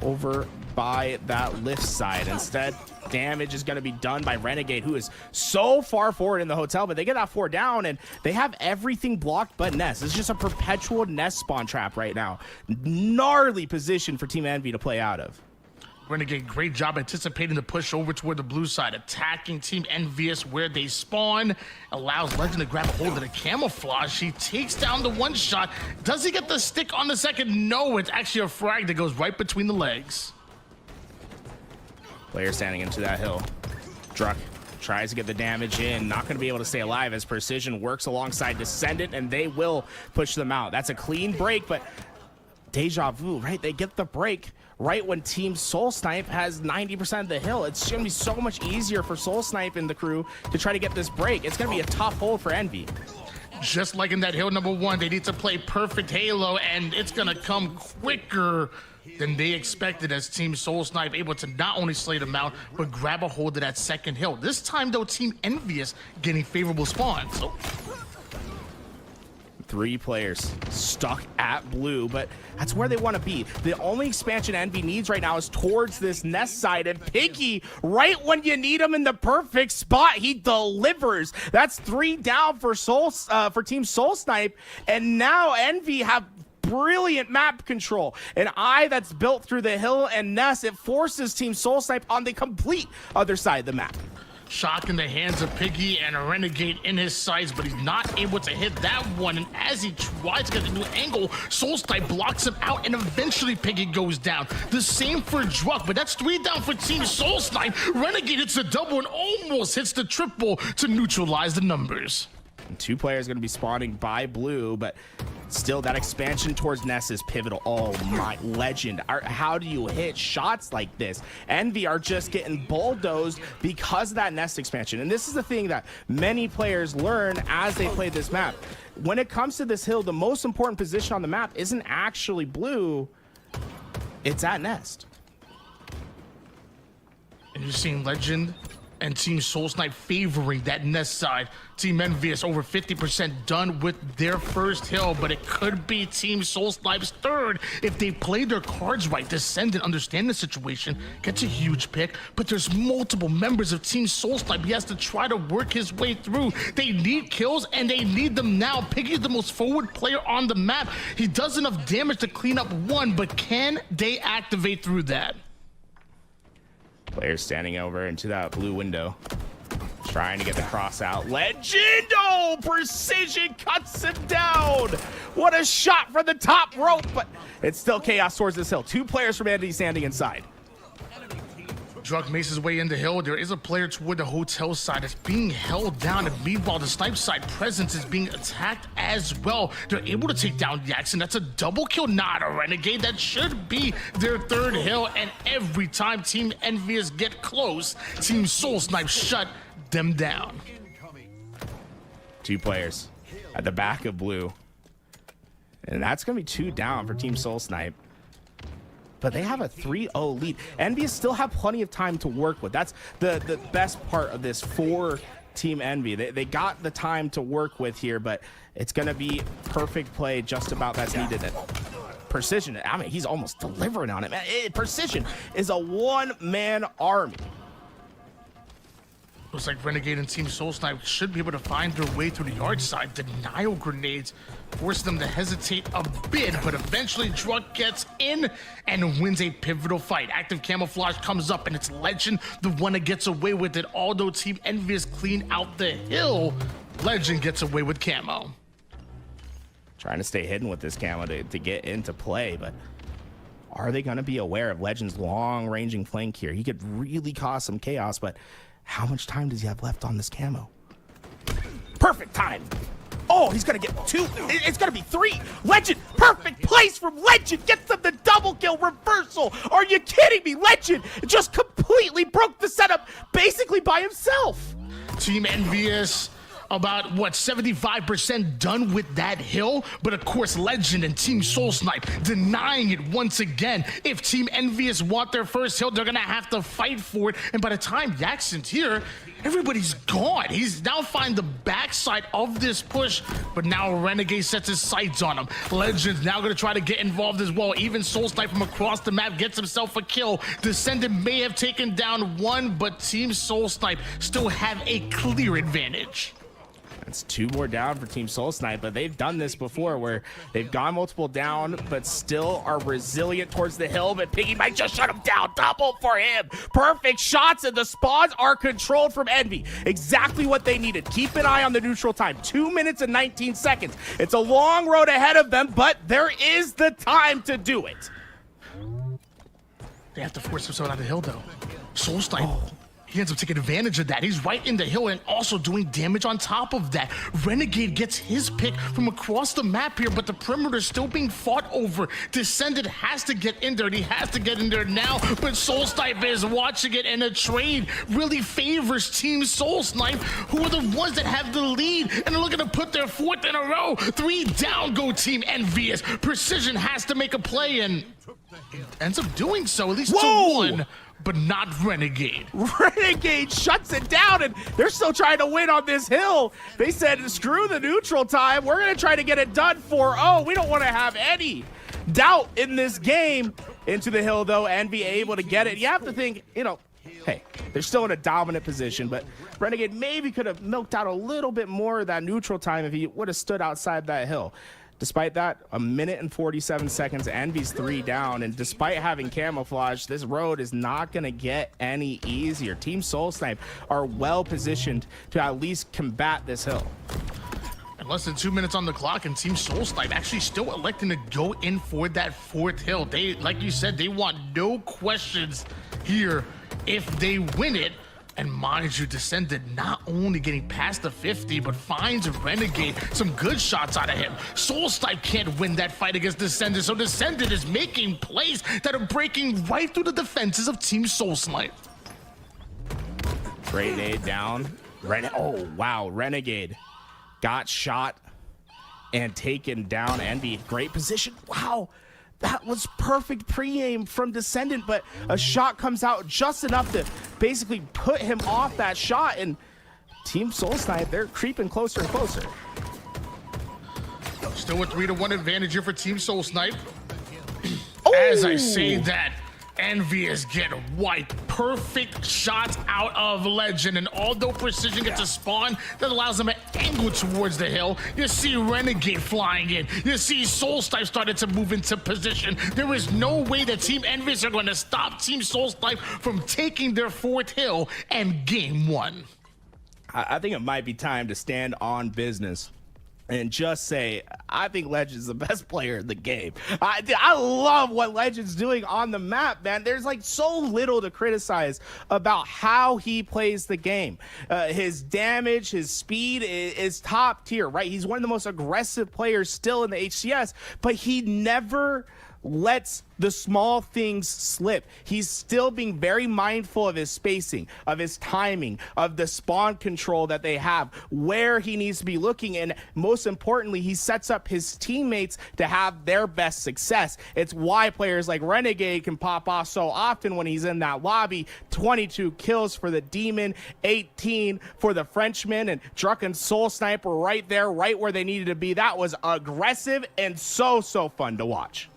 over by that lift side. Instead, damage is going to be done by Renegade, who is so far forward in the hotel, but they get that 4 down, and they have everything blocked but Nest. It's just a perpetual Nest spawn trap right now. Gnarly position for Team Envy to play out of. Renegade, great job anticipating the push over toward the blue side, attacking Team Envious where they spawn, allows Legend to grab a hold of the camouflage. He takes down the one shot. Does he get the stick on the second? No, it's actually a frag that goes right between the legs. Player standing into that hill. Druck tries to get the damage in, not going to be able to stay alive as Precision works alongside Descendant, and they will push them out. That's a clean break, but deja vu, right? They get the break right when Team Soul Snipe has 90% of the hill. It's going to be so much easier for Soul Snipe and the crew to try to get this break. It's going to be a tough hold for Envy. Just like in that hill number 1, they need to play perfect Halo, and it's going to come quicker than they expected as Team Soul Snipe able to not only slay them out, but grab a hold of that second hill. This time, though, Team Envious getting favorable spawns. So 3 players stuck at blue, but that's where they want to be. The only expansion Envy needs right now is towards this Nest side, and Piggy, right when you need him in the perfect spot, he delivers. That's 3 down for Team Soul Snipe, and now Envy have brilliant map control. An eye that's built through the hill and Nest, it forces Team Soul Snipe on the complete other side of the map. Shock in the hands of Piggy and a Renegade in his sights, but he's not able to hit that one. And as he tries to get the new angle, Soul Snipe blocks him out, and eventually Piggy goes down. The same for Druck, but that's 3 down for Team Soul Snipe. Renegade hits a double and almost hits the triple to neutralize the numbers. 2 players going to be spawning by blue, but still that expansion towards Nest is pivotal. Oh my, Legend. How do you hit shots like this? Envy are just getting bulldozed because of that Nest expansion. And this is the thing that many players learn as they play this map. When it comes to this hill, the most important position on the map isn't actually blue, it's at Nest. And you're seeing Legend and Team Soul Snipe favoring that Nest side. Team Envious over 50% done with their first hill, but it could be Team Soul Snipe's third if they play their cards right. Descendant, understand the situation, gets a huge pick, but there's multiple members of Team Soul Snipe. He has to try to work his way through. They need kills, and they need them now. Piggy's the most forward player on the map. He does enough damage to clean up 1, but can they activate through that? Player standing over into that blue window, trying to get the cross out. Legend! Oh, Precision cuts him down. What a shot from the top rope, but it's still chaos towards this hill. 2 players from Andy standing inside. Druck makes his way into hill. There is a player toward the hotel side that's being held down, and meanwhile the Snipe side presence is being attacked as well. They're able to take down Jackson. That's a double kill, not a Renegade. That should be their 3rd hill, and every time Team Envious get close, Team Soul Snipe shut them down. 2 players at the back of blue, and that's gonna be 2 down for Team Soul Snipe. But they have a 3-0 lead. Envy still have plenty of time to work with. That's the best part of this for Team Envy. They got the time to work with here, but it's going to be perfect play just about that's needed. Precision, I mean, he's almost delivering on it, man. Precision is a 1-man army. Looks like Renegade and Team Soul Snipe should be able to find their way through the yard side. Denial grenades force them to hesitate a bit, but eventually Druck gets in and wins a pivotal fight. Active camouflage comes up, and it's Legend, the one that gets away with it. Although Team Envious clean out the hill, Legend gets away with camo. Trying to stay hidden with this camo to get into play, but are they going to be aware of Legend's long-ranging flank here? He could really cause some chaos, but how much time does he have left on this camo? Perfect time. Oh, he's gonna get 2. It's gonna be 3. Legend, perfect place from Legend. Gets them the double kill reversal. Are you kidding me? Legend just completely broke the setup basically by himself. Team Envious about, what, 75% done with that hill. But of course, Legend and Team Soul Snipe denying it once again. If Team Envious want their first hill, they're gonna have to fight for it. And by the time Jackson's here, everybody's gone. He's now find the backside of this push, but now Renegade sets his sights on him. Legend's now gonna try to get involved as well. Even Soul Snipe from across the map gets himself a kill. Descendant may have taken down one, but Team Soul Snipe still have a clear advantage. That's 2 more down for Team Soul Snipe, but they've done this before where they've gone multiple down, but still are resilient towards the hill, but Piggy might just shut him down. Double for him. Perfect shots, and the spawns are controlled from Envy. Exactly what they needed. Keep an eye on the neutral time. 2 minutes and 19 seconds. It's a long road ahead of them, but there is the time to do it. They have to force themselves out of the hill, though. Soul Snipe. He ends up taking advantage of that. He's right in the hill and also doing damage on top of that. Renegade gets his pick from across the map here, but the perimeter is still being fought over. Descendant has to get in there, and he has to get in there now, but Soul Snipe is watching it, and a trade really favors Team Soul Snipe, who are the ones that have the lead, and they're looking to put their 4th in a row. 3 down go Team Envious. Precision has to make a play, and ends up doing so, at least to 1. But not Renegade. Renegade shuts it down, and they're still trying to win on this hill. They said, screw the neutral time. We're going to try to get it done 4-0. We don't want to have any doubt in this game. Into the hill, though, Envy able to get it. You have to think, you know, hey, they're still in a dominant position, but Renegade maybe could have milked out a little bit more of that neutral time if he would have stood outside that hill. Despite that, 1 minute and 47 seconds, Envy's 3 down, and despite having camouflage, this road is not going to get any easier. Team Soul Snipe are well positioned to at least combat this hill. And less than 2 minutes on the clock, and Team Soul Snipe actually still electing to go in for that 4th hill. They, like you said, they want no questions here if they win it. And mind you, Descendant not only getting past the 50, but finds Renegade some good shots out of him. Soul Snipe can't win that fight against Descendant, so Descendant is making plays that are breaking right through the defenses of Team Soul Snipe. Great nade down. Oh, wow. Renegade got shot and taken down. Envy, great position. Wow. That was perfect pre-aim from Descendant, but a shot comes out just enough to basically put him off that shot, and Team Soul Snipe, they're creeping closer and closer. Still a 3-1 advantage here for Team Soul Snipe. As I say that, Envious get wiped. Perfect shots out of Legend, and although Precision gets a spawn that allows them to angle towards the hill, you see Renegade flying in. You see Soul Snipe started to move into position. There is no way that Team Envious are going to stop Team Soul Snipe from taking their 4th hill and game 1. I think it might be time to stand on business and just say, I think Legend's the best player in the game. I love what Legend's doing on the map, man. There's like so little to criticize about how he plays the game. His damage, his speed is top tier, right? He's one of the most aggressive players still in the HCS, but he never lets the small things slip. He's still being very mindful of his spacing, of his timing, of the spawn control that they have, where he needs to be looking, and most importantly, he sets up his teammates to have their best success. It's why players like Renegade can pop off so often when he's in that lobby. 22 kills for the Demon, 18 for the Frenchman, and Druck and Soul Sniper right there, right where they needed to be. That was aggressive and so fun to watch.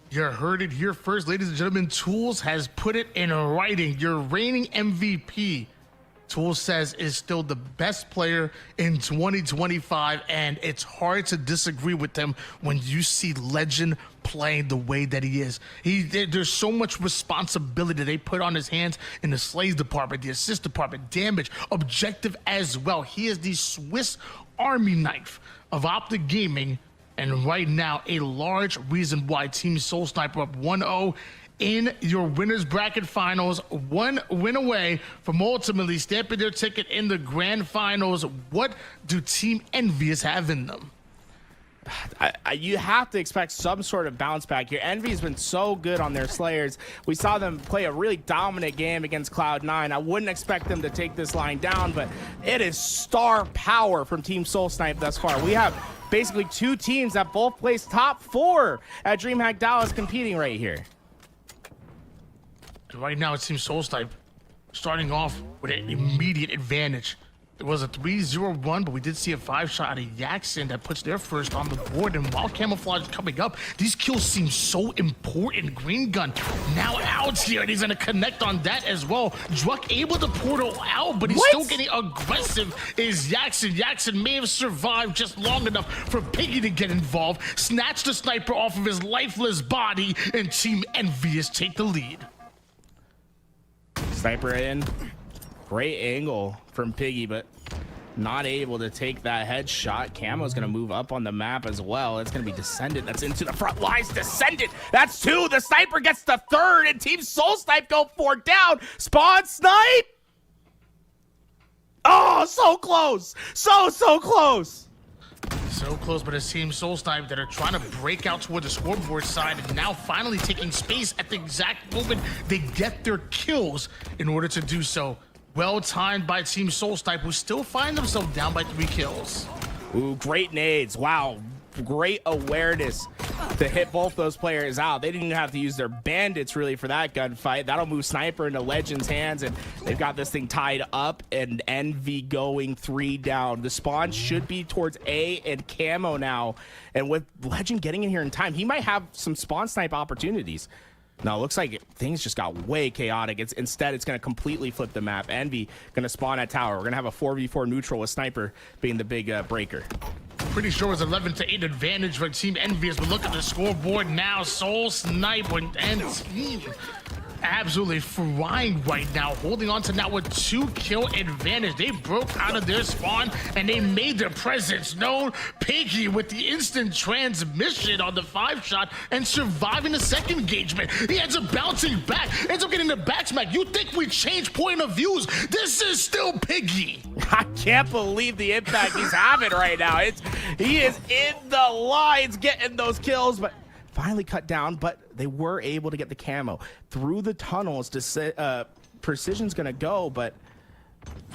You heard it here first, ladies and gentlemen. Tools has put it in writing. Your reigning MVP, Tools says, is still the best player in 2025, and it's hard to disagree with them when you see Legend playing the way that he is. There's so much responsibility they put on his hands in the slays department, the assist department, damage, objective as well. He is the Swiss Army knife of Optic Gaming. And right now, a large reason why Team Soul Sniper up 1-0 in your winners bracket finals, 1 win away from ultimately stamping their ticket in the grand finals. What do Team Envious have in them? You have to expect some sort of bounce back here. Envy's been so good on their Slayers. We saw them play a really dominant game against Cloud9. I wouldn't expect them to take this line down, but it is star power from Team Soul Snipe thus far. We have basically 2 teams that both place top 4 at DreamHack Dallas competing right here. Right now, it seems Soul Snipe starting off with an immediate advantage. It was a 3-0 run, but we did see a 5-shot out of Yaxin that puts their first on the board. And while Camouflage is coming up, these kills seem so important. Green Gun now out here, and he's going to connect on that as well. Druck able to portal out, but he's still getting aggressive is Yaxin. Yaxin may have survived just long enough for Piggy to get involved, snatch the sniper off of his lifeless body, and Team Envious take the lead. Sniper in. Great angle from Piggy, but not able to take that headshot. Camo's going to move up on the map as well. It's going to be Descendant. That's into the front lines. Descendant. That's 2. The Sniper gets the 3rd, and Team Soul Snipe go 4 down. Spawn Snipe. Oh, so close. So close. So close, but it seems Soul Snipe that are trying to break out toward the scoreboard side and now finally taking space at the exact moment they get their kills in order to do so. Well timed by Team Soul Snipe, who still find themselves down by 3 kills. Ooh, great nades. Wow. Great awareness to hit both those players out. They didn't even have to use their bandits really for that gunfight. That'll move Sniper into Legend's hands, and they've got this thing tied up, and Envy going 3 down. The spawn should be towards A and Camo now, and with Legend getting in here in time, he might have some spawn snipe opportunities. No, it looks like things just got way chaotic. Instead, it's going to completely flip the map. Envy going to spawn at tower. We're going to have a 4v4 neutral with Sniper being the big breaker. Pretty sure it's 11-8 advantage for Team Envious, but look at the scoreboard now. Soul Snipe and Team absolutely flying right now, holding on to now a 2-kill advantage. They broke out of their spawn and they made their presence known. Piggy with the instant transmission on the 5-shot and surviving the second engagement. He ends up bouncing back, ends up getting the back smack. You think we change point of views? This is still Piggy. I can't believe the impact he's having right now. He is in the lines getting those kills, but finally cut down, but they were able to get the camo through the tunnels. To Precision's gonna go, but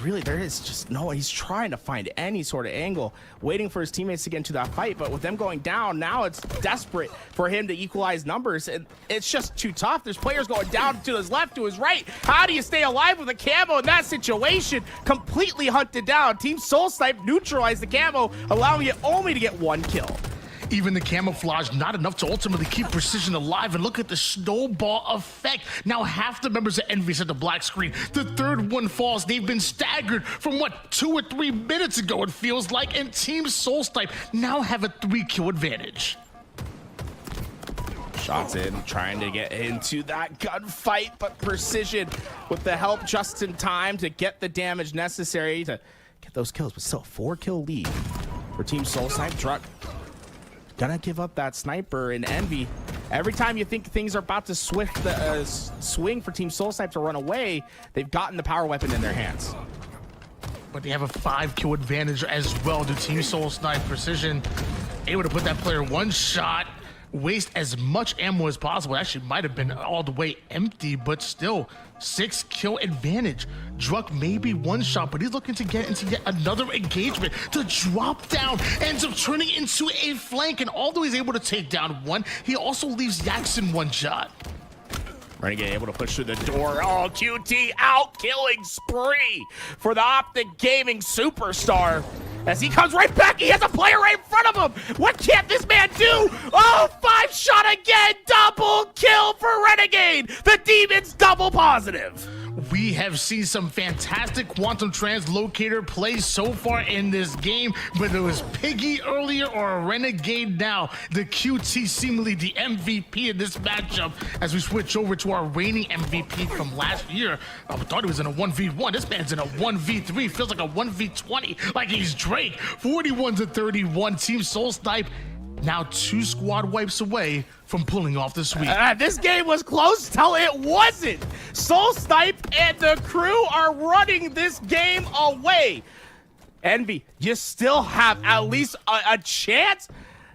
really there is just no, he's trying to find any sort of angle, waiting for his teammates to get into that fight, but with them going down, now it's desperate for him to equalize numbers, and it's just too tough. There's players going down to his left, to his right. How do you stay alive with a camo in that situation? Completely hunted down. Team Soul Snipe neutralized the camo, allowing it only to get 1 kill. Even the camouflage, not enough to ultimately keep Precision alive. And look at the snowball effect. Now half the members of Envious at the black screen. The 3rd one falls. They've been staggered from what, 2 or 3 minutes ago, it feels like. And Team Soul Snipe now have a 3-kill advantage. Shots in, trying to get into that gunfight, but Precision with the help just in time to get the damage necessary to get those kills. But still, 4-kill lead for Team Soul Snipe. Druck gonna give up that sniper, and Envy, every time you think things are about to swing for Team Soul Snipe to run away, they've gotten the power weapon in their hands. But they have a 5-kill advantage as well to Team Soul Snipe. Precision able to put that player 1 shot, waste as much ammo as possible. Actually might have been all the way empty, but still 6-kill advantage. Druck maybe 1 shot, but he's looking to get into yet another engagement to drop down, ends up turning into a flank, and although he's able to take down 1, he also leaves Yaxin 1 shot. Renegade able to push through the door. Oh, QT out killing spree for the Optic Gaming superstar. As he comes right back, he has a player right in front of him. What can't this man do? Oh, 5-shot again. Double kill for Renegade. The Demon's double positive. We have seen some fantastic Quantum Translocator plays so far in this game, whether it was Piggy earlier or a Renegade now. The QT seemingly the MVP in this matchup as we switch over to our reigning MVP from last year. I thought he was in a 1v1. This man's in a 1v3. Feels like a 1v20, like he's Drake. 41-31. Team Soul Snipe now 2 squad wipes away from pulling off the sweep. This game was close till it wasn't. Soul Snipe and the crew are running this game away. Envy, you still have at least a chance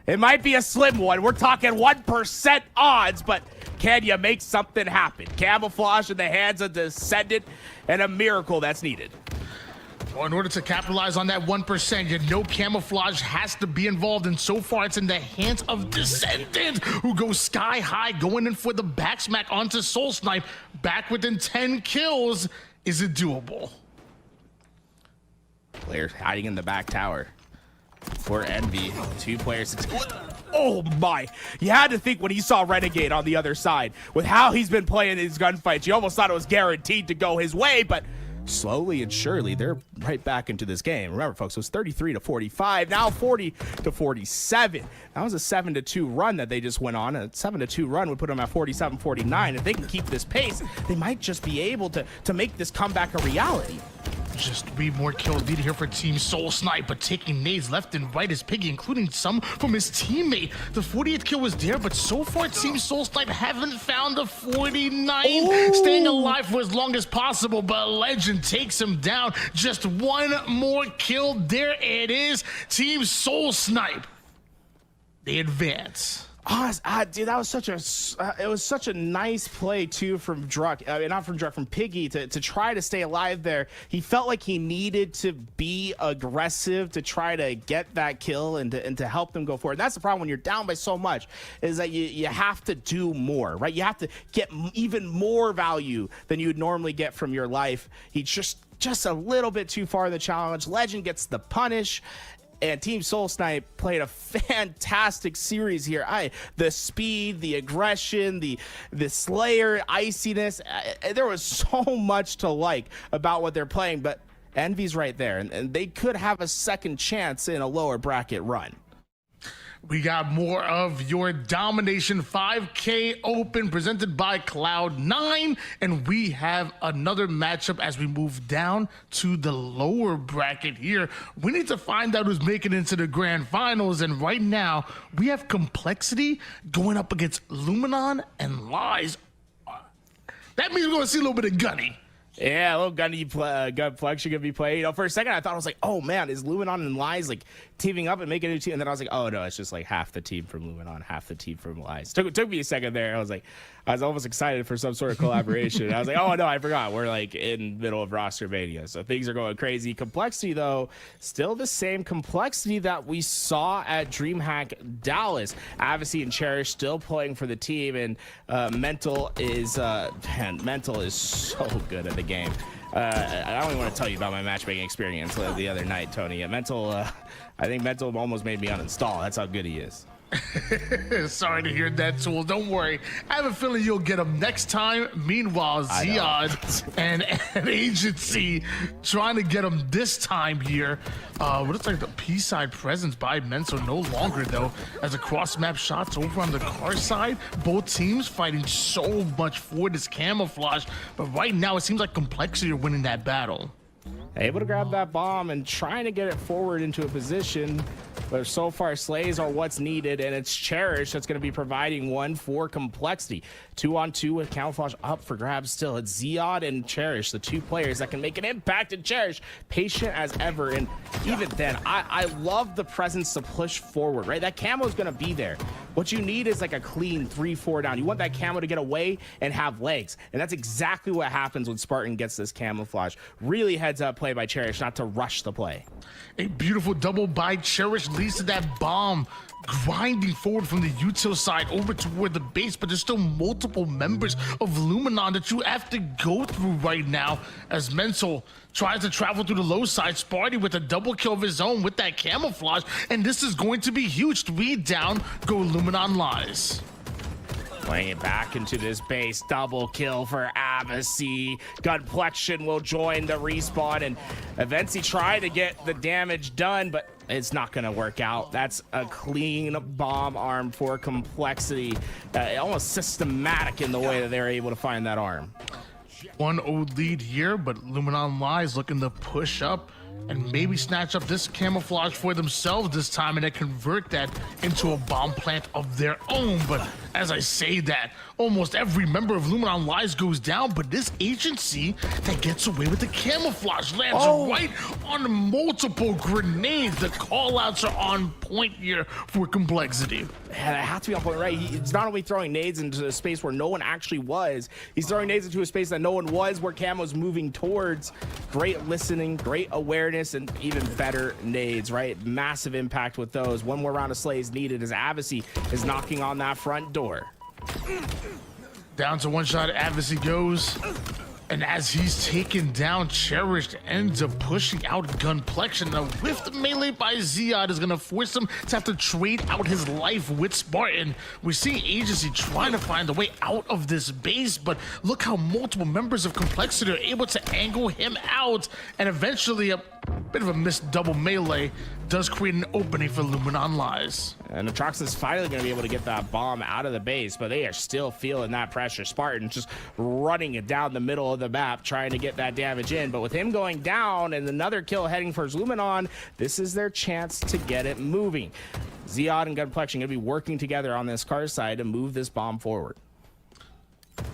It might be a slim one. We're talking 1% odds, but can you make something happen? Camouflage in the hands of Descendant and a miracle that's needed. Well, in order to capitalize on that 1%, you know camouflage has to be involved, and so far it's in the hands of Descendant, who goes sky high, going in for the back smack onto Soul Snipe. Back within 10 kills. Is it doable? Players hiding in the back tower for Envy. 2 players. Oh my! You had to think when he saw Renegade on the other side, with how he's been playing his gunfights, you almost thought it was guaranteed to go his way, but slowly and surely, they're right back into this game. Remember, folks, it was 33-45, now 40-47. That was a 7-2 run that they just went on. A 7-2 run would put them at 47-49. If they can keep this pace, they might just be able to make this comeback a reality. Just 3 more kills needed here for Team Soul Snipe, but taking nades left and right is Piggy, including some from his teammate. The 40th kill was there, but so far Team Soul Snipe haven't found the 49th. Staying alive for as long as possible, but Legend takes him down. Just 1 more kill. There it is. Team Soul Snipe, they advance. Dude, that was such a nice play too from Druck. I mean, not from Druck, from Piggy to try to stay alive there. He felt like he needed to be aggressive to try to get that kill and to help them go forward. And that's the problem when you're down by so much, is that you have to do more, right? You have to get even more value than you would normally get from your life. He just a little bit too far in the challenge. Legend gets the punish. And Team Soul Snipe played a fantastic series here. The speed, the aggression, the Slayer iciness. There was so much to like about what they're playing, but Envy's right there, and they could have a second chance in a lower bracket run. We got more of your Domination 5K Open presented by Cloud9, and we have another matchup as we move down to the lower bracket here. We need to find out who's making it into the grand finals, and right now we have Complexity going up against Luminon and Lies. That means we're going to see a little bit of Gunny. Yeah, a little gun flex gonna be played. You know, for a second I thought, I was like, oh man, is Luminon and Lies like teaming up and making a new team? And then I was like, oh no, it's just like half the team from Luminon, half the team from Lies. Took me a second there. I was almost excited for some sort of collaboration. I was like, oh no, I forgot. We're like in the middle of roster mania, so things are going crazy. Complexity though, still the same Complexity that we saw at DreamHack Dallas. Avicii and Cherish still playing for the team, and Mental is so good at the game. I don't even want to tell you about my matchmaking experience the other night, Tony. I think Mental almost made me uninstall. That's how good he is. Sorry to hear that, Tool. Don't worry. I have a feeling you'll get him next time. Meanwhile, Ziad and Agency trying to get him this time here. What looks like the P-side presence by Menso no longer, though, as the cross-map shots over on the car side. Both teams fighting so much for this camouflage, but right now it seems like Complexity are winning that battle. Able to grab that bomb and trying to get it forward into a position, but so far slays are what's needed, and it's Cherish that's going to be providing one for Complexity. 2-on-2 with camouflage up for grabs still. It's Ziad and Cherish, the 2 players that can make an impact, and Cherish patient as ever. And even then, I love the presence to push forward, right? That camo is going to be there. What you need is like a clean 3-4 down. You want that camo to get away and have legs, and that's exactly what happens when Spartan gets this camouflage. Really heads up play by Cherish not to rush the play. A beautiful double by Cherish leads to that bomb grinding forward from the util side over toward the base, but there's still multiple members of Luminon that you have to go through right now as Mental tries to travel through the low side. Sparty with a double kill of his own with that camouflage, and this is going to be huge. 3 down go Luminon Lies. Playing it back into this base. Double kill for Avicii. Gunplexion will join the respawn, and Avicii try to get the damage done, but it's not going to work out. That's a clean bomb arm for Complexity. Almost systematic in the way that they're able to find that arm. 1-0 lead here, but Luminon Lies looking to push up and maybe snatch up this camouflage for themselves this time and then convert that into a bomb plant of their own. But As I say that, almost every member of Luminon Lies goes down, but this agency that gets away with the camouflage lands right on multiple grenades. The callouts are on point here for Complexity. Yeah, that has to be on point, right? He's not only throwing nades into a space where no one actually was, he's throwing nades into a space that no one was, where Camo's moving towards. Great listening, great awareness, and even better nades, right? Massive impact with those. One more round of slays needed as Avicii is knocking on that front door. Down to one shot, Avicii goes. And as he's taken down, Cherished ends up pushing out Gunplexion. Now, whiffed melee by Ziad is going to force him to have to trade out his life with Spartan. We're seeing Agency trying to find a way out of this base, but look how multiple members of Complexity are able to angle him out. And eventually, a bit of a missed double melee does create an opening for Luminon Lies. And Atrox is finally going to be able to get that bomb out of the base, but they are still feeling that pressure. Spartan just running it down the middle of the map, trying to get that damage in. But with him going down and another kill heading for Luminon, this is their chance to get it moving. Ziad and Gunplexion going to be working together on this car side to move this bomb forward.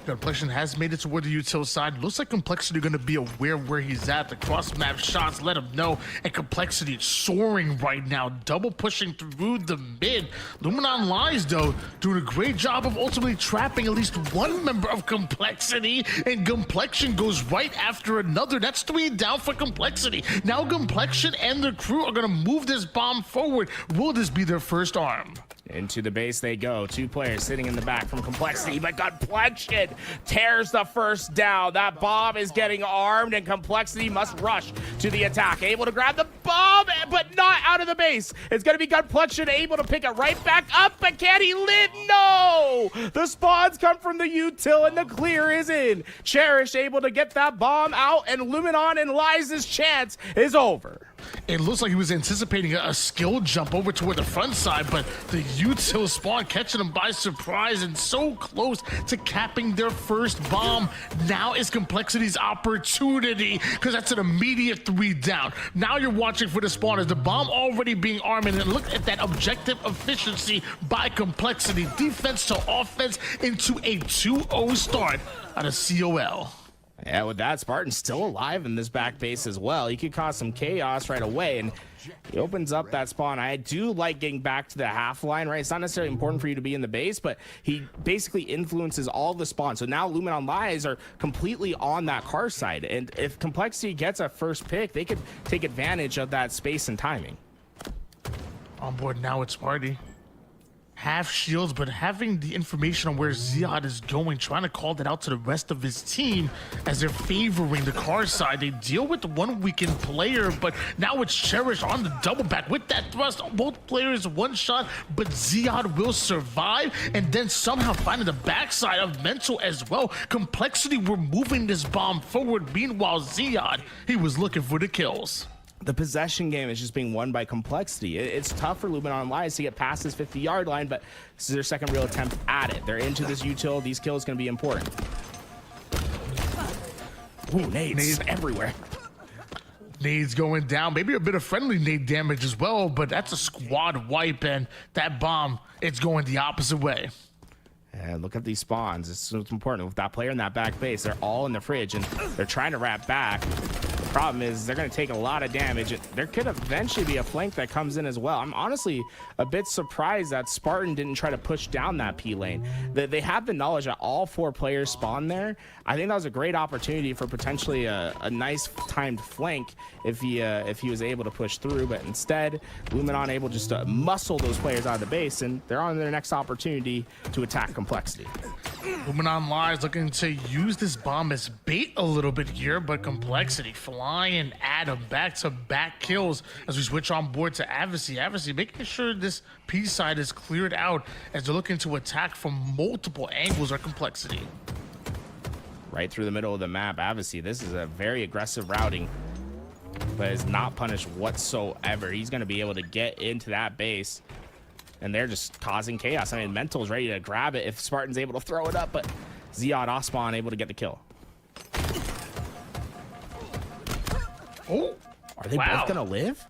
Gunplexion has made it toward the util side. Looks like Complexity going to be aware where he's at. The cross-map shots let him know. And Complexity is soaring right now, double pushing through the mid. Luminon Lies, though, doing a great job of ultimately trapping at least one member of Complexity. And Gunplexion goes right after another. That's 3 down for Complexity. Now Gunplexion and the crew are going to move this bomb forward. Will this be their first arm? Into the base they go. 2 players sitting in the back from Complexity, but Gunplexion tears the first down. That bomb is getting armed, and Complexity must rush to the attack. Able to grab the bomb, but not out of the base. It's going to be Gunplexion able to pick it right back up, but can he live? No! The spawns come from the util, and the clear is in. Cherish able to get that bomb out, and Luminon and Lies' chance is over. It looks like he was anticipating a skill jump over toward the front side, but the util spawn catching him by surprise and so close to capping their first bomb. Now is Complexity's opportunity, because that's an immediate 3 down. Now you're watching for the spawn as the bomb already being armed, and then look at that objective efficiency by Complexity. Defense to offense into a 2-0 start out of COL. Yeah, with that, Spartan's still alive in this back base as well. He could cause some chaos right away, and he opens up that spawn. I do like getting back to the half line, right? It's not necessarily important for you to be in the base, but he basically influences all the spawns. So now Luminon Lies are completely on that car side, and if Complexity gets a first pick, they could take advantage of that space and timing. On board now, it's Party. Half shields, but having the information on where Ziad is going, trying to call that out to the rest of his team as they're favoring the car side. They deal with the one weakened player, but now it's Cherish on the double back with that thrust. Both players one shot, but Ziad will survive and then somehow finding the backside of Mental as well. Complexity were moving this bomb forward. Meanwhile, Ziad, he was looking for the kills. The possession game is just being won by Complexity. It's tough for Luminon Lies to get past this 50-yard line, but this is their second real attempt at it. They're into this util. These kills going to be important. Ooh, nades everywhere. Nades going down. Maybe a bit of friendly nade damage as well, but that's a squad wipe, and that bomb, it's going the opposite way. And look at these spawns. It's important. With that player in that back base, they're all in the fridge, and they're trying to wrap back. The problem is they're going to take a lot of damage. There could eventually be a flank that comes in as well. I'm honestly a bit surprised that Spartan didn't try to push down that P lane. They have the knowledge that all 4 players spawn there. I think that was a great opportunity for potentially a nice timed flank if he was able to push through, but instead Luminon able just to muscle those players out of the base, and they're on their next opportunity to attack Complexity. Luminon Lies looking to use this bomb as bait a little bit here, but Complexity flying at him. Back-to-back kills as we switch on board to Avicii. Avicii making sure this P side is cleared out as they're looking to attack from multiple angles or Complexity. Right through the middle of the map, Avicii. This is a very aggressive routing, but is not punished whatsoever. He's going to be able to get into that base, and they're just causing chaos. I mean, Mental's ready to grab it if Spartan's able to throw it up, but Ziad Osman able to get the kill. Oh, are they both gonna live?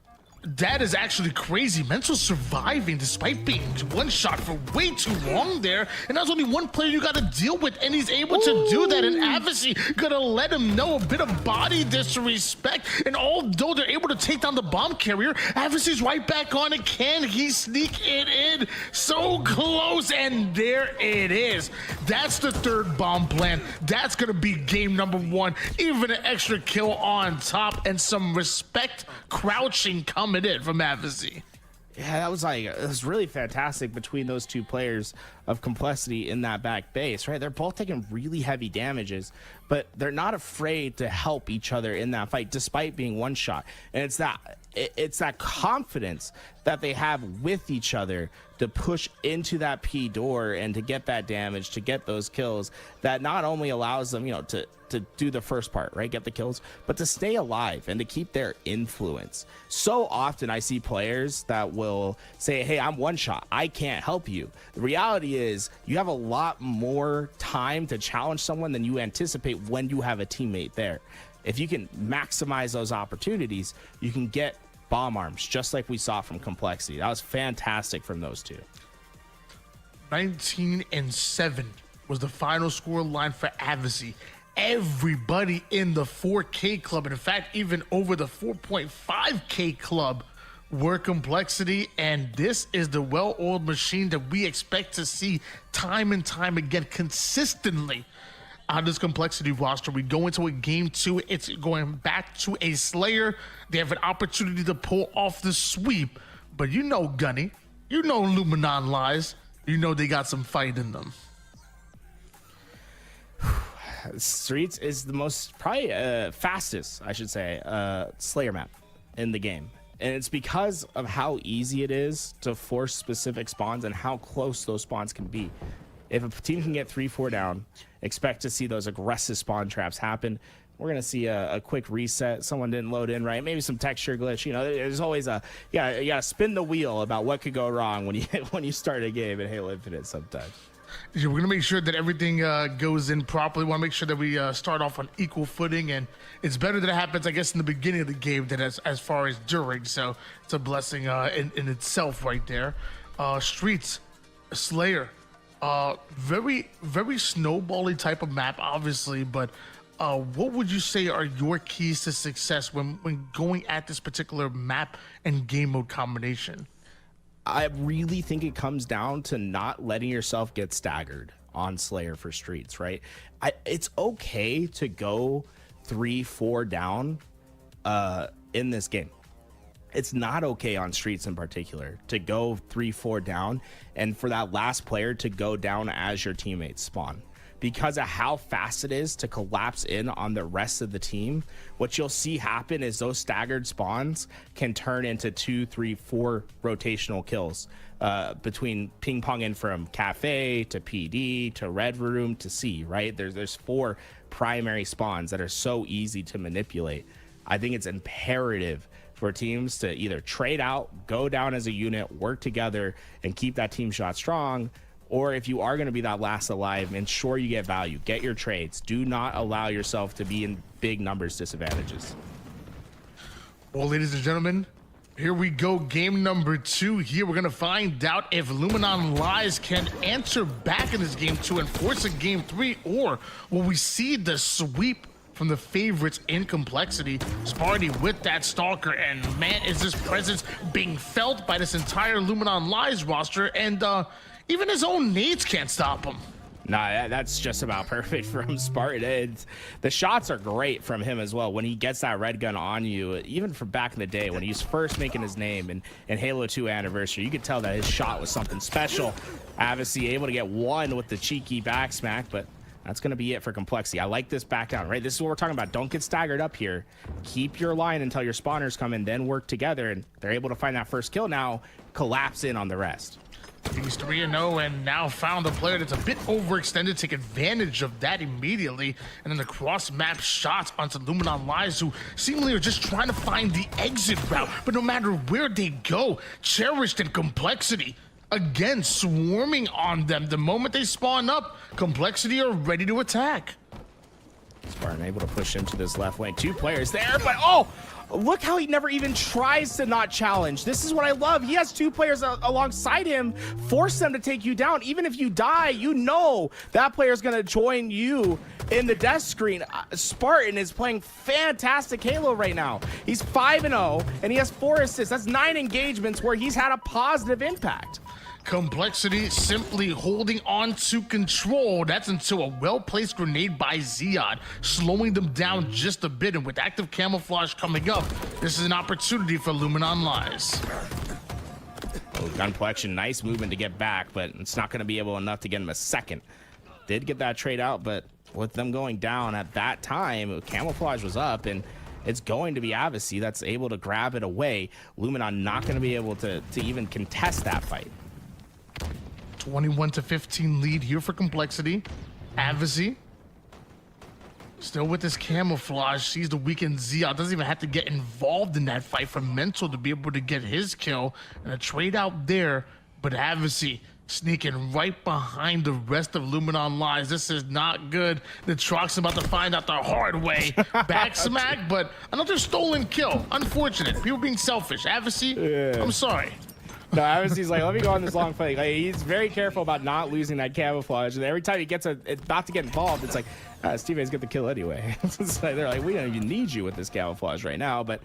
That is actually crazy. Mental surviving despite being one shot for way too long there. And that's only one player you got to deal with, and he's able to do that. And Advocacy gonna let him know a bit of body disrespect. And although they're able to take down the bomb carrier, Advocacy's right back on it. Can he sneak it in? So close, and there it is. That's the third bomb plan. That's gonna be game number 1. Even an extra kill on top, and some respect crouching coming in from Advocacy. Yeah, that was it was really fantastic between those two players of Complexity in that back base, right? They're both taking really heavy damages, but they're not afraid to help each other in that fight despite being one shot. And it's that confidence that they have with each other to push into that P door and to get that damage, to get those kills, that not only allows them, to do the first part, right? Get the kills, but to stay alive and to keep their influence. So often I see players that will say, hey, I'm one shot, I can't help you. The reality is you have a lot more time to challenge someone than you anticipate when you have a teammate there. If you can maximize those opportunities, you can get bomb arms, just like we saw from Complexity. That was fantastic from those two. 19-7 was the final score line for Advocacy. Everybody in the 4K club, and in fact, even over the 4.5K club, were Complexity, and this is the well-oiled machine that we expect to see time and time again consistently on this Complexity roster. We go into a game 2, it's going back to a Slayer. They have an opportunity to pull off the sweep, but you know Gunny, you know Luminon Lies, you know they got some fight in them. Streets is the most probably fastest, I should say, Slayer map in the game, and it's because of how easy it is to force specific spawns and how close those spawns can be. If a team can get 3-4 down, expect to see those aggressive spawn traps happen. We're gonna see a quick reset. Someone didn't load in right, maybe some texture glitch. There's always you gotta spin the wheel about what could go wrong when you start a game in Halo Infinite sometimes. Yeah, we're gonna make sure that everything goes in properly. We want to make sure that we start off on equal footing, and it's better that it happens, I guess, in the beginning of the game than as far as during. So it's a blessing in itself right there. Streets, Slayer, very snowbally type of map, obviously, but what would you say are your keys to success when going at this particular map and game mode combination? I really think it comes down to not letting yourself get staggered on Slayer for Streets, right? It's okay to go 3-4 down in this game. It's not okay on Streets in particular to go 3-4 down and for that last player to go down as your teammates spawn. Because of how fast it is to collapse in on the rest of the team, what you'll see happen is those staggered spawns can turn into 2, 3, 4 rotational kills between ping ponging from Cafe to PD to Red Room to C, right? There's 4 primary spawns that are so easy to manipulate. I think it's imperative for teams to either trade out, go down as a unit, work together, and keep that team shot strong. Or if you are going to be that last alive, ensure you get value, get your trades. Do not allow yourself to be in big numbers disadvantages. Well, ladies and gentlemen, here we go. Game number 2 here. We're going to find out if Luminon Lies can answer back in this game 2 and force a game 3, or will we see the sweep from the favorites in Complexity? Sparty with that Stalker, and man, is this presence being felt by this entire Luminon Lies roster, and even his own nades can't stop him. Nah, that's just about perfect from Spartan. The shots are great from him as well. When he gets that red gun on you, even from back in the day when he was first making his name in Halo 2 Anniversary, you could tell that his shot was something special. Obviously able to get one with the cheeky back smack, but that's going to be it for Complexity. I like this back down, right? This is what we're talking about. Don't get staggered up here. Keep your line until your spawners come in, then work together, and they're able to find that first kill now, collapse in on the rest. He's 3-0 and now found a player that's a bit overextended. Take advantage of that immediately. And then the cross-map shots onto Luminon Lies, who seemingly are just trying to find the exit route. But no matter where they go, Cherished and Complexity, again, swarming on them. The moment they spawn up, Complexity are ready to attack. Spartan able to push into this left lane. 2 players there, but oh! look how he never even tries to not challenge. This is what I love. He has 2 players alongside him, force them to take you down. Even if you die, you know that player's gonna join you in the death screen. Spartan is playing fantastic Halo right now. He's 5-0 and he has 4 assists. That's 9 engagements where he's had a positive impact. Complexity simply holding on to control. That's until a well-placed grenade by Ziad, slowing them down just a bit. And with active camouflage coming up, this is an opportunity for Luminon Lies. Oh, gun collection, nice movement to get back, but it's not going to be enough to get him a second. Did get that trade out, but with them going down at that time, camouflage was up, and it's going to be Avicii that's able to grab it away. Luminon not going to be able to even contest that fight. 21-15 lead here for Complexity. Avicii still with his camouflage, sees the weakened Ziad, doesn't even have to get involved in that fight for Mental to be able to get his kill, and a trade out there, but Avicii sneaking right behind the rest of Luminon Lies. This is not good. The Trox about to find out the hard way. Back smack, but another stolen kill. Unfortunate. People being selfish. Avicii, yeah. I'm sorry. No, Avicii's like, let me go on this long fight. Like, he's very careful about not losing that camouflage. And every time he gets about to get involved, it's like, his teammates get the kill anyway. It's like, they're like, we don't even need you with this camouflage right now. But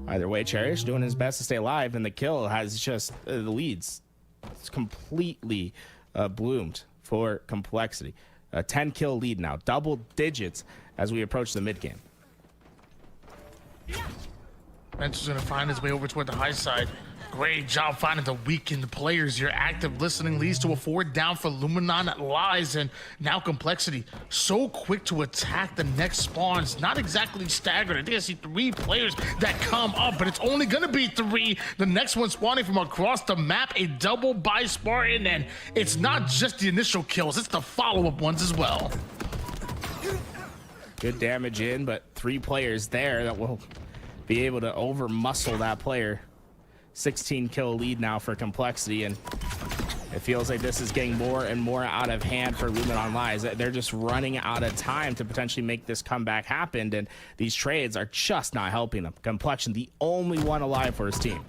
either way, Cherish doing his best to stay alive, and the kill has just the leads. It's completely bloomed for Complexity. A 10 kill lead now, double digits as we approach the mid game. Mental's gonna find his way over toward the high side. Great job finding the weakened players. Your active listening leads to a 4 down for Luminon Lies, and now Complexity so quick to attack the next spawns. Not exactly staggered. I think I see 3 players that come up, but it's only gonna be 3. The next one spawning from across the map, a double by Spartan, and it's not just the initial kills, it's the follow-up ones as well. Good damage in, but 3 players there that will be able to over muscle that player. 16 kill lead now for Complexity, and it feels like this is getting more and more out of hand for Luminon Lies. They're just running out of time to potentially make this comeback happen, and these trades are just not helping them. Complexion, the only one alive for his team.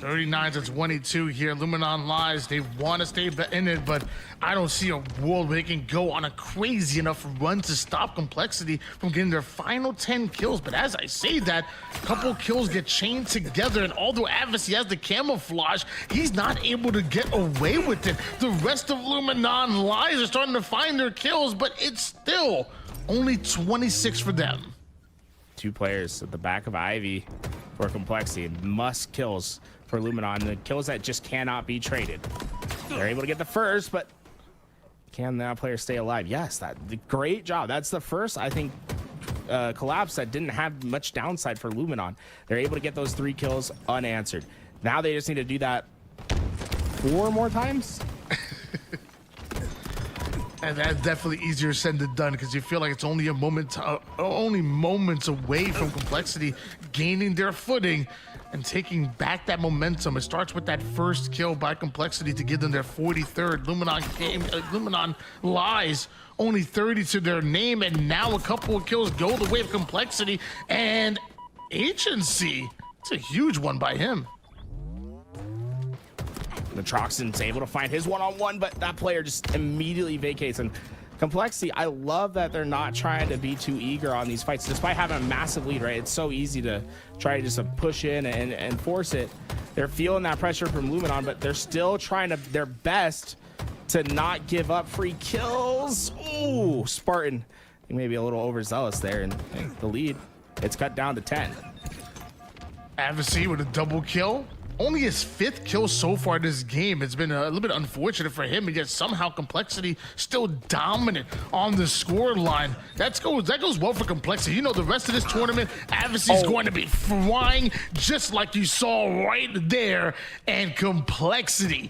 39-22 here. Luminon Lies, they want to stay in it, but I don't see a world where they can go on a crazy enough run to stop Complexity from getting their final 10 kills. But as I say that, a couple kills get chained together, and although Avicii has the camouflage, he's not able to get away with it. The rest of Luminon Lies are starting to find their kills, but it's still only 26 for them. 2 players at the back of Ivy for Complexity. Must kills for Luminon. The kills that just cannot be traded. They're able to get the first, but can that player stay alive? Yes, great job. That's the first, I think, collapse that didn't have much downside for Luminon. They're able to get those 3 kills unanswered. Now they just need to do that 4 more times. And that's definitely easier said than done, because you feel like it's only only moments away from Complexity gaining their footing and taking back that momentum. It starts with that first kill by Complexity to give them their 43rd. Luminon Lies only 30 to their name, and now a couple of kills go the way of Complexity, and Agency. It's a huge one by him. Natroxen's able to find his one-on-one, but that player just immediately vacates. And Complexity, I love that they're not trying to be too eager on these fights, despite having a massive lead, right? It's so easy to try to just push in and force it. They're feeling that pressure from Luminon, but they're still trying their best to not give up free kills. Ooh, Spartan, maybe a little overzealous there, and the lead, it's cut down to 10. Avicii with a double kill. Only his 5th kill so far this game. It's been a little bit unfortunate for him, and yet somehow Complexity still dominant on the score line. That goes well for Complexity. You know, the rest of this tournament, Avicii's going to be flying just like you saw right there, and Complexity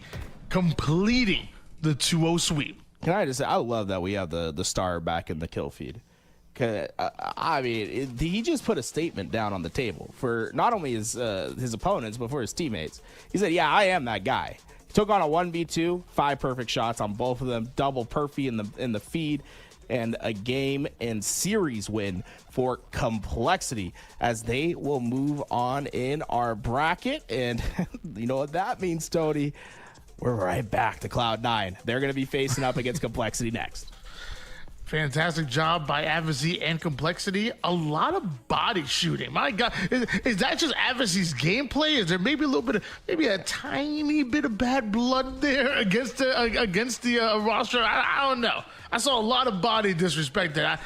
completing the 2-0 sweep. Can I just say, I love that we have the star back in the kill feed. I mean, he just put a statement down on the table for not only his opponents, but for his teammates. He said, yeah, I am that guy. He took on a 1v2, 5 perfect shots on both of them, double perfy in the feed. and a game and series win for Complexity as they will move on in our bracket. And you know what that means, Tony? We're right back to Cloud9. They're going to be facing up against Complexity next. Fantastic job by Advocacy and Complexity. A lot of body shooting. My God, is that just Advocacy's gameplay? Is there maybe a little bit of, maybe a tiny bit of bad blood there against the roster? I don't know. I saw a lot of body disrespect that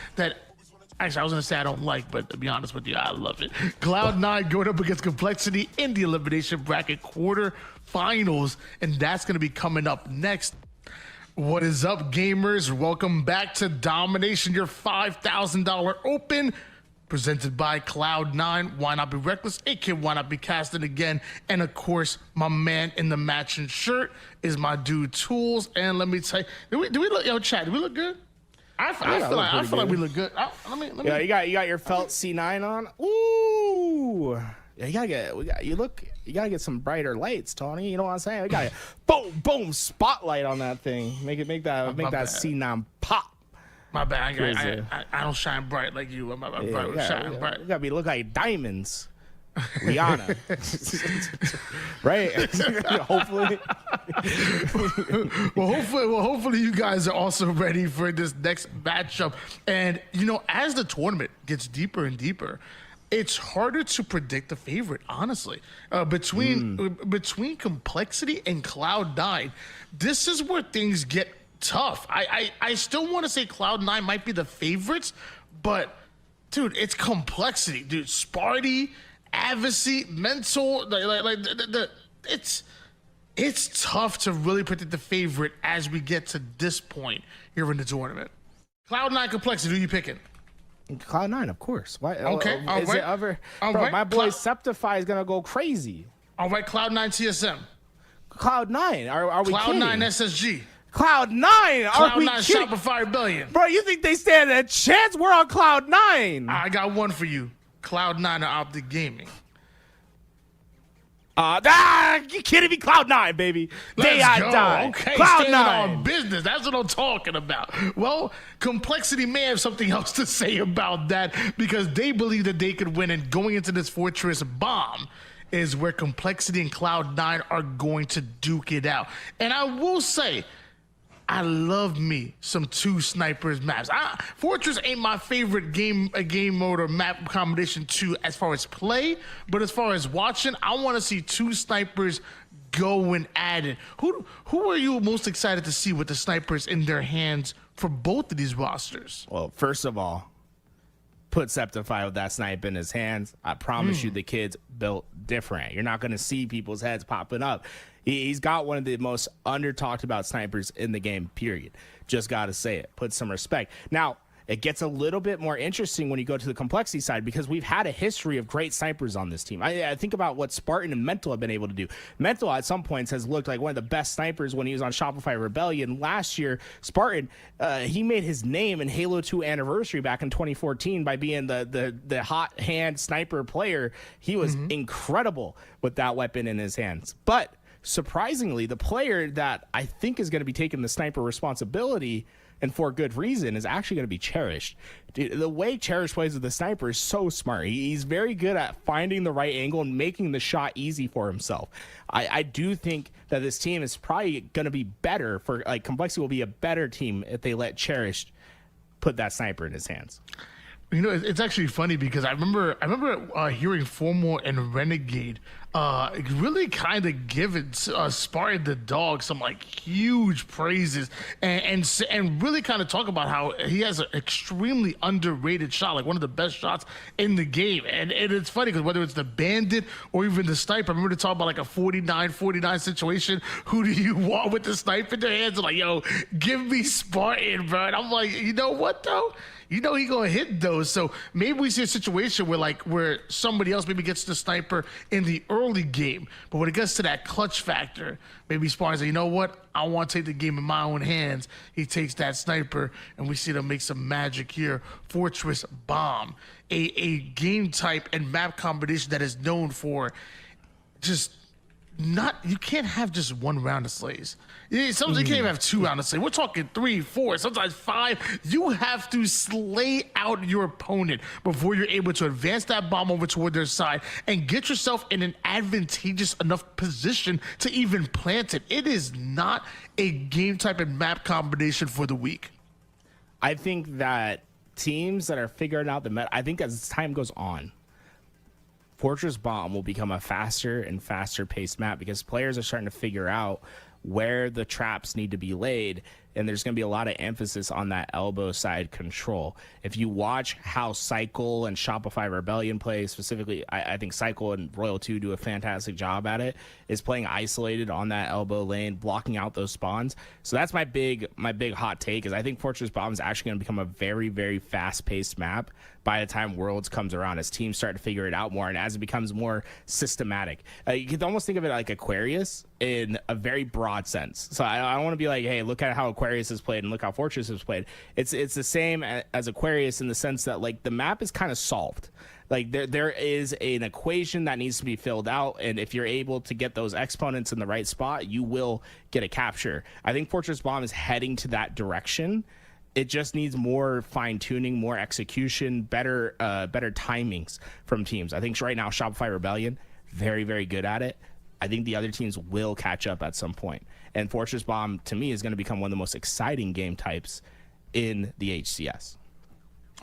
actually I was gonna say I don't like, but to be honest with you, I love it. Cloud9 going up against Complexity in the elimination bracket quarterfinals, and that's gonna be coming up next. What is up, gamers? Welcome back to Domination, your $5,000 open, presented by Cloud9. Why not be reckless? It can why not be casting again? And of course, my man in the matching shirt is my dude Tools. And let me tell you, do we look? Yo, chat, do we look good? I feel like we look good. Let me. Yeah, you got your felt C9 on. Ooh. Yeah, you gotta get some brighter lights, Tony. You know what I'm saying? We got boom spotlight on that thing. Make that C9 pop. My bad. I don't shine bright like you. I'm shining bright. You gotta look like diamonds. Rihanna. Right? Hopefully you guys are also ready for this next matchup. And you know, as the tournament gets deeper and deeper, it's harder to predict the favorite, honestly. Between Complexity and Cloud9, this is where things get tough. I still want to say Cloud9 might be the favorites, but dude, it's Complexity, dude. Sparty, Advocacy, Mental, it's tough to really predict the favorite as we get to this point here in the tournament. Cloud9, Complexity, who you picking? Cloud9, of course. Why? Okay, all right. My boy Septify is gonna go crazy. All right, Cloud9 TSM. Cloud9, are we kidding? Cloud9 SSG. Cloud9, are we kidding? Shopify Rebellion. Bro, you think they stand a chance? We're on Cloud9. I got one for you. Cloud9 or Optic Gaming. You kidding me? Cloud9, baby. Let's go. Die. Okay, Cloud9 on business. That's what I'm talking about. Well, Complexity may have something else to say about that because they believe that they could win, and going into this Fortress bomb is where Complexity and Cloud9 are going to duke it out. And I will say, I love me some two snipers maps. Fortress ain't my favorite game mode or map combination too as far as play, but as far as watching, I want to see two snipers going at it. Who are you most excited to see with the snipers in their hands for both of these rosters? Well, first of all, put Septify with that snipe in his hands. I promise you the kid's built different. You're not going to see people's heads popping up. He's got one of the most under-talked about snipers in the game, period. Just got to say it. Put some respect. Now, it gets a little bit more interesting when you go to the Complexity side because we've had a history of great snipers on this team. I think about what Spartan and Mental have been able to do. Mental at some points has looked like one of the best snipers when he was on Shopify Rebellion. Last year, Spartan, he made his name in Halo 2 Anniversary back in 2014 by being the hot hand sniper player. He was incredible with that weapon in his hands. But surprisingly, the player that I think is going to be taking the sniper responsibility, and for good reason, is actually going to be Cherished. Dude, the way Cherish plays with the sniper is so smart. He's very good at finding the right angle and making the shot easy for himself. I do think that this team is probably going to be better for, like, Complexity will be a better team if they let Cherished put that sniper in his hands. You know, it's actually funny because I remember hearing Formal and Renegade really kind of giving Spartan the dog some like huge praises and really kind of talk about how he has an extremely underrated shot, like one of the best shots in the game. And it's funny because whether it's the Bandit or even the sniper, I remember they talk about like a 49-49 situation. Who do you want with the sniper in their hands? I'm like, yo, give me Spartan, bro. And I'm like, you know what though? You know he gonna hit those. So maybe we see a situation where somebody else maybe gets the sniper in the early game, but when it gets to that clutch factor, maybe Spartan's like, you know what? I want to take the game in my own hands. He takes that sniper, and we see them make some magic here. Fortress Bomb, a game type and map combination that is known for just you can't have just one round of slays. Sometimes you can't even have 2 rounds of slay. We're talking 3, 4, sometimes 5. You have to slay out your opponent before you're able to advance that bomb over toward their side and get yourself in an advantageous enough position to even plant it. It is not a game type and map combination for the weak. I think that teams that are figuring out the meta, I think as time goes on, Fortress Bomb will become a faster and faster paced map because players are starting to figure out where the traps need to be laid, and there's going to be a lot of emphasis on that elbow side control. If you watch how Cycle and Shopify Rebellion play, specifically, I think Cycle and Royal 2 do a fantastic job at it, is playing isolated on that elbow lane, blocking out those spawns. So that's my big hot take, is I think Fortress Bomb is actually going to become a very, very fast-paced map by the time Worlds comes around, as teams start to figure it out more and as it becomes more systematic. You can almost think of it like Aquarius in a very broad sense. So I don't want to be like, hey, look at how Aquarius has played and look how Fortress has played. It's the same as Aquarius in the sense that, like, the map is kind of solved. Like, there is an equation that needs to be filled out, and if you're able to get those exponents in the right spot, you will get a capture. I think Fortress Bomb is heading to that direction. It just needs more fine-tuning, more execution, better timings from teams. I think right now Shopify Rebellion, very, very good at it. I think the other teams will catch up at some point. And Fortress Bomb, to me, is going to become one of the most exciting game types in the HCS.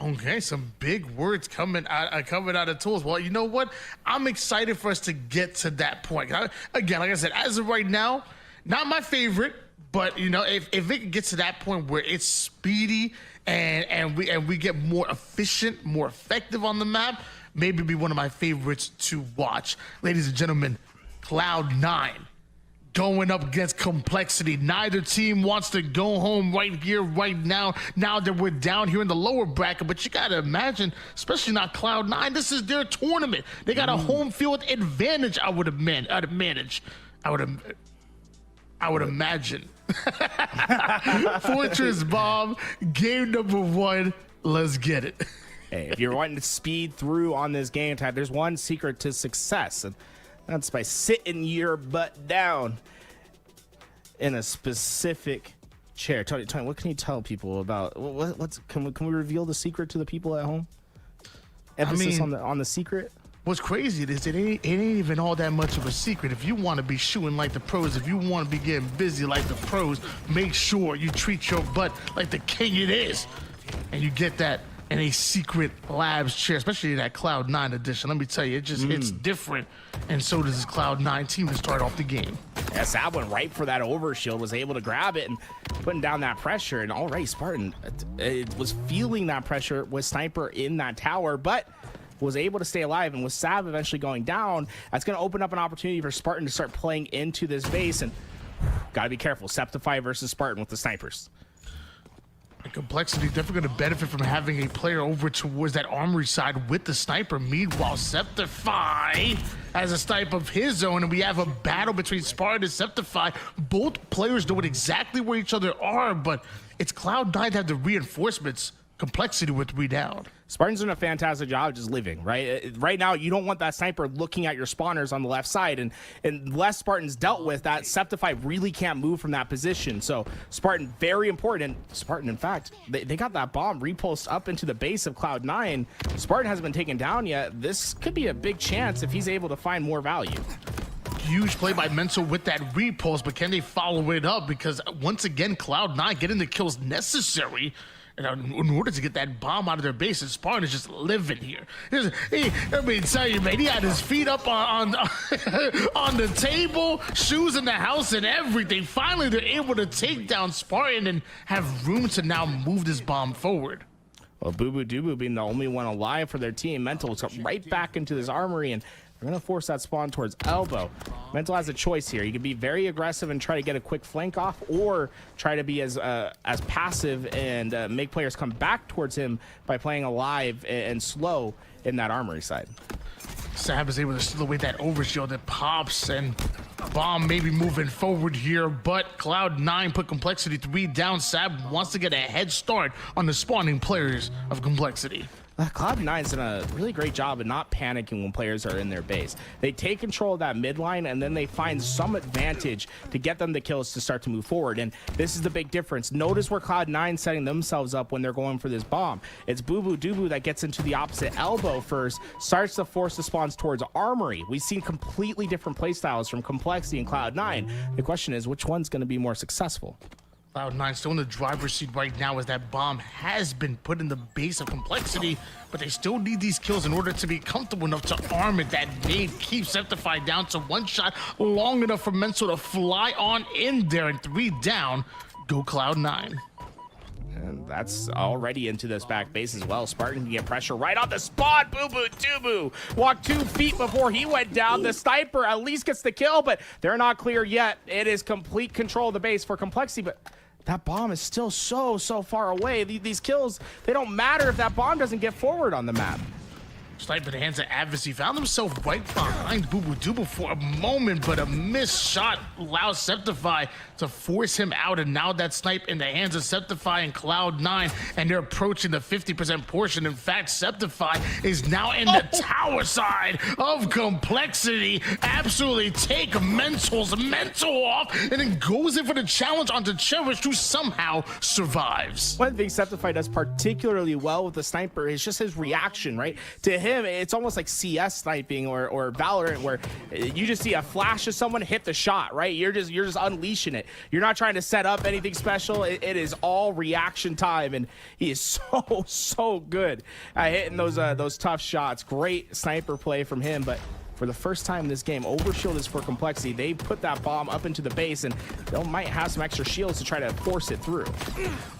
Okay, some big words coming out of Tools. Well, you know what? I'm excited for us to get to that point. Again, like I said, as of right now, not my favorite. But, you know, if it gets to that point where it's speedy and we get more efficient, more effective on the map, maybe be one of my favorites to watch. Ladies and gentlemen, Cloud9 going up against Complexity. Neither team wants to go home right here, right now that we're down here in the lower bracket. But you got to imagine, especially not Cloud9, this is their tournament. They got a home field advantage, I would imagine. Fortress Bomb, game number 1. Let's get it. Hey, if you're wanting to speed through on this game type, there's one secret to success, and that's by sitting your butt down in a specific chair. Tony, what can you tell people about can we reveal the secret to the people at home? Emphasis on the secret. What's crazy is it ain't even all that much of a secret. If you want to be shooting like the pros, if you want to be getting busy like the pros, make sure you treat your butt like the king it is. And you get that in a secret labs chair, especially that Cloud9 edition. Let me tell you, it just hits different. And so does this Cloud9 team to start off the game. Yeah, Sab went right for that overshield, was able to grab it and putting down that pressure. And all right, Spartan it was feeling that pressure with Sniper in that tower, but was able to stay alive. And with Sab eventually going down, that's going to open up an opportunity for Spartan to start playing into this base. And got to be careful. Septify versus Spartan with the snipers. And Complexity definitely going to benefit from having a player over towards that armory side with the sniper. Meanwhile, Septify has a sniper of his own, and we have a battle between Spartan and Septify. Both players know exactly where each other are, but it's Cloud9 to have the reinforcements. Complexity with 3 down. Spartan's doing a fantastic job just living, right? Right now, you don't want that sniper looking at your spawners on the left side, and unless Spartan's dealt with that, Septify really can't move from that position. So Spartan, very important. And Spartan, in fact, they got that bomb repulsed up into the base of Cloud9. Spartan hasn't been taken down yet. This could be a big chance if he's able to find more value. Huge play by Mental with that repulse, but can they follow it up? Because once again, Cloud9 getting the kills necessary in order to get that bomb out of their base. And Spartan is just living here. I mean, tell you, man, he had his feet up on the table, shoes in the house and everything. Finally, they're able to take down Spartan and have room to now move this bomb forward. Well, Boo Boo Doo being the only one alive for their team. Mental is right back into this armory, and they're going to force that spawn towards Elbow. Mental has a choice here. He can be very aggressive and try to get a quick flank off, or try to be as passive and make players come back towards him by playing alive and slow in that armory side. Sab is able to steal away that overshield that pops, and bomb maybe moving forward here, but Cloud9 put Complexity 3 down. Sab wants to get a head start on the spawning players of Complexity. Cloud9's done a really great job of not panicking when players are in their base. They take control of that mid line, and then they find some advantage to get them the kills to start to move forward. And this is the big difference. Notice where Cloud9's setting themselves up when they're going for this bomb. It's Boo Doo that gets into the opposite elbow first, starts to force the spawns towards Armory. We've seen completely different playstyles from Complexity and Cloud9. The question is, which one's going to be more successful? Cloud9 still in the driver's seat right now as that bomb has been put in the base of Complexity, but they still need these kills in order to be comfortable enough to arm it. That nade keeps Septify down to one shot, long enough for Mental to fly on in there, and 3 down. Go Cloud9. And that's already into this back base as well. Spartan can get pressure right on the spot. Boo Doo walked 2 feet before he went down. The sniper at least gets the kill, but they're not clear yet. It is complete control of the base for Complexity, but that bomb is still so far away. These kills, they don't matter if that bomb doesn't get forward on the map. Snipe in the hands of Advocacy, found himself right behind Boo Doo for a moment, but a missed shot allows Septify to force him out, and now that snipe in the hands of Septify and Cloud9, and they're approaching the 50% portion. In fact, Septify is now in the tower side of Complexity. Absolutely take Mental off, and then goes in for the challenge onto Cherish, who somehow survives. One thing Septify does particularly well with the sniper is just his reaction, right? To him, it's almost like CS sniping or Valorant, where you just see a flash of someone hit the shot, right? You're just unleashing it. You're not trying to set up anything special. It is all reaction time, and he is so good at hitting those tough shots. Great sniper play from him, but for the first time in this game, Overshield is for Complexity. They put that bomb up into the base, and they might have some extra shields to try to force it through.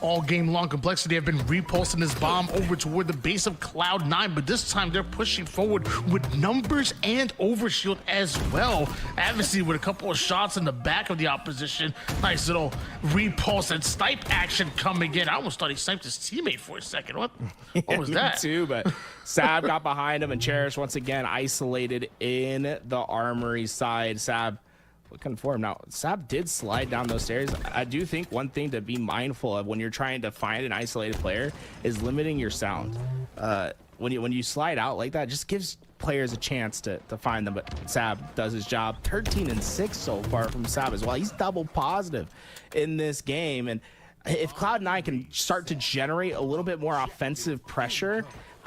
All game long, Complexity have been repulsing this bomb over toward the base of Cloud9, but this time they're pushing forward with numbers and Overshield as well. Advocacy with a couple of shots in the back of the opposition. Nice little repulse and snipe action coming in. I almost thought he sniped his teammate for a second. What was that? Me too, but Sab got behind him, and Cherish once again isolated in the Armory side. Sab looking for him. Now, Sab did slide down those stairs. I do think one thing to be mindful of when you're trying to find an isolated player is limiting your sound. When you slide out like that, just gives players a chance to find them, but Sab does his job. 13-6 so far from Sab as well. He's double positive in this game, and if Cloud9 can start to generate a little bit more offensive pressure,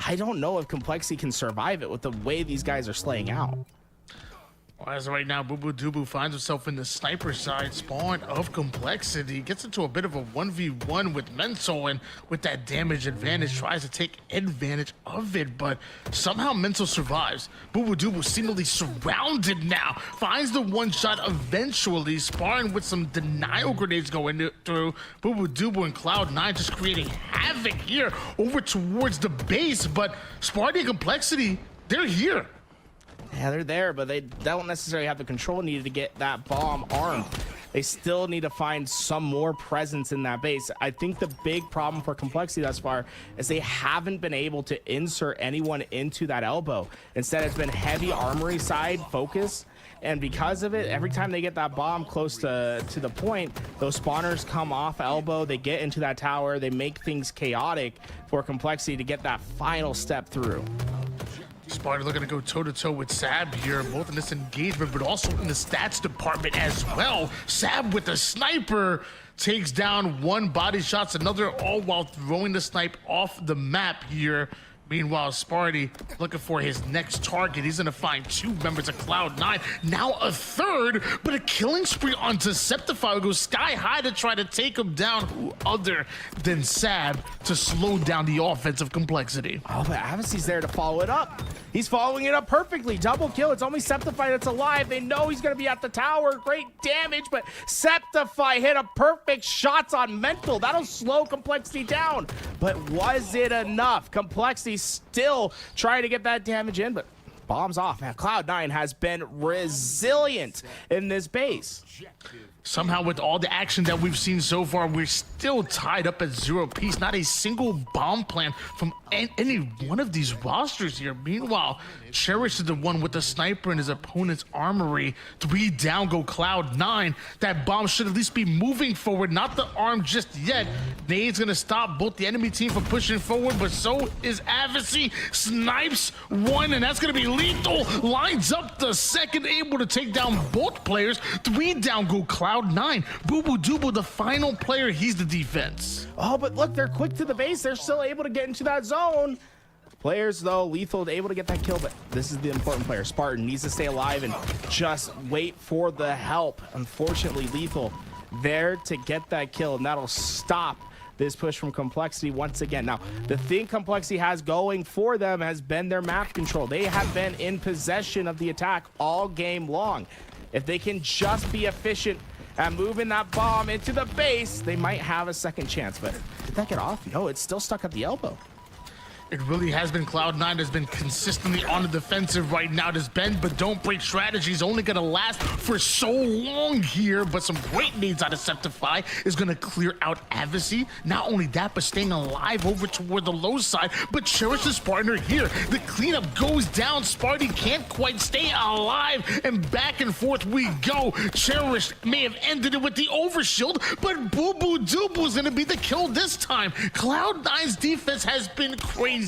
I don't know if Complexity can survive it with the way these guys are slaying out. Well, as of right now, Boo Doo finds himself in the sniper side spawn of Complexity. Gets into a bit of a 1v1 with Mental, and with that damage advantage, tries to take advantage of it, but somehow Mental survives. Boo Doo seemingly surrounded now. Finds the one shot eventually, sparring with some denial grenades going through. Boo Doo and Cloud9 just creating havoc here over towards the base, but Sparty and Complexity, they're here. Yeah, they're there, but they don't necessarily have the control needed to get that bomb armed. They still need to find some more presence in that base. I think the big problem for Complexity thus far is they haven't been able to insert anyone into that elbow. Instead, it's been heavy Armory side focus, and because of it, every time they get that bomb close to the point, those spawners come off elbow, they get into that tower, they make things chaotic for Complexity to get that final step through. Sparta looking to go toe-to-toe with Sab here, both in this engagement, but also in the stats department as well. Sab with the sniper takes down one, body shots another, all while throwing the snipe off the map here. Meanwhile, Sparty looking for his next target. He's gonna find 2 members of Cloud9, now a third, but a killing spree on Deceptify will go sky high to try to take him down. Who other than Sab to slow down the offensive Complexity? Oh, but Advocacy's there to follow it up. He's following it up perfectly. Double kill. It's only Septify that's alive. They know he's gonna be at the tower. Great damage, but Septify hit a perfect shots on Mental. That'll slow Complexity down. But was it enough? Complexity still trying to get that damage in, but bombs off. Man, Cloud9 has been resilient in this base. Somehow, with all the action that we've seen so far, we're still tied up at 0 apiece. Not a single bomb plan from any one of these rosters here. Meanwhile, Cherish is the one with the sniper in his opponent's armory. 3 down go Cloud9. That bomb should at least be moving forward, not the arm just yet. Nade's gonna stop both the enemy team from pushing forward, but so is Advocacy. Snipes one, and that's gonna be lethal. Lines up the second, able to take down both players. 3 down go Cloud9. Boo Boo Doobu, the final player, he's the defense. Oh, but look, they're quick to the base. They're still able to get into that zone. Players, though, Lethal able to get that kill, but this is the important player. Spartan needs to stay alive and just wait for the help. Unfortunately, Lethal there to get that kill, and that'll stop this push from Complexity once again. Now, the thing Complexity has going for them has been their map control. They have been in possession of the attack all game long. If they can just be efficient at moving that bomb into the base, they might have a second chance. But did that get off? No, it's still stuck at the elbow. It really has been. Cloud9 has been consistently on the defensive right now. This bend but don't break strategy is only going to last for so long here, but some great nades out of Septify is going to clear out Advocacy. Not only that, but staying alive over toward the low side, but Cherish the Spartan are here. The cleanup goes down. Sparty can't quite stay alive, and back and forth we go. Cherish may have ended it with the overshield, but Boo Boo Doobu is going to be the kill this time. Cloud9's defense has been crazy.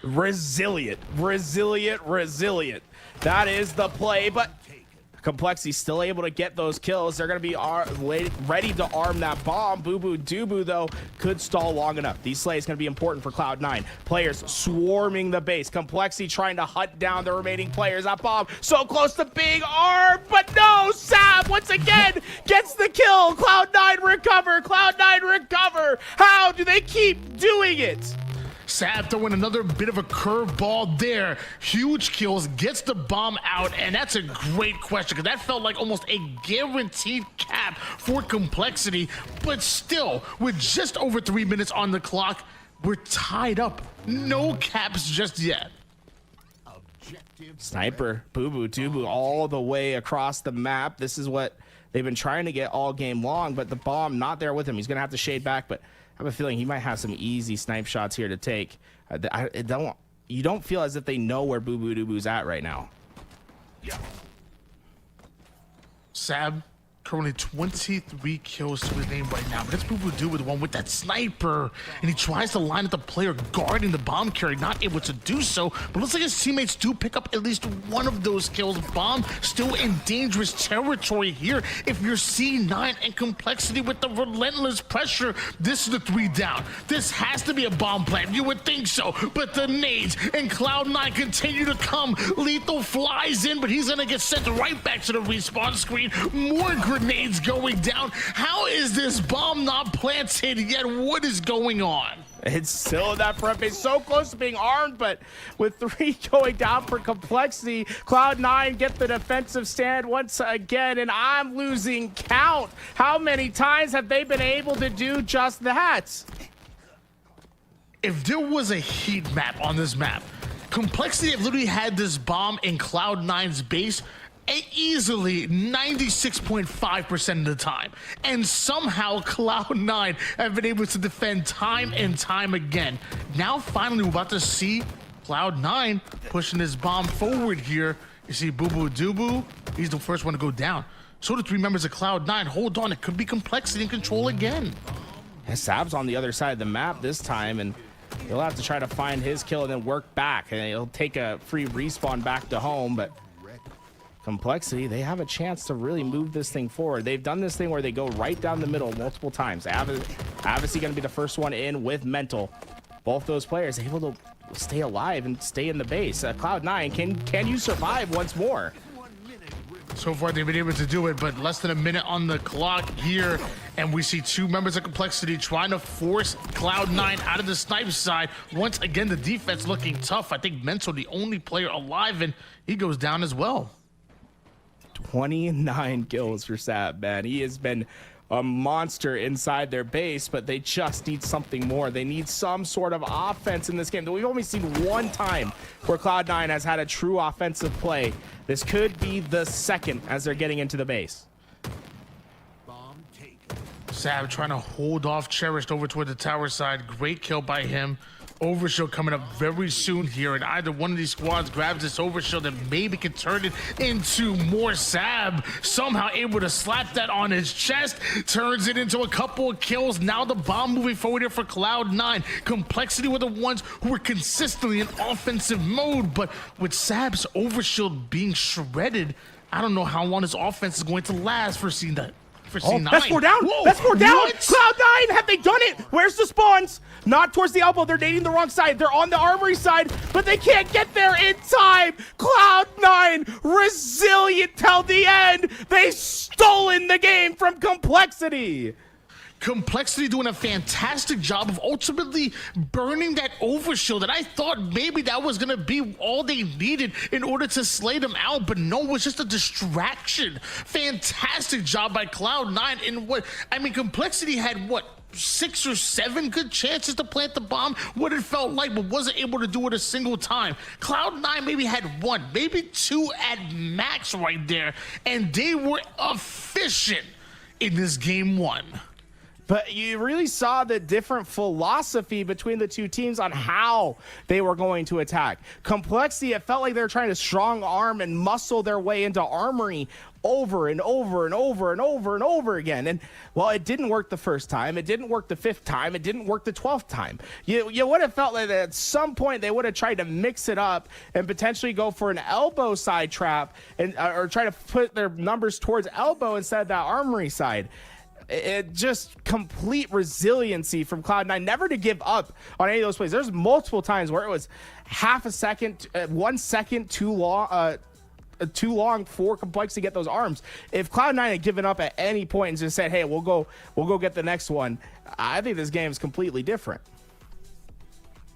Resilient. That is the play, but Complexity still able to get those kills. They're going to be ready to arm that bomb. Boo Boo Doobu, though, could stall long enough. These slays going to be important for Cloud9. Players swarming the base. Complexity trying to hunt down the remaining players. That bomb so close to being armed, but no! Sab, once again, gets the kill. Cloud9 recover. Cloud9 recover. How do they keep doing it? Sab throwing another bit of a curveball there. Huge kills, gets the bomb out, and that's a great question because that felt like almost a guaranteed cap for Complexity. But still, with just over 3 minutes on the clock, we're tied up. No caps just yet. Sniper, Boo Boo Doobu all the way across the map. This is what they've been trying to get all game long, but the bomb not there with him. He's going to have to shade back, but I have a feeling he might have some easy snipe shots here to take. You don't feel as if they know where Boo Boo Doobu's at right now. Sab currently 23 kills to his name right now, but it's Boo Boo Doobu, the one with that sniper, and he tries to line up the player guarding the bomb carry, not able to do so, but looks like his teammates do pick up at least one of those kills. Bomb still in dangerous territory here. If you're C9 and Complexity with the relentless pressure, this is the 3 down. This has to be a bomb plant. You would think so, but the nades and Cloud9 continue to come. Lethal flies in, but he's gonna get sent right back to the respawn screen. More grenades going down. How is this bomb not planted yet? What is going on? It's still in that front base, so close to being armed, but with 3 going down for Complexity, Cloud9 get the defensive stand once again, and I'm losing count. How many times have they been able to do just that? If there was a heat map on this map, Complexity have literally had this bomb in Cloud9's base easily 96.5% of the time, and somehow Cloud9 have been able to defend time and time again. Now finally we're about to see Cloud9 pushing this bomb forward here. You see Boo Boo Doobu, he's the first one to go down. So the 3 members of Cloud9. Hold on, it could be Complexity in control again. Yeah, Sab's on the other side of the map this time, and he'll have to try to find his kill and then work back, and he'll take a free respawn back to home. But Complexity, they have a chance to really move this thing forward. They've done this thing where they go right down the middle multiple times. Advocacy going to be the first one in with Mental. Both those players able to stay alive and stay in the base. Cloud9, can you survive once more? So far they've been able to do it, but less than a minute on the clock here, and we see 2 members of Complexity trying to force Cloud9 out of the snipe side. Once again, the defense looking tough. I think Mental the only player alive, and he goes down as well. 29 kills for Sab, man. He has been a monster inside their base, but they just need something more. They need some sort of offense in this game. We've only seen one time where Cloud9 has had a true offensive play. This could be the second as they're getting into the base. Sab trying to hold off Cherished over toward the tower side. Great kill by him. Overshield coming up very soon here, and either one of these squads grabs this overshield and maybe can turn it into more. Sab somehow able to slap that on his chest, turns it into a couple of kills. Now the bomb moving forward here for Cloud9. Complexity were the ones who were consistently in offensive mode, but with Sab's overshield being shredded, I don't know how long this offense is going to last for C9. That's 4 down. Whoa, that's 4 down. What? Cloud9, have they done it? Where's the spawns? Not towards the elbow. They're nading the wrong side. They're on the armory side, but they can't get there in time. Cloud9, resilient till the end. They've stolen the game from Complexity. Complexity doing a fantastic job of ultimately burning that overshield, and I thought maybe that was gonna be all they needed in order to slay them out, but no, it was just a distraction. Fantastic job by Cloud9. And what I mean, Complexity had what, 6 or 7 good chances to plant the bomb, what it felt like, but wasn't able to do it a single time. Cloud9 maybe had 1, maybe 2 at max right there, and they were efficient in this game 1. But you really saw the different philosophy between the two teams on how they were going to attack. Complexity, it felt like they were trying to strong arm and muscle their way into armory over and over and over and over and over again. And well, it didn't work the first time. It didn't work the 5th time. It didn't work the 12th time. You would have felt like at some point they would have tried to mix it up and potentially go for an elbow side trap and or try to put their numbers towards elbow instead of that armory side. It just complete resiliency from Cloud9, never to give up on any of those plays. There's multiple times where it was half a second, 1 second too long for Complex to get those arms. If Cloud9 had given up at any point and just said, hey, we'll go get the next one, I think this game is completely different.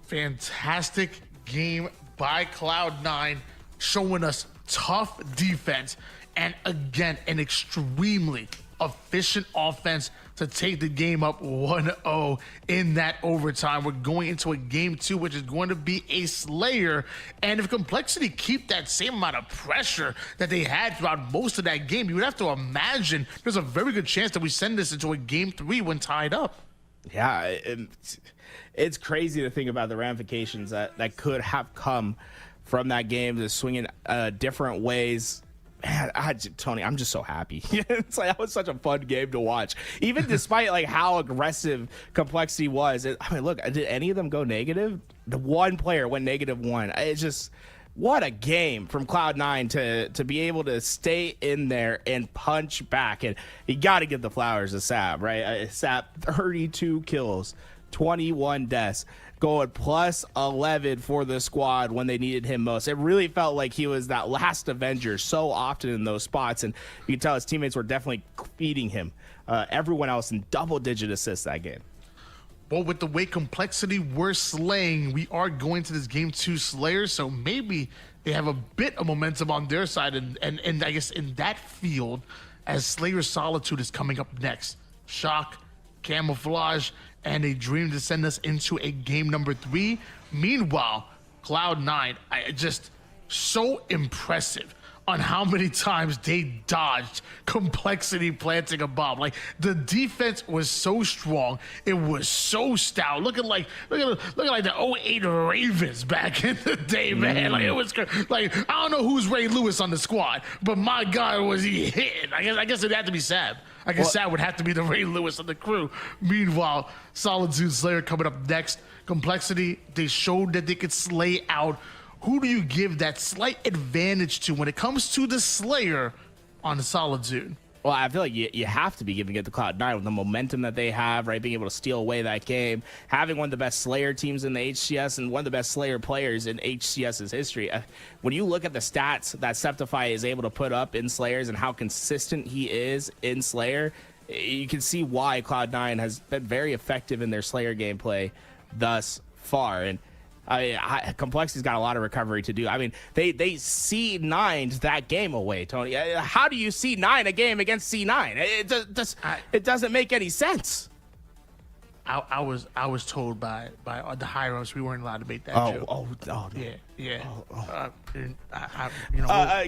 Fantastic game by Cloud9, showing us tough defense and again an extremely efficient offense to take the game up 1-0 in that overtime. We're going into a game 2, which is going to be a Slayer, and if Complexity keep that same amount of pressure that they had throughout most of that game, you would have to imagine there's a very good chance that we send this into a game 3 when tied up. Yeah, it's crazy to think about the ramifications that could have come from that game, to swinging different ways. Man, Tony, I'm just so happy. It's like, that was such a fun game to watch, even despite like how aggressive Complexity was. I mean, look, did any of them go negative? The one player went -1. It's just, what a game from Cloud9 to be able to stay in there and punch back. And you got to give the flowers to Sab, right? Sab, 32 kills, 21 deaths, going plus 11 for the squad when they needed him most. It really felt like he was that last Avenger so often in those spots, and you can tell his teammates were definitely feeding him. Everyone else in double-digit assists that game. Well, with the way Complexity were slaying, we are going to this game 2 Slayer, so maybe they have a bit of momentum on their side, and I guess in that field, as Slayer Solitude is coming up next. Shock, Camouflage, and a Dream to send us into a game number 3. Meanwhile, Cloud9, just so impressive on how many times they dodged Complexity planting a bomb. Like, the defense was so strong, it was so stout, looking like the 08 Ravens back in the day, man. Like, it was like, I don't know who's Ray Lewis on the squad, but my God, was he hitting. I guess it had to be Sab. I guess Sab would have to be the Ray Lewis of the crew. Meanwhile, Solitude Slayer coming up next. Complexity, they showed that they could slay out. Who do you give that slight advantage to when it comes to the Slayer on Solitude? Well, I feel like you have to be giving it to Cloud9 with the momentum that they have, right? Being able to steal away that game, having one of the best Slayer teams in the HCS and one of the best Slayer players in HCS's history. When you look at the stats that Septify is able to put up in Slayers and how consistent he is in Slayer, you can see why Cloud9 has been very effective in their Slayer gameplay thus far. And Complexity's got a lot of recovery to do. I mean, they C9'd that game away, Tony. How do you C9 a game against C9? It doesn't make any sense. I was told by the higher ups we weren't allowed to make that joke. No. Yeah.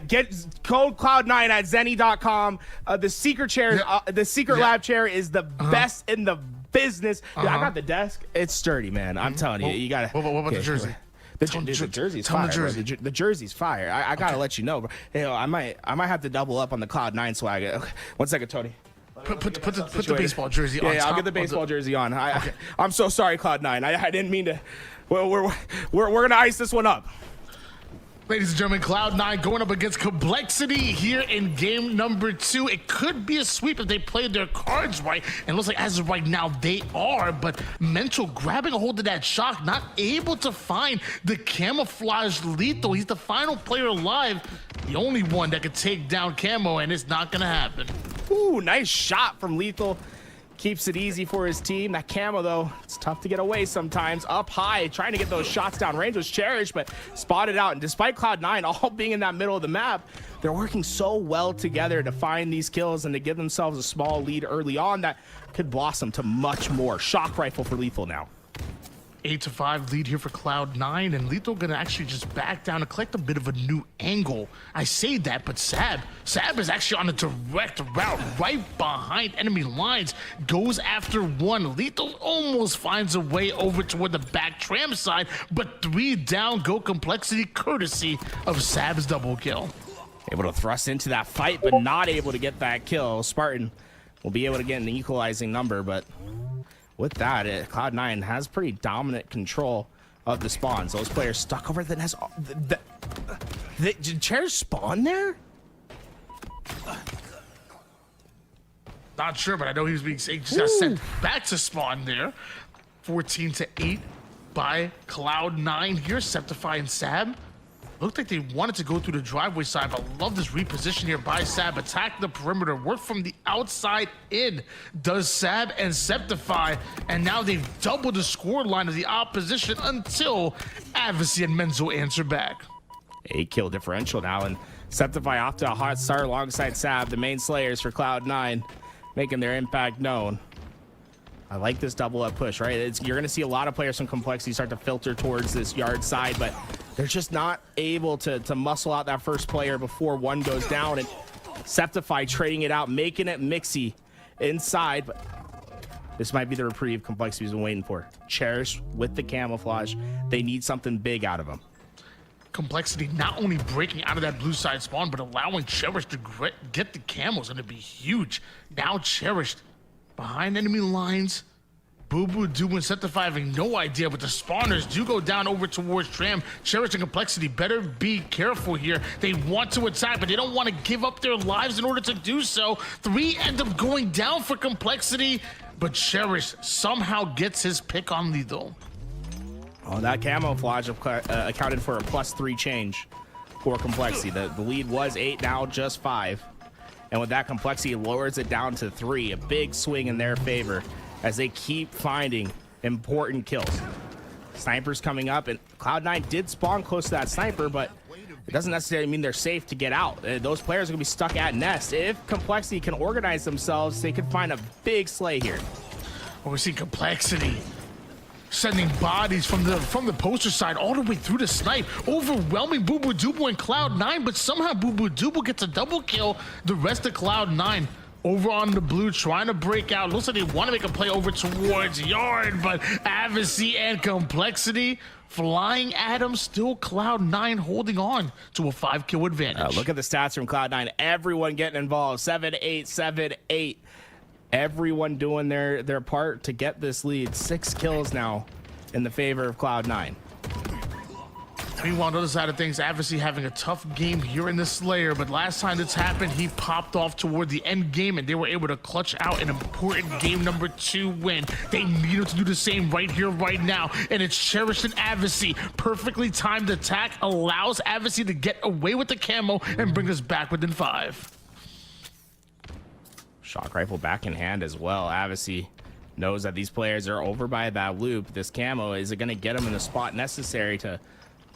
Get code Cloud9 at Zenny.com. The secret chair, the secret lab chair is the best in the business. Dude, I got the desk. It's sturdy, man. I'm telling you, you gotta. What about the jersey? The jersey's fire. The jersey's fire. I gotta let you know, bro. You know, I might have to double up on the Cloud9 swag. Okay. 1 second, Tony. Put the baseball jersey on. Yeah, I'll get the baseball jersey on. I'm so sorry, Cloud9. I didn't mean to. Well, we're gonna ice this one up. Ladies and gentlemen, Cloud9 going up against Complexity here in game number 2. It could be a sweep if they played their cards right. And it looks like as of right now, they are. But Mental grabbing a hold of that shock, not able to find the camouflage Lethal. He's the final player alive. The only one that could take down Camo, and it's not going to happen. Ooh, nice shot from Lethal. Keeps it easy for his team. That Camo, though, it's tough to get away sometimes. Up high, trying to get those shots down range was cherished, but spotted out. And despite Cloud9 all being in that middle of the map, they're working so well together to find these kills and to give themselves a small lead early on that could blossom to much more. Shock rifle for Lethal now. 8-5 lead here for Cloud9, and Lethal gonna actually just back down and collect a bit of a new angle. I say that, but Sab is actually on a direct route right behind enemy lines, goes after one. Lethal almost finds a way over toward the back tram side, but 3 down go Complexity courtesy of Sab's double kill. Able to thrust into that fight, but not able to get that kill. Spartan will be able to get an equalizing number, but with that, Cloud9 has pretty dominant control of the spawns. Those players stuck over the nest. Did chairs spawn there? Not sure, but I know he just got sent back to spawn there. 14-8 by Cloud9 here. Septify and Sab. Looked like they wanted to go through the driveway side, but love this reposition here by Sab. Attack the perimeter, work from the outside in. Does Sab and Septify, and now they've doubled the score line of the opposition until Advocacy and Menzo answer back. 8-kill differential now, and Septify off to a hot start alongside Sab, the main slayers for Cloud9, making their impact known. I like this double up push, right? You're going to see a lot of players from Complexity start to filter towards this yard side, but they're just not able to muscle out that first player before one goes down. And Septify trading it out, making it mixy inside. But this might be the reprieve Complexity's been waiting for. Cherish with the camouflage. They need something big out of them. Complexity not only breaking out of that blue side spawn, but allowing Cherish to get the camo is going to be huge. Now Cherished behind enemy lines. Boo Boo Doo and Septify having no idea, but the spawners do go down over towards Tram. Cherish and Complexity better be careful here. They want to attack, but they don't want to give up their lives in order to do so. 3 end up going down for Complexity, but Cherish somehow gets his pick on Lethal. Oh, that camouflage accounted for a +3 change for Complexity. The lead was 8, now just 5. And with that, Complexity lowers it down to 3. A big swing in their favor as they keep finding important kills. Snipers coming up, and Cloud9 did spawn close to that sniper, but it doesn't necessarily mean they're safe to get out. Those players are going to be stuck at nest. If Complexity can organize themselves, they could find a big slay here. Well, we're seeing Complexity sending bodies from the poster side all the way through the snipe, overwhelming Boo Boo Doobo and Cloud9, but somehow Boo Boo Doobo gets a double kill. The rest of Cloud9 over on the blue, trying to break out. Looks like they want to make a play over towards Yard, but Advocacy and Complexity flying at him. Still Cloud9 holding on to a 5-kill advantage. Look at the stats from Cloud9. Everyone getting involved. 7-8, 7-8. Everyone doing their part to get this lead. 6 kills now in the favor of Cloud9. Meanwhile, on the other side of things, Advocacy having a tough game here in the Slayer, but last time this happened, he popped off toward the end game, and they were able to clutch out an important game number 2 win. They needed to do the same right here, right now, and it's Cherished and Advocacy. Perfectly timed attack allows Advocacy to get away with the camo and bring us back within 5. Shock rifle back in hand as well. Advocacy knows that these players are over by that loop. This camo, is it going to get him in the spot necessary to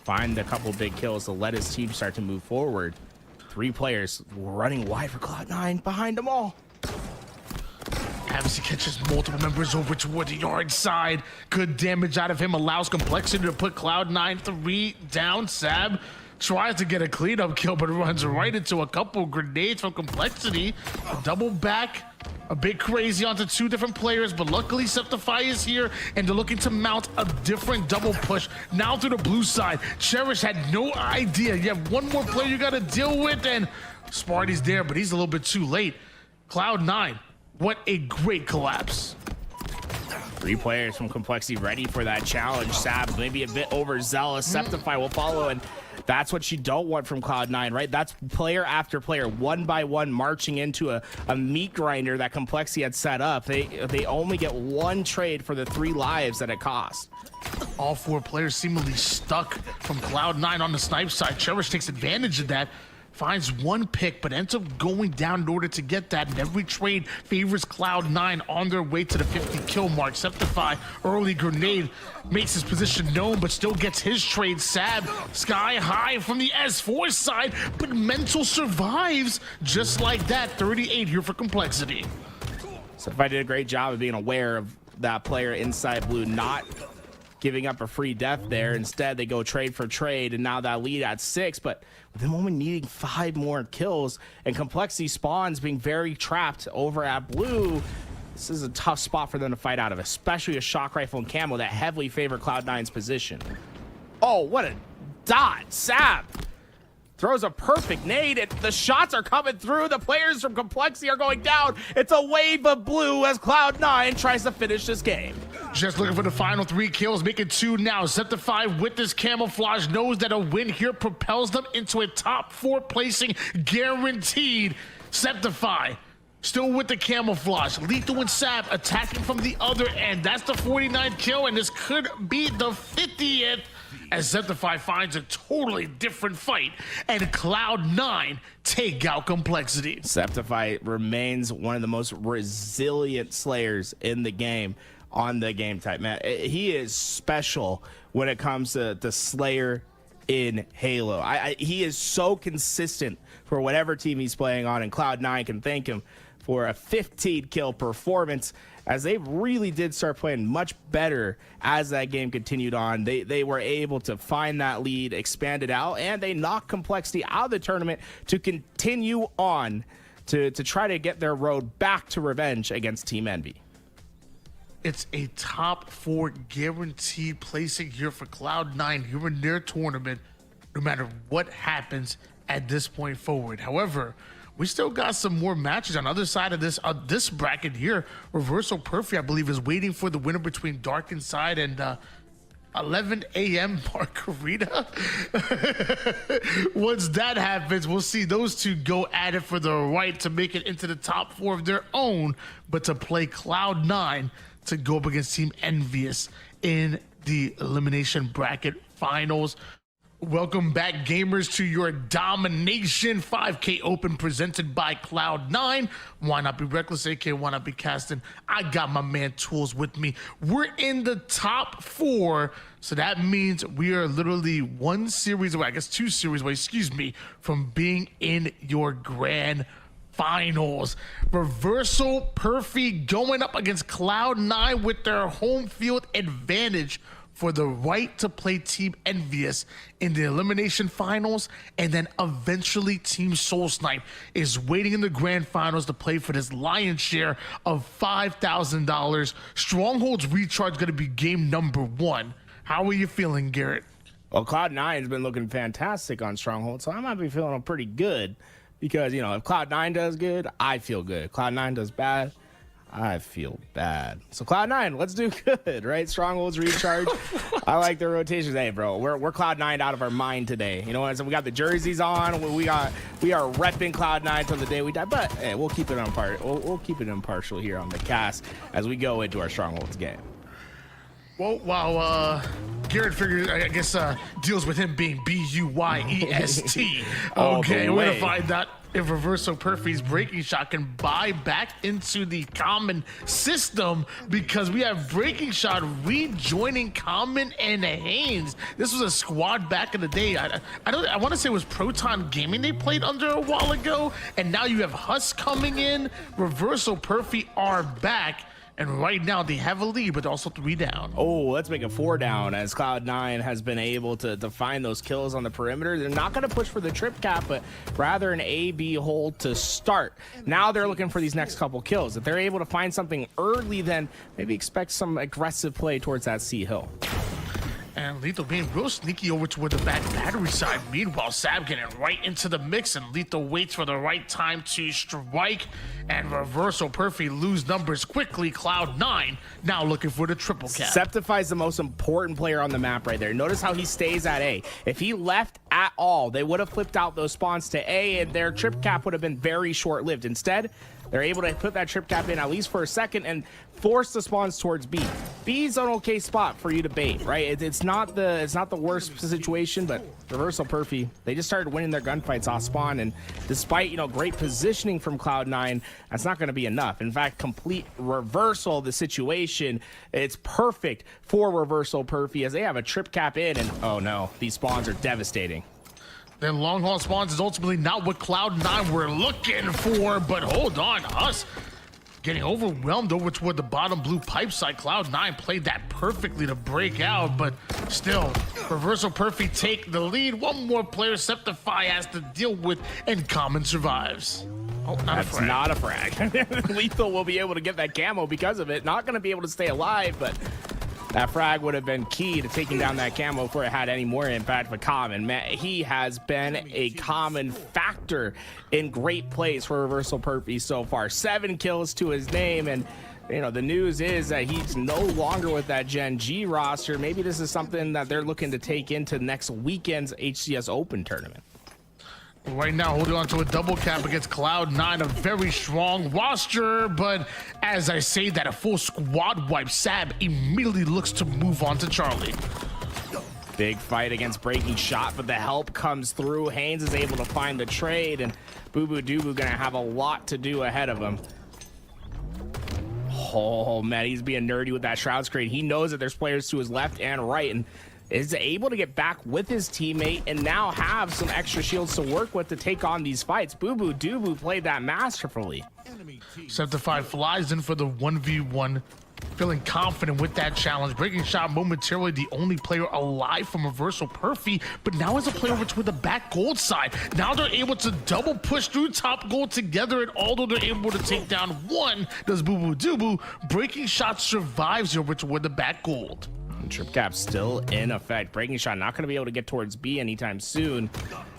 find a couple big kills to let his team start to move forward? 3 players running wide for Cloud9 behind them all. Obviously catches multiple members over toward the yard side. Good damage out of him, allows Complexity to put Cloud9 3 down. Sab tries to get a cleanup kill, but runs right into a couple grenades from Complexity. A double back, a bit crazy onto 2 different players, but luckily Septify is here, and they're looking to mount a different double push. Now through the blue side, Cherish had no idea. You have 1 more player you gotta deal with, and Sparty's there, but he's a little bit too late. Cloud9, what a great collapse. 3 players from Complexity ready for that challenge. Sab maybe a bit overzealous. Septify will follow, and that's what you don't want from Cloud9, right? That's player after player, 1 by 1, marching into a meat grinder that Complexity had set up. They only get 1 trade for the 3 lives that it costs. All 4 players seemingly stuck from Cloud9 on the snipe side. Cherish takes advantage of that. Finds 1 pick, but ends up going down in order to get that. And every trade favors Cloud9 on their way to the 50 kill mark. Septify, early grenade, makes his position known, but still gets his trade. Sab, sky high from the S4 side, but Mental survives just like that. 38 here for Complexity. Septify did a great job of being aware of that player inside blue, not giving up a free death there. Instead, they go trade for trade, and now that lead at 6, but with them only needing 5 more kills, and Complexity spawns being very trapped over at blue, this is a tough spot for them to fight out of, especially a shock rifle and camo that heavily favor Cloud9's position. Oh, what a dot. Sab throws a perfect nade, and the shots are coming through. The players from Complexity are going down. It's a wave of blue as Cloud9 tries to finish this game. Just looking for the final 3 kills, making 2 now. Septify with this camouflage knows that a win here propels them into a top 4 placing guaranteed. Septify still with the camouflage. Lethal and Sab attacking from the other end. That's the 49th kill, and this could be the 50th as Septify finds a totally different fight, and Cloud9 take out Complexity. Septify remains one of the most resilient slayers in the game. On the game type, man, he is special when it comes to the Slayer in Halo. He is so consistent for whatever team he's playing on, and Cloud9 can thank him for a 15 kill performance, as they really did start playing much better as that game continued on. They were able to find that lead, expand it out, and they knocked Complexity out of the tournament to continue on to try to get their road back to revenge against Team Envy. It's a top 4 guaranteed placing here for Cloud9 here in their tournament, no matter what happens at this point forward. However, we still got some more matches on the other side of this bracket here. Reversal Perfect, I believe, is waiting for the winner between Dark Inside and 11 a.m. Margarita. Once that happens, we'll see those 2 go at it for the right to make it into the top 4 of their own, but to play Cloud9 to go up against Team Envious in the elimination bracket finals. Welcome back, gamers, to your Domination 5K Open presented by Cloud9. Why not be reckless, aka why not be casting? I got my man Tools with me. We're in the top 4, so that means we are literally 1 series away, I guess 2 series away, excuse me, from being in your grand finals. Reversal Perfect going up against Cloud9 with their home field advantage for the right to play Team Envious in the elimination finals, and then eventually Team Soul Snipe is waiting in the grand finals to play for this lion's share of $5,000. Strongholds Recharge going to be game number 1. How are you feeling, Garrett? Well, Cloud9 has been looking fantastic on Stronghold, so I might be feeling pretty good. Because, you know, if Cloud9 does good, I feel good. Cloud9 does bad, I feel bad. So Cloud9, let's do good, right? Strongholds Recharge. I like the rotations. Hey, bro, we're Cloud9 out of our mind today. You know what? So we got the jerseys on. We are repping Cloud9 till the day we die. But hey, we'll keep it we'll keep it impartial here on the cast as we go into our Strongholds game. Well, while Garrett figures, I guess, deals with him being B-U-Y-E-S-T. Okay, we're gonna find that if Reverso Perfy's breaking shot can buy back into the Common system, because we have breaking shot rejoining Common and Haynes. This was a squad back in the day. I want to say it was Proton Gaming they played under a while ago, and now you have Huss coming in. Reverso Perfy are back. And right now they have a lead, but also 3 down. Oh, let's make it 4 down as Cloud9 has been able to find those kills on the perimeter. They're not going to push for the trip cap, but rather an A-B hold to start. Now they're looking for these next couple kills. If they're able to find something early, then maybe expect some aggressive play towards that C hill. And Lethal being real sneaky over toward the back battery side. Meanwhile, Sab getting right into the mix, and Lethal waits for the right time to strike. And Reverso Perfy lose numbers quickly. Cloud9 now looking for the triple cap. Septify is the most important player on the map right there. Notice how he stays at A. If he left at all, they would have flipped out those spawns to A, and their trip cap would have been very short-lived. Instead, they're able to put that trip cap in at least for a second and force the spawns towards B. B's an okay spot for you to bait, right? It's not the worst situation, but Reverso Perfy, they just started winning their gunfights off spawn, and despite, you know, great positioning from Cloud9, that's not going to be enough. In fact, complete reversal of the situation. It's perfect for Reverso Perfy as they have a trip cap in, and oh no, these spawns are devastating. Then long haul spawns is ultimately not what Cloud9 were looking for, but hold on, Huss getting overwhelmed over toward the bottom blue pipe side. Cloud9 played that perfectly to break out, but still, Reverso Perfy take the lead. One more player Septify has to deal with, and Common survives. Oh, that's not a frag. Lethal will be able to get that camo because of it. Not going to be able to stay alive, but that frag would have been key to taking down that camo before it had any more impact. But Common, man, he has been a common factor in great plays for Reverso Perfy so far. 7 kills to his name, and you know, the news is that he's no longer with that Gen G roster. Maybe this is something that they're looking to take into next weekend's HCS Open tournament. Right now, holding on to a double cap against Cloud9, a very strong roster, but as I say that, a full squad wipe, Sab immediately looks to move on to Charlie. Big fight against breaking shot, but the help comes through. Haynes is able to find the trade, and Boo Boo Doo gonna have a lot to do ahead of him. Oh man, he's being nerdy with that shroud screen. He knows that there's players to his left and right, and is able to get back with his teammate and now have some extra shields to work with to take on these fights. Boo Boo Doo played that masterfully. Septify flies in for the 1v1, feeling confident with that challenge. Breaking shot momentarily the only player alive from Reverso Perfy, but now as a player over toward the back gold side. Now they're able to double push through top gold together, and although they're able to take down one, does Boo Boo Doo. Breaking shot survives over toward the back gold. Trip cap still in effect. Breaking shot not going to be able to get towards B anytime soon,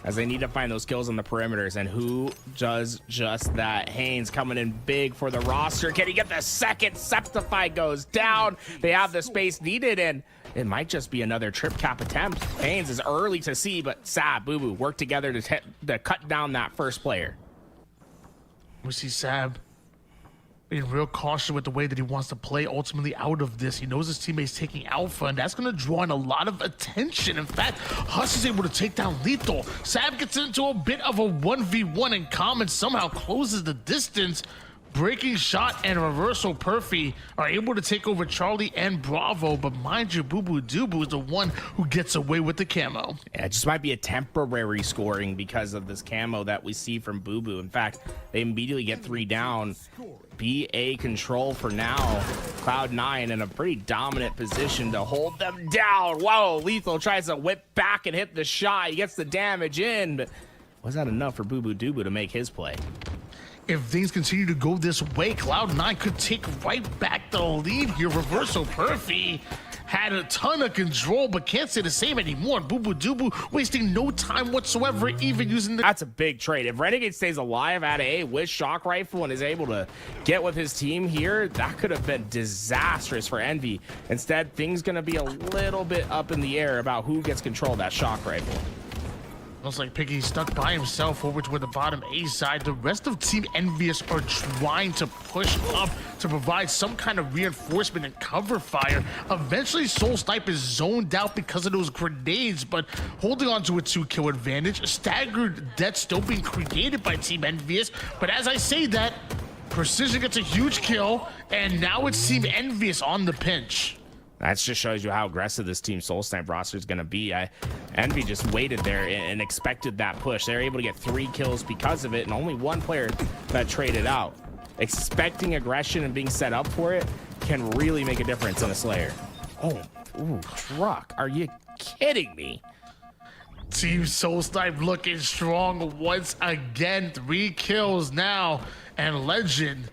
as they need to find those kills on the perimeters. And who does just that? Haynes coming in big for the roster. Can he get the second? Septify goes down. They have the space needed, and it might just be another trip cap attempt. Haynes is early to see, but Sab, Boo Boo work together to cut down that first player. We see Sab being real cautious with the way that he wants to play ultimately out of this. He knows his teammate's taking alpha, and that's going to draw in a lot of attention. In fact, Huss is able to take down Lethal. Sab gets into a bit of a 1v1, and Common somehow closes the distance. Breaking shot and Reverso Perfy are able to take over Charlie and Bravo, but mind you, Boo Boo Doo is the one who gets away with the camo. Yeah, it just might be a temporary scoring because of this camo that we see from Boo Boo. In fact, they immediately get 3 down. BA control for now. Cloud9 in a pretty dominant position to hold them down. Whoa, Lethal tries to whip back and hit the shot. He gets the damage in, but was that enough for Boo Boo Doo to make his play? If things continue to go this way, Cloud9 could take right back the lead here. Reverso Perfy had a ton of control, but can't say the same anymore. Boo Boo Doo wasting no time whatsoever, even using the— That's a big trade. If Renegade stays alive at A with Shock Rifle and is able to get with his team here, that could have been disastrous for Envy. Instead, things gonna be a little bit up in the air about who gets control of that Shock Rifle. Looks like Piggy stuck by himself over toward the bottom A side. The rest of Team Envious are trying to push up to provide some kind of reinforcement and cover fire. Eventually, Soul Snipe is zoned out because of those grenades, but holding on to a 2-kill advantage. A staggered death still being created by Team Envious, but as I say that, Precision gets a huge kill, and now it's Team Envious on the pinch. That just shows you how aggressive this Team Soul Snipe roster is going to be. Envy just waited there and expected that push. They're able to get 3 kills because of it, and only 1 player that traded out. Expecting aggression and being set up for it can really make a difference in a Slayer. Oh, ooh, truck. Are you kidding me? Team Soul Snipe looking strong once again. 3 kills now, and Legend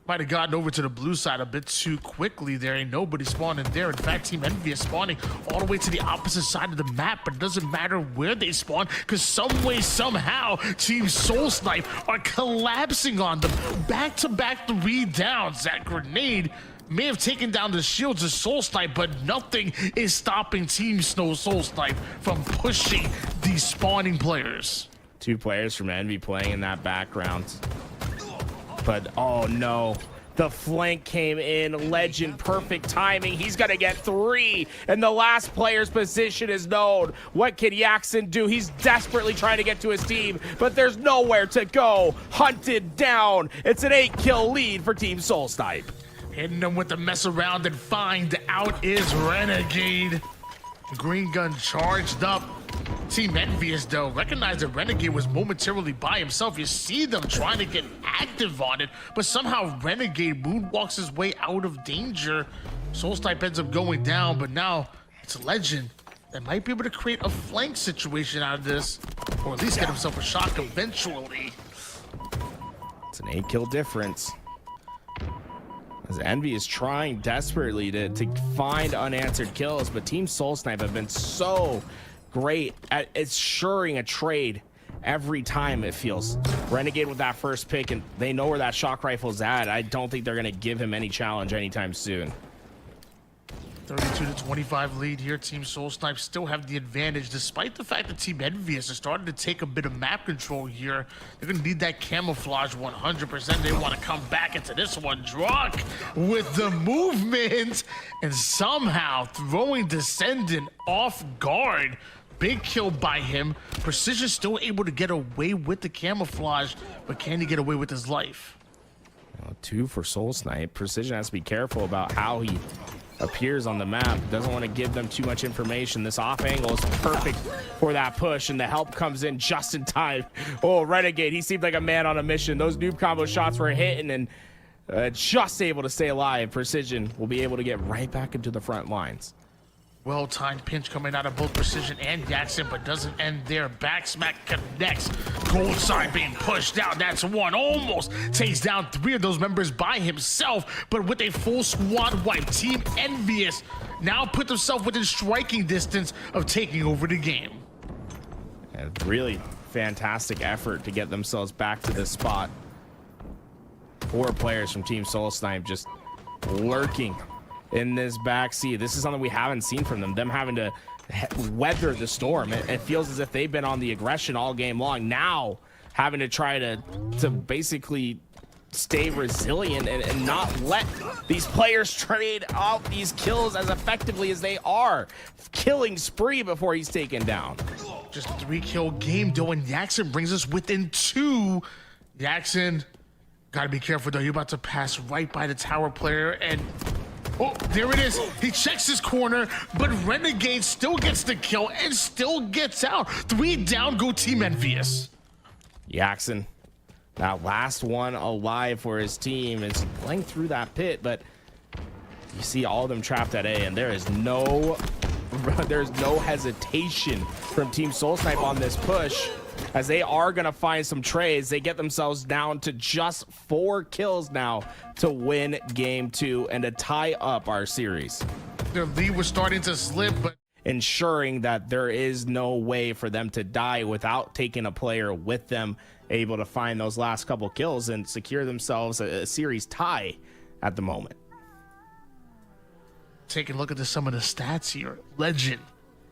might have gotten over to the blue side a bit too quickly. There ain't nobody spawning there. In fact, Team Envy is spawning all the way to the opposite side of the map, but it doesn't matter where they spawn, because some way, somehow, Team Soul Snipe are collapsing on them. Back-to-back 3 downs. That grenade may have taken down the shields of Soul Snipe, but nothing is stopping Team Soul Snipe from pushing these spawning players. 2 players from Envy playing in that background. But oh no, the flank came in. Legend, perfect timing. He's gonna get 3, and the last player's position is known. What can Yaxon do? He's desperately trying to get to his team, but there's nowhere to go. Hunted down. It's an 8-kill lead for Team Soul Snipe. Hitting them with the mess around and find out is Renegade. Green gun charged up. Team Envious, though, recognized that Renegade was momentarily by himself. You see them trying to get active on it, but somehow Renegade moonwalks his way out of danger. Soul Snipe ends up going down, but now it's Legend that might be able to create a flank situation out of this, or at least get himself a shock eventually. It's an 8-kill difference. As Envy is trying desperately to find unanswered kills, but Team Soul Snipe have been so great at ensuring a trade every time, it feels. Renegade with that first pick, and they know where that shock rifle's at. I don't think they're going to give him any challenge anytime soon. 32-25 lead here. Team Soul Snipe still have the advantage, despite the fact that Team Envious is starting to take a bit of map control here. They're going to need that camouflage 100%. They want to come back into this one. Drunk with the movement, and somehow throwing Descendant off guard. Big kill by him. Precision still able to get away with the camouflage, but can he get away with his life? 2 for Soul Snipe. Precision has to be careful about how he appears on the map. Doesn't want to give them too much information. This off angle is perfect for that push, and the help comes in just in time. Oh, Renegade, he seemed like a man on a mission. Those noob combo shots were hitting, and just able to stay alive. Precision will be able to get right back into the front lines. Well-timed pinch coming out of both Precision and Jackson, but doesn't end there. Back smack connects. Gold side being pushed out. That's 1. Almost takes down 3 of those members by himself, but with a full squad wipe, Team Envious now put themselves within striking distance of taking over the game. A really fantastic effort to get themselves back to this spot. 4 players from Team Soul Snipe just lurking in this backseat. This is something we haven't seen from them. Them having to weather the storm. It feels as if they've been on the aggression all game long. Now having to try to basically stay resilient and not let these players trade out these kills as effectively as they are. Killing spree before he's taken down. Just a 3-kill game, though, and Jackson brings us within 2. Jackson, gotta be careful, though. You're about to pass right by the tower player, and oh, there it is. He checks his corner, but Renegade still gets the kill and still gets out. 3 down, go Team Envious. Jackson, that last one alive for his team, is playing through that pit, but you see all of them trapped at A, and there's no hesitation from Team Soul Snipe on this push, as they are going to find some trades. They get themselves down to just 4 kills now to win game 2 and to tie up our series. Their lead was starting to slip, but ensuring that there is no way for them to die without taking a player with them, able to find those last couple kills and secure themselves a series tie at the moment. Taking a look at some of the stats here. Legend,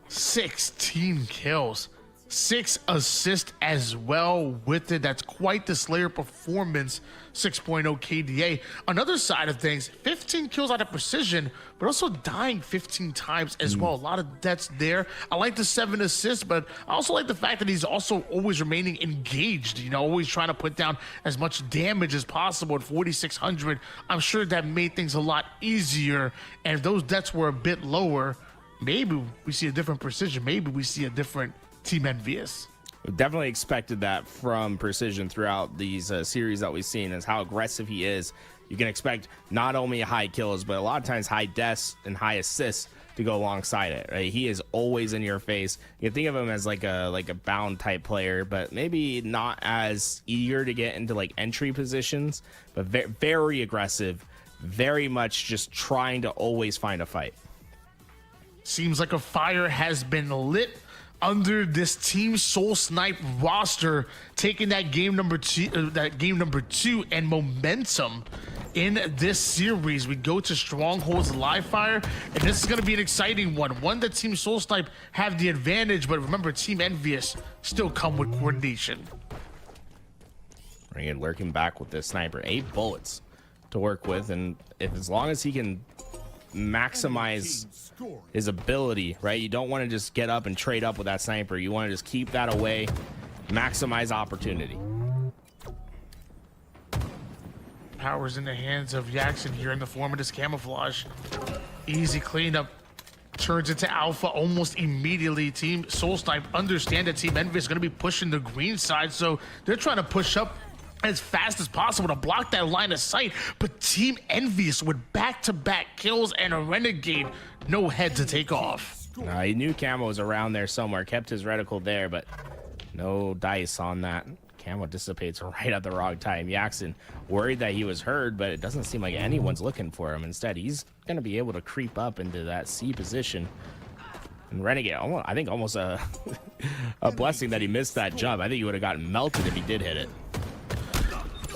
16 kills. 6 assists as well with it. That's quite the Slayer performance. 6.0 KDA. Another side of things, 15 kills out of precision, but also dying 15 times as well. A lot of deaths there. I like the 7 assists, but I also like the fact that he's also always remaining engaged, you know, always trying to put down as much damage as possible at 4,600. I'm sure that made things a lot easier, and if those deaths were a bit lower, maybe we see a different precision. Maybe we see a different Team Envious. We definitely expected that from Precision throughout these series that we've seen, is how aggressive he is. You can expect not only high kills, but a lot of times high deaths and high assists to go alongside it. Right? He is always in your face. You can think of him as like a bound type player, but maybe not as eager to get into like entry positions, but very aggressive, very much just trying to always find a fight. Seems like a fire has been lit under this Team Soul Snipe roster, taking that game number two and momentum in this series. We go to Stronghold's live fire, and this is going to be an exciting one that Team Soul Snipe have the advantage, but remember, Team Envious still come with coordination. Bring it lurking back with this sniper, 8 bullets to work with, and as long as he can maximize his ability, right? You don't want to just get up and trade up with that sniper. You want to just keep that away, maximize opportunity. Power's in the hands of Jackson here in the form of this camouflage. Easy cleanup. Turns into alpha almost immediately. Team Soul Snipe understand that Team Envy is going to be pushing the green side, so they're trying to push up as fast as possible to block that line of sight, but Team Envious with back-to-back kills and a Renegade, no head to take off. He knew Camo was around there somewhere, kept his reticle there, but no dice on that. Camo dissipates right at the wrong time. Jackson worried that he was heard, but it doesn't seem like anyone's looking for him. Instead, he's going to be able to creep up into that C position. And Renegade, I think almost a blessing that he missed that jump. I think he would have gotten melted if he did hit it.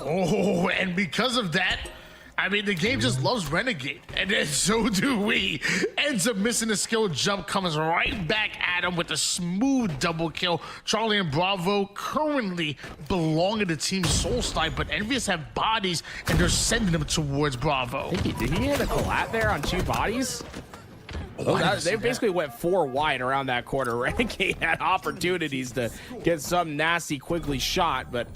Oh, and because of that, I mean, the game just loves Renegade, and then so do we. Ends up missing the skill jump, comes right back at him with a smooth double kill. Charlie and Bravo currently belong to Team Soul Snipe, but Envious have bodies, and they're sending them towards Bravo. Did he hit a collat there on 2 bodies? They basically went 4 wide around that corner. Renegade had opportunities to get some nasty, quickly shot, but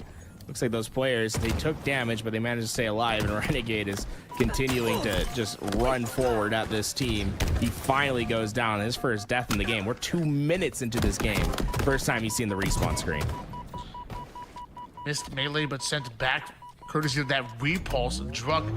looks like those players, they took damage, but they managed to stay alive, and Renegade is continuing to just run forward at this team. He finally goes down, his first death in the game. We're 2 minutes into this game. First time he's seen the respawn screen. Missed melee, but sent back courtesy of that repulse. Drunk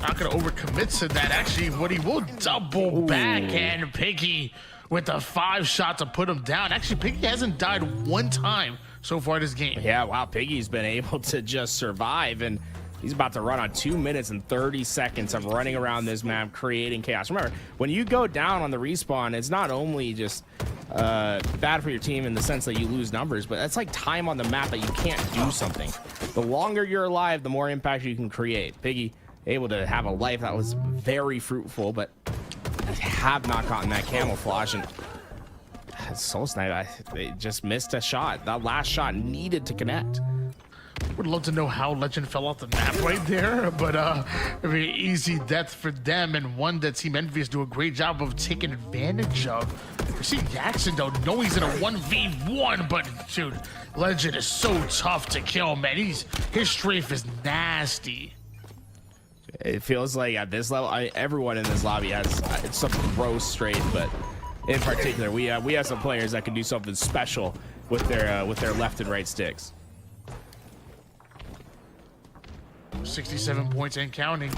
not going to overcommit to that. Actually, what he will double back, and Piggy with the 5 shot to put him down. Actually, Piggy hasn't died 1 time so far this game. Yeah, wow, Piggy's been able to just survive, and he's about to run on 2 minutes and 30 seconds of running around this map, creating chaos. Remember, when you go down on the respawn, it's not only just bad for your team in the sense that you lose numbers, but it's like time on the map that you can't do something. The longer you're alive, the more impact you can create. Piggy able to have a life that was very fruitful, but have not gotten that camouflage, and Soul Snipe, they just missed a shot. That last shot needed to connect. Would love to know how Legend fell off the map right there, but a very easy death for them, and one that Team Envious do a great job of taking advantage of. You see Jackson, though, know he's in a 1v1, but dude, Legend is so tough to kill, man. His strafe is nasty. It feels like at this level, everyone in this lobby has some gross strafe, but in particular, we have some players that can do something special with their left and right sticks. 67 points and counting.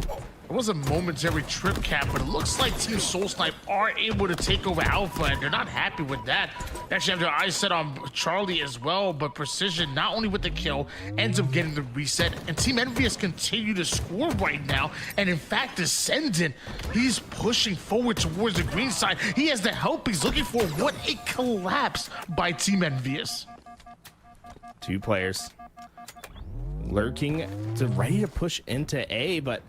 It was a momentary trip cap, but it looks like Team Soul Snipe are able to take over Alpha, and they're not happy with that. They actually have their eyes set on Charlie as well, but Precision, not only with the kill, ends up getting the reset, and Team Envious continue to score right now, and in fact, Descendant, he's pushing forward towards the green side. He has the help he's looking for. What a collapse by Team Envious. 2 players lurking, ready to push into A, but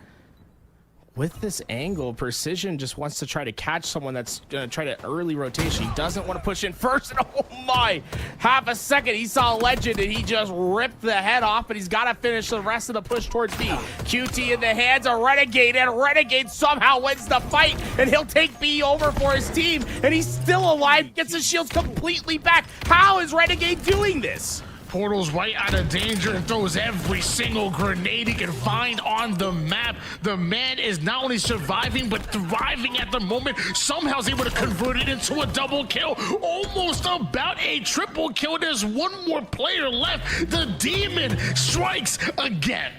with this angle, Precision just wants to try to catch someone that's gonna try to early rotation. He doesn't want to push in first, and oh my, half a second he saw Legend and he just ripped the head off, but he's got to finish the rest of the push towards B. QT in the hands of Renegade, and Renegade somehow wins the fight, and he'll take B over for his team, and he's still alive, gets his shields completely back. How is Renegade doing this? Portal's right out of danger and throws every single grenade he can find on the map. The man is not only surviving, but thriving at the moment. Somehow he's able to convert it into a double kill. Almost about a triple kill. There's one more player left. The demon strikes again.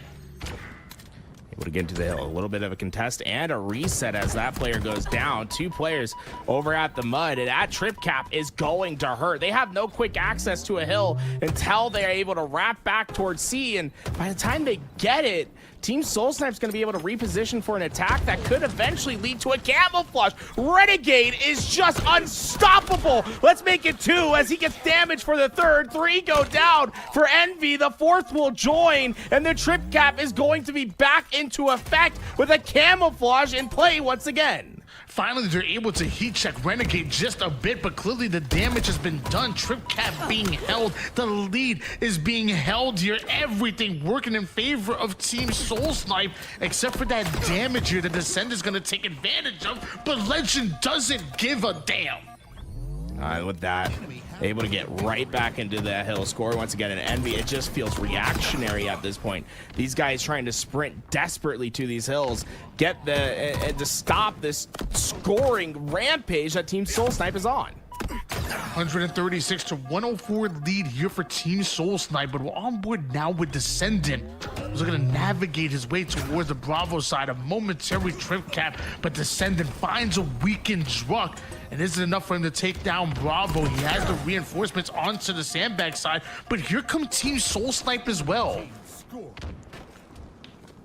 Able to get into the hill. A little bit of a contest and a reset as that player goes down. 2 players over at the mud, and that trip cap is going to hurt. They have no quick access to a hill until they're able to wrap back towards C, and by the time they get it, Team Soul Snipe's going to be able to reposition for an attack that could eventually lead to a camouflage. Renegade is just unstoppable. Let's make it 2 as he gets damage for the 3rd. 3 go down for Envy. The 4th will join, and the trip cap is going to be back into effect with a camouflage in play once again. Finally, they're able to heat check Renegade just a bit, but clearly the damage has been done. Trip cap being held. The lead is being held here. Everything working in favor of Team Soul Snipe, except for that damage here the Descendant's going to take advantage of, but Legend doesn't give a damn. With that, able to get right back into that hill, score once again, and Envy, it just feels reactionary at this point. These guys trying to sprint desperately to these hills, get to stop this scoring rampage that Team Soul Snipe is on. 136 to 104 lead here for Team Soul Snipe, but we're on board now with Descendant. He's looking to navigate his way towards the Bravo side. A momentary trip cap, but Descendant finds a weakened Druck, and isn't enough for him to take down Bravo. He has the reinforcements onto the sandbag side, but here come Team Soul Snipe as well.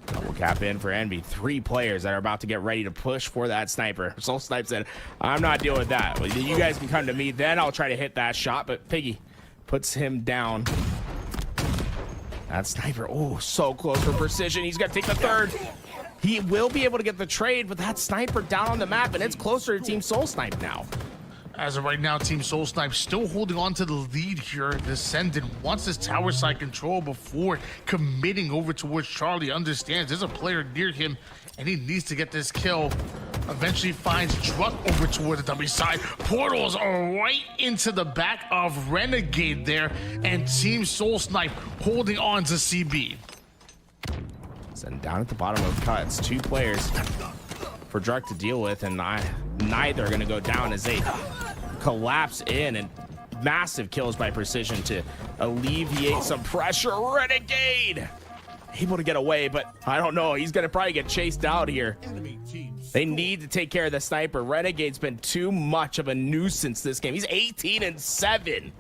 Double cap in for Envy. 3 players that are about to get ready to push for that sniper. Soul Snipe said, I'm not dealing with that. You guys can come to me, then I'll try to hit that shot, but Piggy puts him down. That sniper, oh, so close for Precision. He's got to take the 3rd. He will be able to get the trade, but that sniper down on the map, and it's closer to Team Soul Snipe now. As of right now, Team Soul Snipe still holding on to the lead here. Descendant wants his tower side control before committing over towards Charlie. Understands there's a player near him and he needs to get this kill. Eventually finds Druck over toward the dummy side. Portals are right into the back of Renegade there, and Team Soul Snipe holding on to CB. And down at the bottom of cuts, 2 players for Druck to deal with, and neither are going to go down as they collapse in, and massive kills by Precision to alleviate some pressure. Renegade able to get away, but I don't know, he's going to probably get chased out here. They need to take care of the sniper. Renegade's been too much of a nuisance this game. He's 18-7.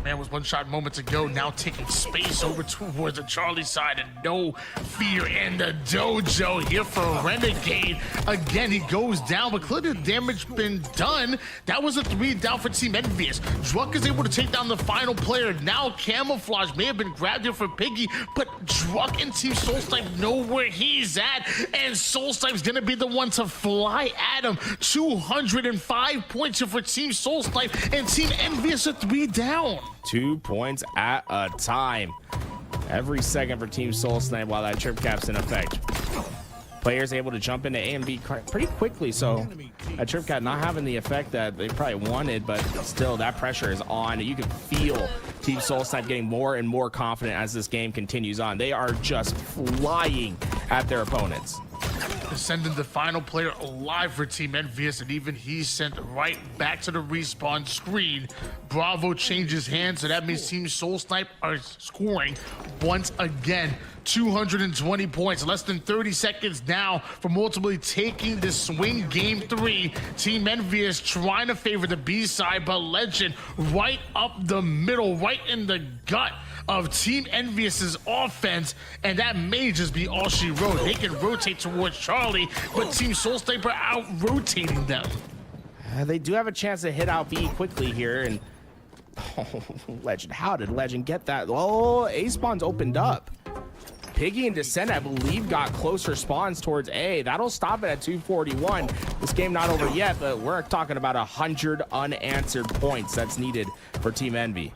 Man was one shot moments ago, now taking space over towards the Charlie side, and no fear in the dojo here for Renegade. Again, he goes down, but clearly the damage been done. That was a 3 down for Team Envious. Druck is able to take down the final player. Now Camouflage may have been grabbed here for Piggy, but Druck and Team Soul Snipe know where he's at, and Soul Snipe's gonna be the one to fly at him. 205 points here for Team Soul Snipe, and Team Envious are 3 down. 2 points at a time. Every second for Team Soul Snipe while that trip cap's in effect. Players able to jump into A and B pretty quickly, so that trip cap not having the effect that they probably wanted, but still that pressure is on. You can feel Team Soul Snipe getting more and more confident as this game continues on. They are just flying at their opponents. Sending the final player alive for Team Envious, and even he's sent right back to the respawn screen. Bravo changes hands, so that means Team Soul Snipe are scoring once again. 220 points, less than 30 seconds now from ultimately taking the swing. Game 3, Team Envious trying to favor the B side, but Legend right up the middle, right in the gut of Team Envious's offense, and that may just be all she wrote. They can rotate towards Charlie, but Team Soul Snipe are out rotating them. They do have a chance to hit out B quickly here, and oh, Legend, how did Legend get that? Oh, A spawn's opened up. Piggy and Descent, I believe, got closer spawns towards A. That'll stop it at 241. This game not over yet, but we're talking about 100 unanswered points that's needed for Team Envy.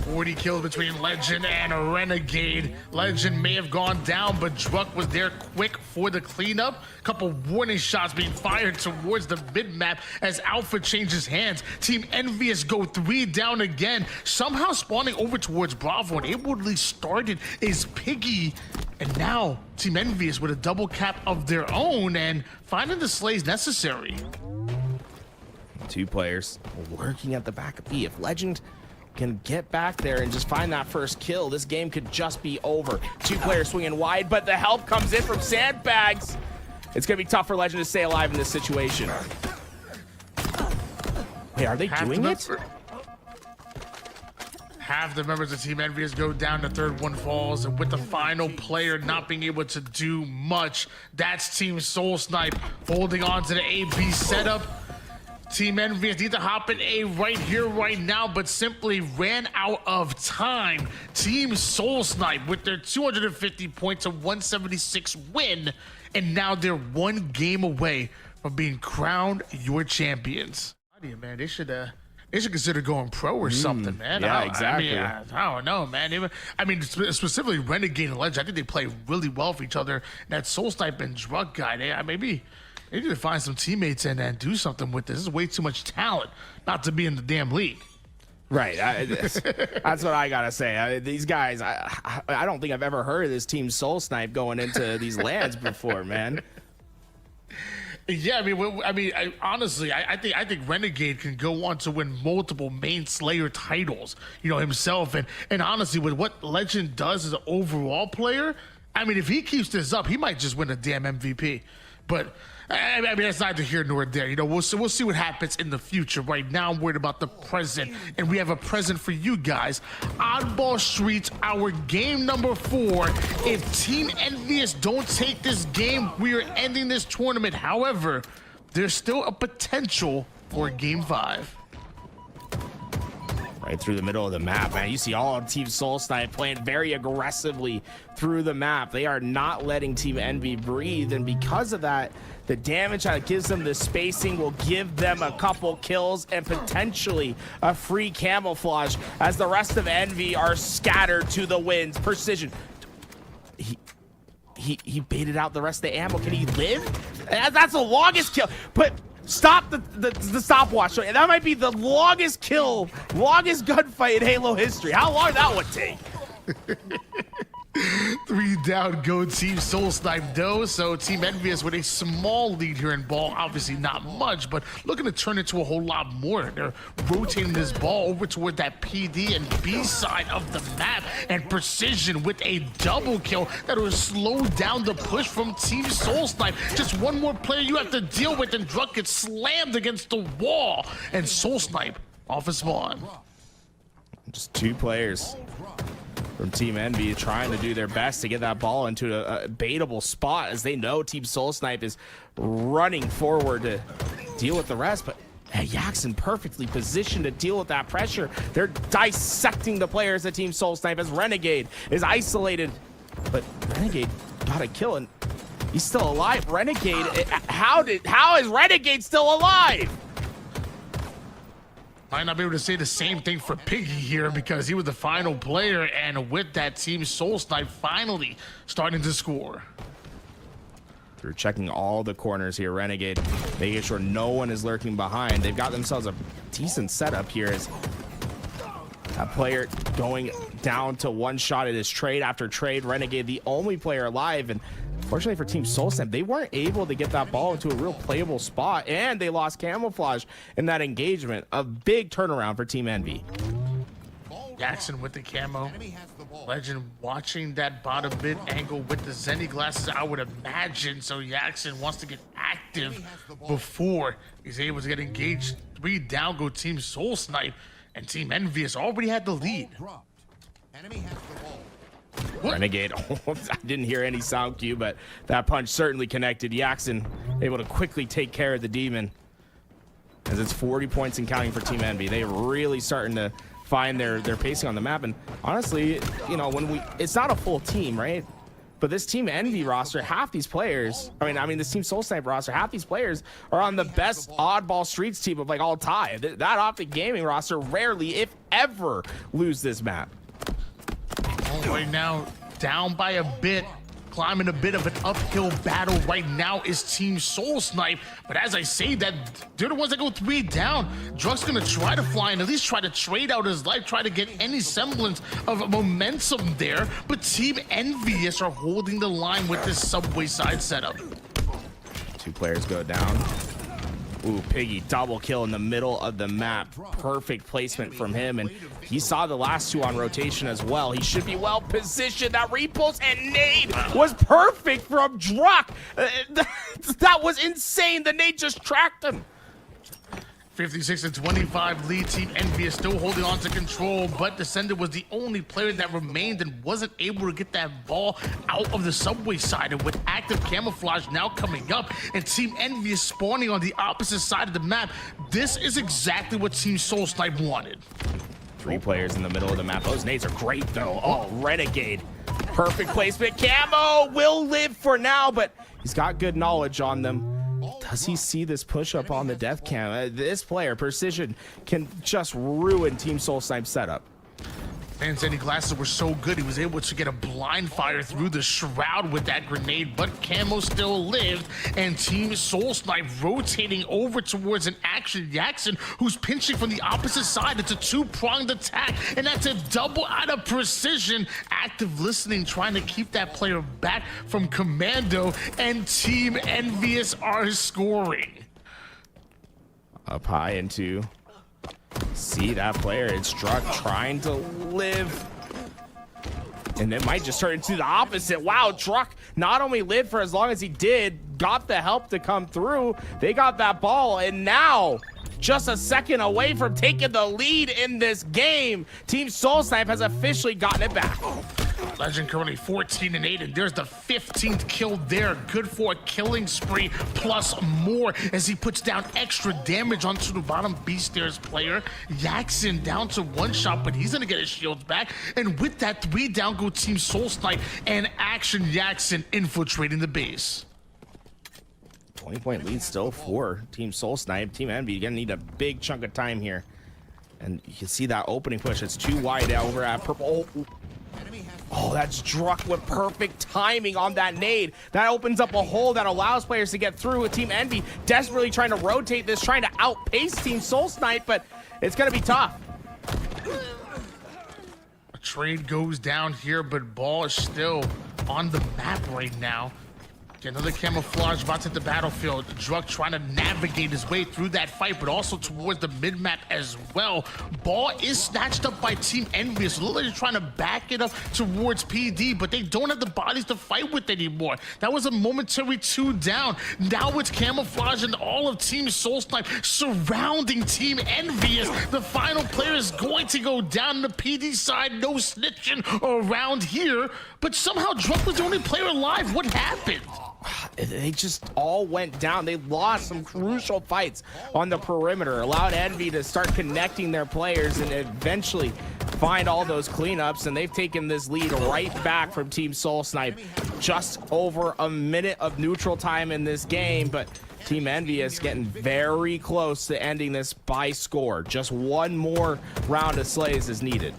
40 kills between Legend and Renegade. Legend may have gone down, but Druck was there quick for the cleanup. Couple warning shots being fired towards the mid-map as Alpha changes hands. Team Envious go 3 down again. Somehow spawning over towards Bravo and able to start it is Piggy. And now Team Envious with a double cap of their own and finding the slays necessary. 2 players working at the back of B. If Legend can get back there and just find that first kill, this game could just be over. 2 players swinging wide, but the help comes in from Sandbags. It's gonna be tough for Legend to stay alive in this situation. Hey, are they doing it? Half the members of Team Envious go down, the third one falls, and with the final player not being able to do much, that's Team Soul Snipe holding on to the AB setup. Team Envious need to hop in A right here, right now, but simply ran out of time. Team Soul Snipe with their 250 points, a 176 win, and now they're 1 game away from being crowned your champions. Man, they should consider going pro or something, man. Yeah, exactly. I don't know, man. Specifically Renegade and Legend, I think they play really well for each other. And that Soul Snipe and Druck guy, maybe they need to find some teammates and do something with this. This is way too much talent not to be in the damn league. Right. That's what I gotta say. These guys, I don't think I've ever heard of this Team Soul Snipe going into these lands before, man. Yeah, honestly, I think Renegade can go on to win multiple main Slayer titles, himself. And honestly, with what Legend does as an overall player, if he keeps this up, he might just win a damn MVP. But that's neither here nor there. We'll see what happens in the future. Right now, I'm worried about the present, and we have a present for you guys. Oddball Streets, our game number 4. If Team Envious don't take this game, we are ending this tournament. However, there's still a potential for Game 5. Right through the middle of the map, man. You see all of Team Soul Snipe playing very aggressively through the map. They are not letting Team Envy breathe, and because of that, the damage that gives them the spacing will give them a couple kills and potentially a free camouflage as the rest of Envy are scattered to the winds. Precision. He baited out the rest of the ammo. Can he live? That's the longest kill. But stop the stopwatch. That might be the longest kill, longest gunfight in Halo history. How long that would take? 3 down, go Team Soul Snipe though. So Team Envious with a small lead here in ball. Obviously not much, but looking to turn into a whole lot more. They're rotating this ball over toward that PD and B side of the map, and Precision with a double kill that will slow down the push from Team Soul Snipe. Just one more player you have to deal with, and Druck gets slammed against the wall, and Soul Snipe off a spawn. Just 2 players from Team Envy trying to do their best to get that ball into a baitable spot, as they know Team Soul Snipe is running forward to deal with the rest. But hey, Jackson perfectly positioned to deal with that pressure. They're dissecting the players at Team Soul Snipe as Renegade is isolated. But Renegade got a kill and he's still alive. Renegade, how is Renegade still alive? Might not be able to say the same thing for Piggy here because he was the final player, and with that, Team Soul Snipe finally starting to score. They're checking all the corners here. Renegade making sure no one is lurking behind. They've got themselves a decent setup here as that player going down to one shot. It is trade after trade. Renegade the only player alive, and fortunately for Team Soul Snipe, they weren't able to get that ball into a real playable spot, and they lost camouflage in that engagement. A big turnaround for Team Envy. Jackson with the camo. Legend watching that bottom mid angle with the Zenny glasses, I would imagine. So Jackson wants to get active before he's able to get engaged. 3 down go Team Soul Snipe, and Team Envious already had the lead. Renegade, I didn't hear any sound cue, but that punch certainly connected. Jackson able to quickly take care of the demon, as it's 40 points and counting for Team Envy. They're really starting to find their pacing on the map. And honestly, when it's not a full team, right? But this Team Envy roster, half these players, I mean this Team Soul Sniper roster, half these players are on the best oddball streets team of like all time. That Optic Gaming roster rarely, if ever, lose this map. Right now, down by a bit, climbing a bit of an uphill battle right now is Team Soul Snipe. But as I say that, they're the ones that go 3 down. Druck's gonna try to fly and at least try to trade out his life, try to get any semblance of momentum there. But Team Envious are holding the line with this subway side setup. 2 players go down. Ooh, Piggy double kill in the middle of the map. Perfect placement from him, and he saw the last 2 on rotation as well. He should be well positioned. That repulse and nade was perfect from Druck. That was insane. The nade just tracked him. 56-25 lead. Team Envious still holding on to control, but Descendant was the only player that remained and wasn't able to get that ball out of the subway side. And with active camouflage now coming up and Team Envious spawning on the opposite side of the map, this is exactly what Team Soul Snipe wanted. 3 players in the middle of the map. Those nades are great though. Oh, Renegade. Perfect placement. Camo will live for now, but he's got good knowledge on them. Does he see this push up on the death cam? This player, Precision, can just ruin Team Soul Snipe's setup. And Zenny glasses were so good, he was able to get a blind fire through the shroud with that grenade, but Camo still lived, and Team Soul Snipe rotating over towards an Action Jackson, who's pinching from the opposite side. It's a 2-pronged attack, and that's a double out of Precision. Active listening, trying to keep that player back from Commando, and Team Envious are scoring. Up high into... See that player, it's Druck trying to live. And it might just turn into the opposite. Wow, Druck not only lived for as long as he did, got the help to come through. They got that ball, and now, just a second away from taking the lead in this game, Team Soul Snipe has officially gotten it back. Legend currently 14-8, and there's the 15th kill there. Good for a killing spree plus more as he puts down extra damage onto the bottom B-stairs player. Jackson down to 1 shot, but he's gonna get his shields back. And with that, 3 down go Team Soul Snipe and Action Jackson infiltrating the base. 20-point lead still for Team Soul Snipe. Team Envy, you're gonna need a big chunk of time here. And you can see that opening push. It's too wide over at purple. Oh, that's Druck with perfect timing on that nade. That opens up a hole that allows players to get through with Team Envy. Desperately trying to rotate this, trying to outpace Team Soul Snipe, but it's going to be tough. A trade goes down here, but ball is still on the map right now. Get another camouflage bots at the battlefield. Druck trying to navigate his way through that fight, but also towards the mid-map as well. Ball is snatched up by Team Envious, literally trying to back it up towards PD, but they don't have the bodies to fight with anymore. That was a momentary 2 down. Now it's camouflage and all of Team Soul Snipe surrounding Team Envious. The final player is going to go down the PD side. No snitching around here, but somehow Druck was the only player alive. What happened? They just all went down. They lost some crucial fights on the perimeter, allowed Envy to start connecting their players and eventually find all those cleanups, and they've taken this lead right back from Team Soul Snipe. Just over a minute of neutral time in this game, but Team Envious getting very close to ending this by score. Just 1 more round of slays is needed.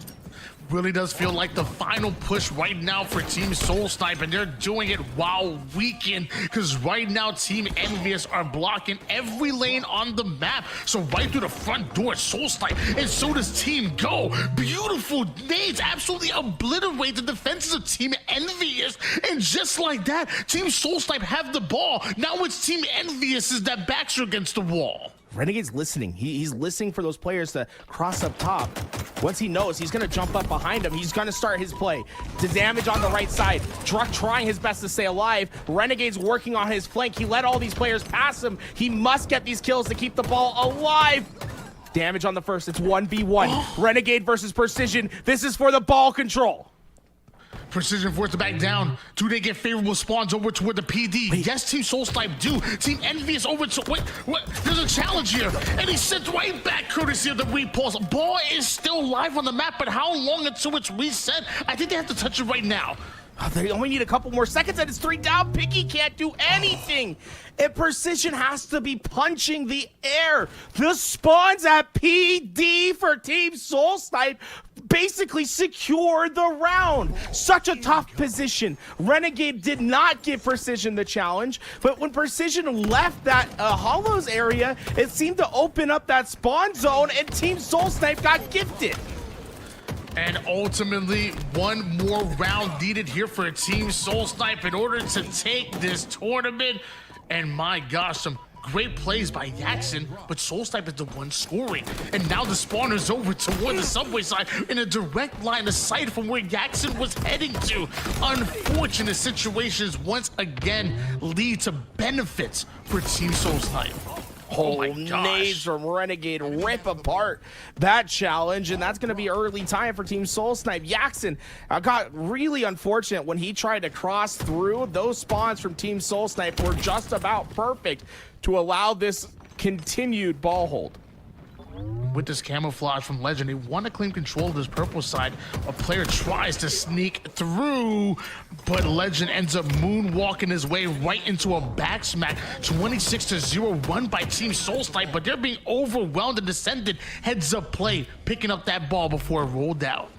Really does feel like the final push right now for Team Soul Snipe, and they're doing it while weakened, because right now Team Envious are blocking every lane on the map. So right through the front door, Soul Snipe, and so does Team Go. Beautiful nades absolutely obliterate the defenses of Team Envious, and just like that, Team Soul Snipe have the ball. Now it's Team Envious that backs are against the wall. Renegade's listening. He's listening for those players to cross up top. Once he knows, he's going to jump up behind him. He's going to start his play. The damage on the right side. Druck trying his best to stay alive. Renegade's working on his flank. He let all these players pass him. He must get these kills to keep the ball alive. Damage on the first. It's 1v1. Renegade versus Precision. This is for the ball control. Precision forced to back down. Do they get favorable spawns over toward the PD? Wait. Yes, Team Soul Snipe do. Team Envious over to... Wait, what? There's a challenge here. And he sent right back courtesy of the repulse. Ball is still live on the map, but how long until it's reset? I think they have to touch it right now. They only need a couple more seconds, and it's 3 down. Piggy can't do anything. And Precision has to be punching the air. The spawns at PD for Team Soul Snipe basically secured the round. Such a tough position. Renegade did not give Precision the challenge, but when Precision left that Hollows area, it seemed to open up that spawn zone, and Team Soul Snipe got gifted. And ultimately, one more round needed here for Team Soul Snipe in order to take this tournament. And my gosh, some great plays by Jackson, but Soul Snipe is the one scoring. And now the spawner's over toward the subway side in a direct line of sight from where Jackson was heading to. Unfortunate situations once again lead to benefits for Team Soul Snipe. Oh my gosh. Nades from Renegade rip apart that challenge, and that's going to be early time for Team Soul Snipe. Jackson got really unfortunate when he tried to cross through. Those spawns from Team Soul Snipe were just about perfect to allow this continued ball hold. With this camouflage from Legend, they want to claim control of this purple side. A player tries to sneak through, but Legend ends up moonwalking his way right into a back smack. 26-0 run by Team Soul Snipe, but they're being overwhelmed and descended. Heads up play, picking up that ball before it rolled out.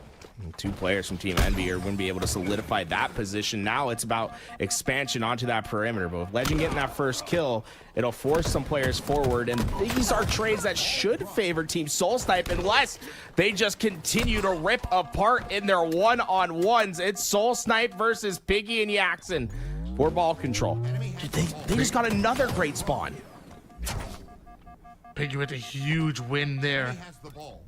2 players from Team Envy are going to be able to solidify that position. Now it's about expansion onto that perimeter. But with Legend getting that first kill, it'll force some players forward. And these are trades that should favor Team Soul Snipe unless they just continue to rip apart in their one-on-ones. It's Soul Snipe versus Piggy and Jackson for ball control. They just got another great spawn. Piggy with a huge win there.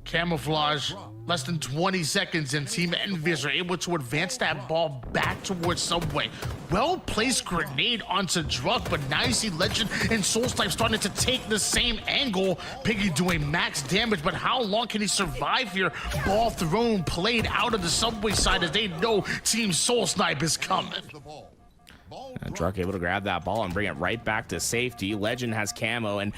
Camouflage, less than 20 seconds, and Team Envious are able to advance that ball back towards Subway. Well-placed grenade onto Druk, but now you see Legend and Soul Snipe starting to take the same angle. Piggy doing max damage, but how long can he survive here? Ball thrown, played out of the Subway side as they know Team Soul Snipe is coming. Druk able to grab that ball and bring it right back to safety. Legend has camo, and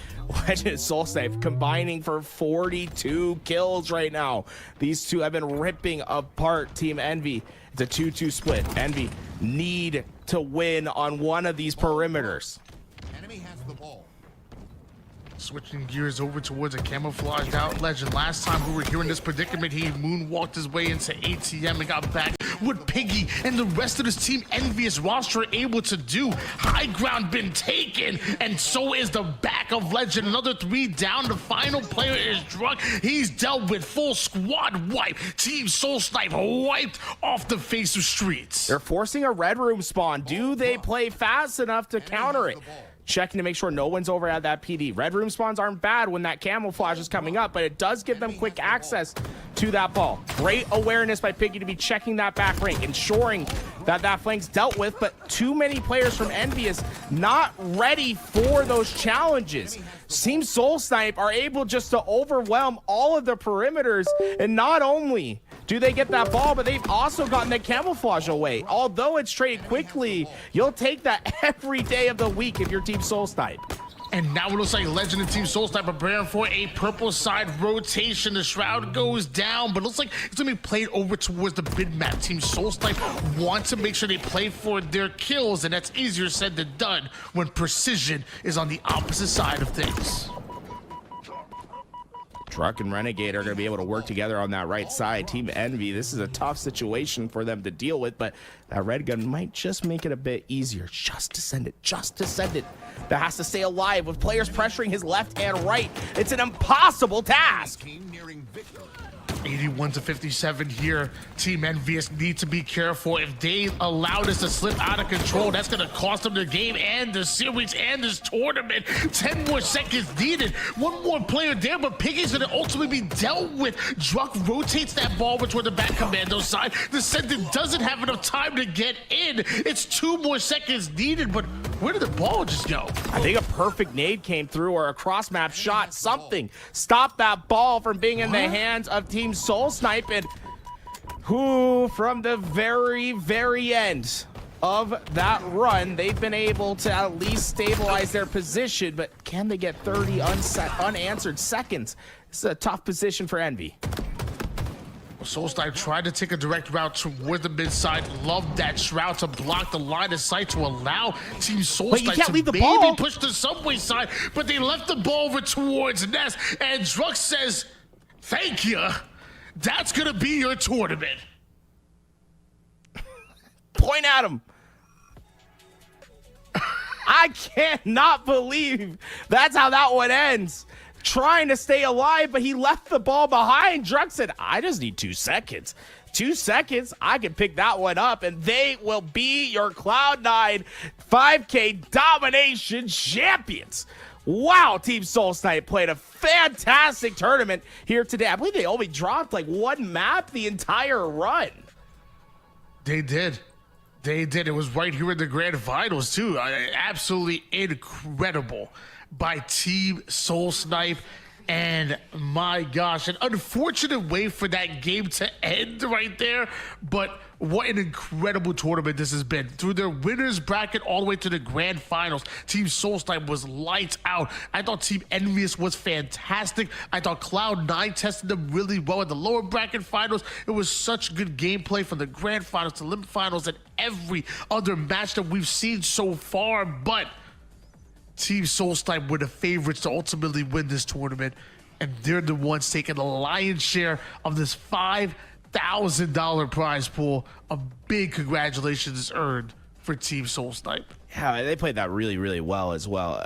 Legend and Soul Snipe combining for 42 kills right now. These two have been ripping apart Team Envy. It's a 2-2 split. Envy need to win on one of these perimeters. Enemy has the ball. Switching gears over towards a camouflaged out Legend. Last time we were here in this predicament, he moonwalked his way into ATM and got back. What Piggy and the rest of this Team Envious roster are able to do. High ground been taken, and so is the back of Legend. Another 3 down. The final player is Druk. He's dealt with full squad wipe. Team Soul Snipe wiped off the face of streets. They're forcing a red room spawn. Do they play fast enough to counter it? Checking to make sure no one's over at that PD. Red room spawns aren't bad when that camouflage is coming up, but it does give them quick access to that ball. Great awareness by Piggy to be checking that back rank, ensuring that that flank's dealt with, but too many players from Envious not ready for those challenges. Team Soul Snipe are able just to overwhelm all of the perimeters, and not only do they get that ball, but they've also gotten the camouflage away. Although it's traded quickly, you'll take that every day of the week if you're Team Soul Snipe. And now it looks like Legend and Team Soul Snipe preparing for a purple side rotation. The shroud goes down, but it looks like it's gonna be played over towards the mid map. Team Soul Snipe want to make sure they play for their kills, and that's easier said than done when Precision is on the opposite side of things. Druk and Renegade are going to be able to work together on that right side. Team Envy, this is a tough situation for them to deal with, but that red gun might just make it a bit easier. Just to send it, just to send it. That has to stay alive with players pressuring his left and right. It's an impossible task. 81-57 here. Team Envious need to be careful. If they allow this to slip out of control, that's going to cost them the game and the series and this tournament. 10 more seconds needed. One more player there, but Piggy's going to ultimately be dealt with. Druk rotates that ball toward the back commando side. The center doesn't have enough time to get in. It's 2 more seconds needed, but where did the ball just go? I think a perfect nade came through, or a cross map shot, something. Stop that ball from being in the hands of Team Soul Snipe, and who from the very end of that run, they've been able to at least stabilize their position, but can they get 30 unanswered seconds? This is a tough position for Envy. Solstar tried to take a direct route toward the mid side. Loved that Shroud to block the line of sight to allow Team you Solstar can't to leave the maybe ball. push the subway side, but they left the ball over towards Ness. And Drux says, thank you. That's going to be your tournament. Point at him. I cannot believe that's how that one ends. Trying to stay alive, but he left the ball behind. Drux said, I just need 2 seconds. 2 seconds, I can pick that one up, and they will be your Cloud9 5K Domination champions. Wow, Team Soul Snipe played a fantastic tournament here today. I believe they only dropped like 1 map the entire run. They did. They did. It was right here in the grand finals, too. Absolutely incredible by Team Soul Snipe. And my gosh, an unfortunate way for that game to end right there. But what an incredible tournament this has been. Through their winners bracket all the way to the grand finals, Team Soul Snipe was lights out. I thought Team Envious was fantastic. I thought Cloud9 tested them really well in the lower bracket finals. It was such good gameplay from the grand finals to limit finals and every other match that we've seen so far. But Team Soul Snipe were the favorites to ultimately win this tournament, and they're the ones taking the lion's share of this $5,000 prize pool. A big congratulations is earned for Team Soul Snipe. Yeah, they played that really, really well as well.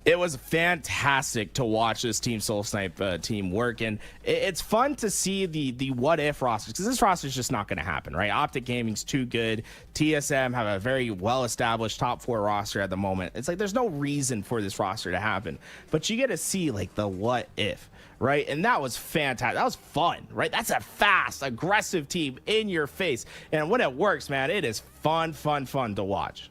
It was fantastic to watch this Team Soul Snipe team work, and it's fun to see the what if rosters, because this roster is just not going to happen, right? Optic Gaming's too good. TSM have a very well established top 4 roster at the moment. It's like there's no reason for this roster to happen, but you get to see like the what if, right? And that was fantastic. That was fun, right? That's a fast, aggressive team in your face, and when it works, man, it is fun to watch.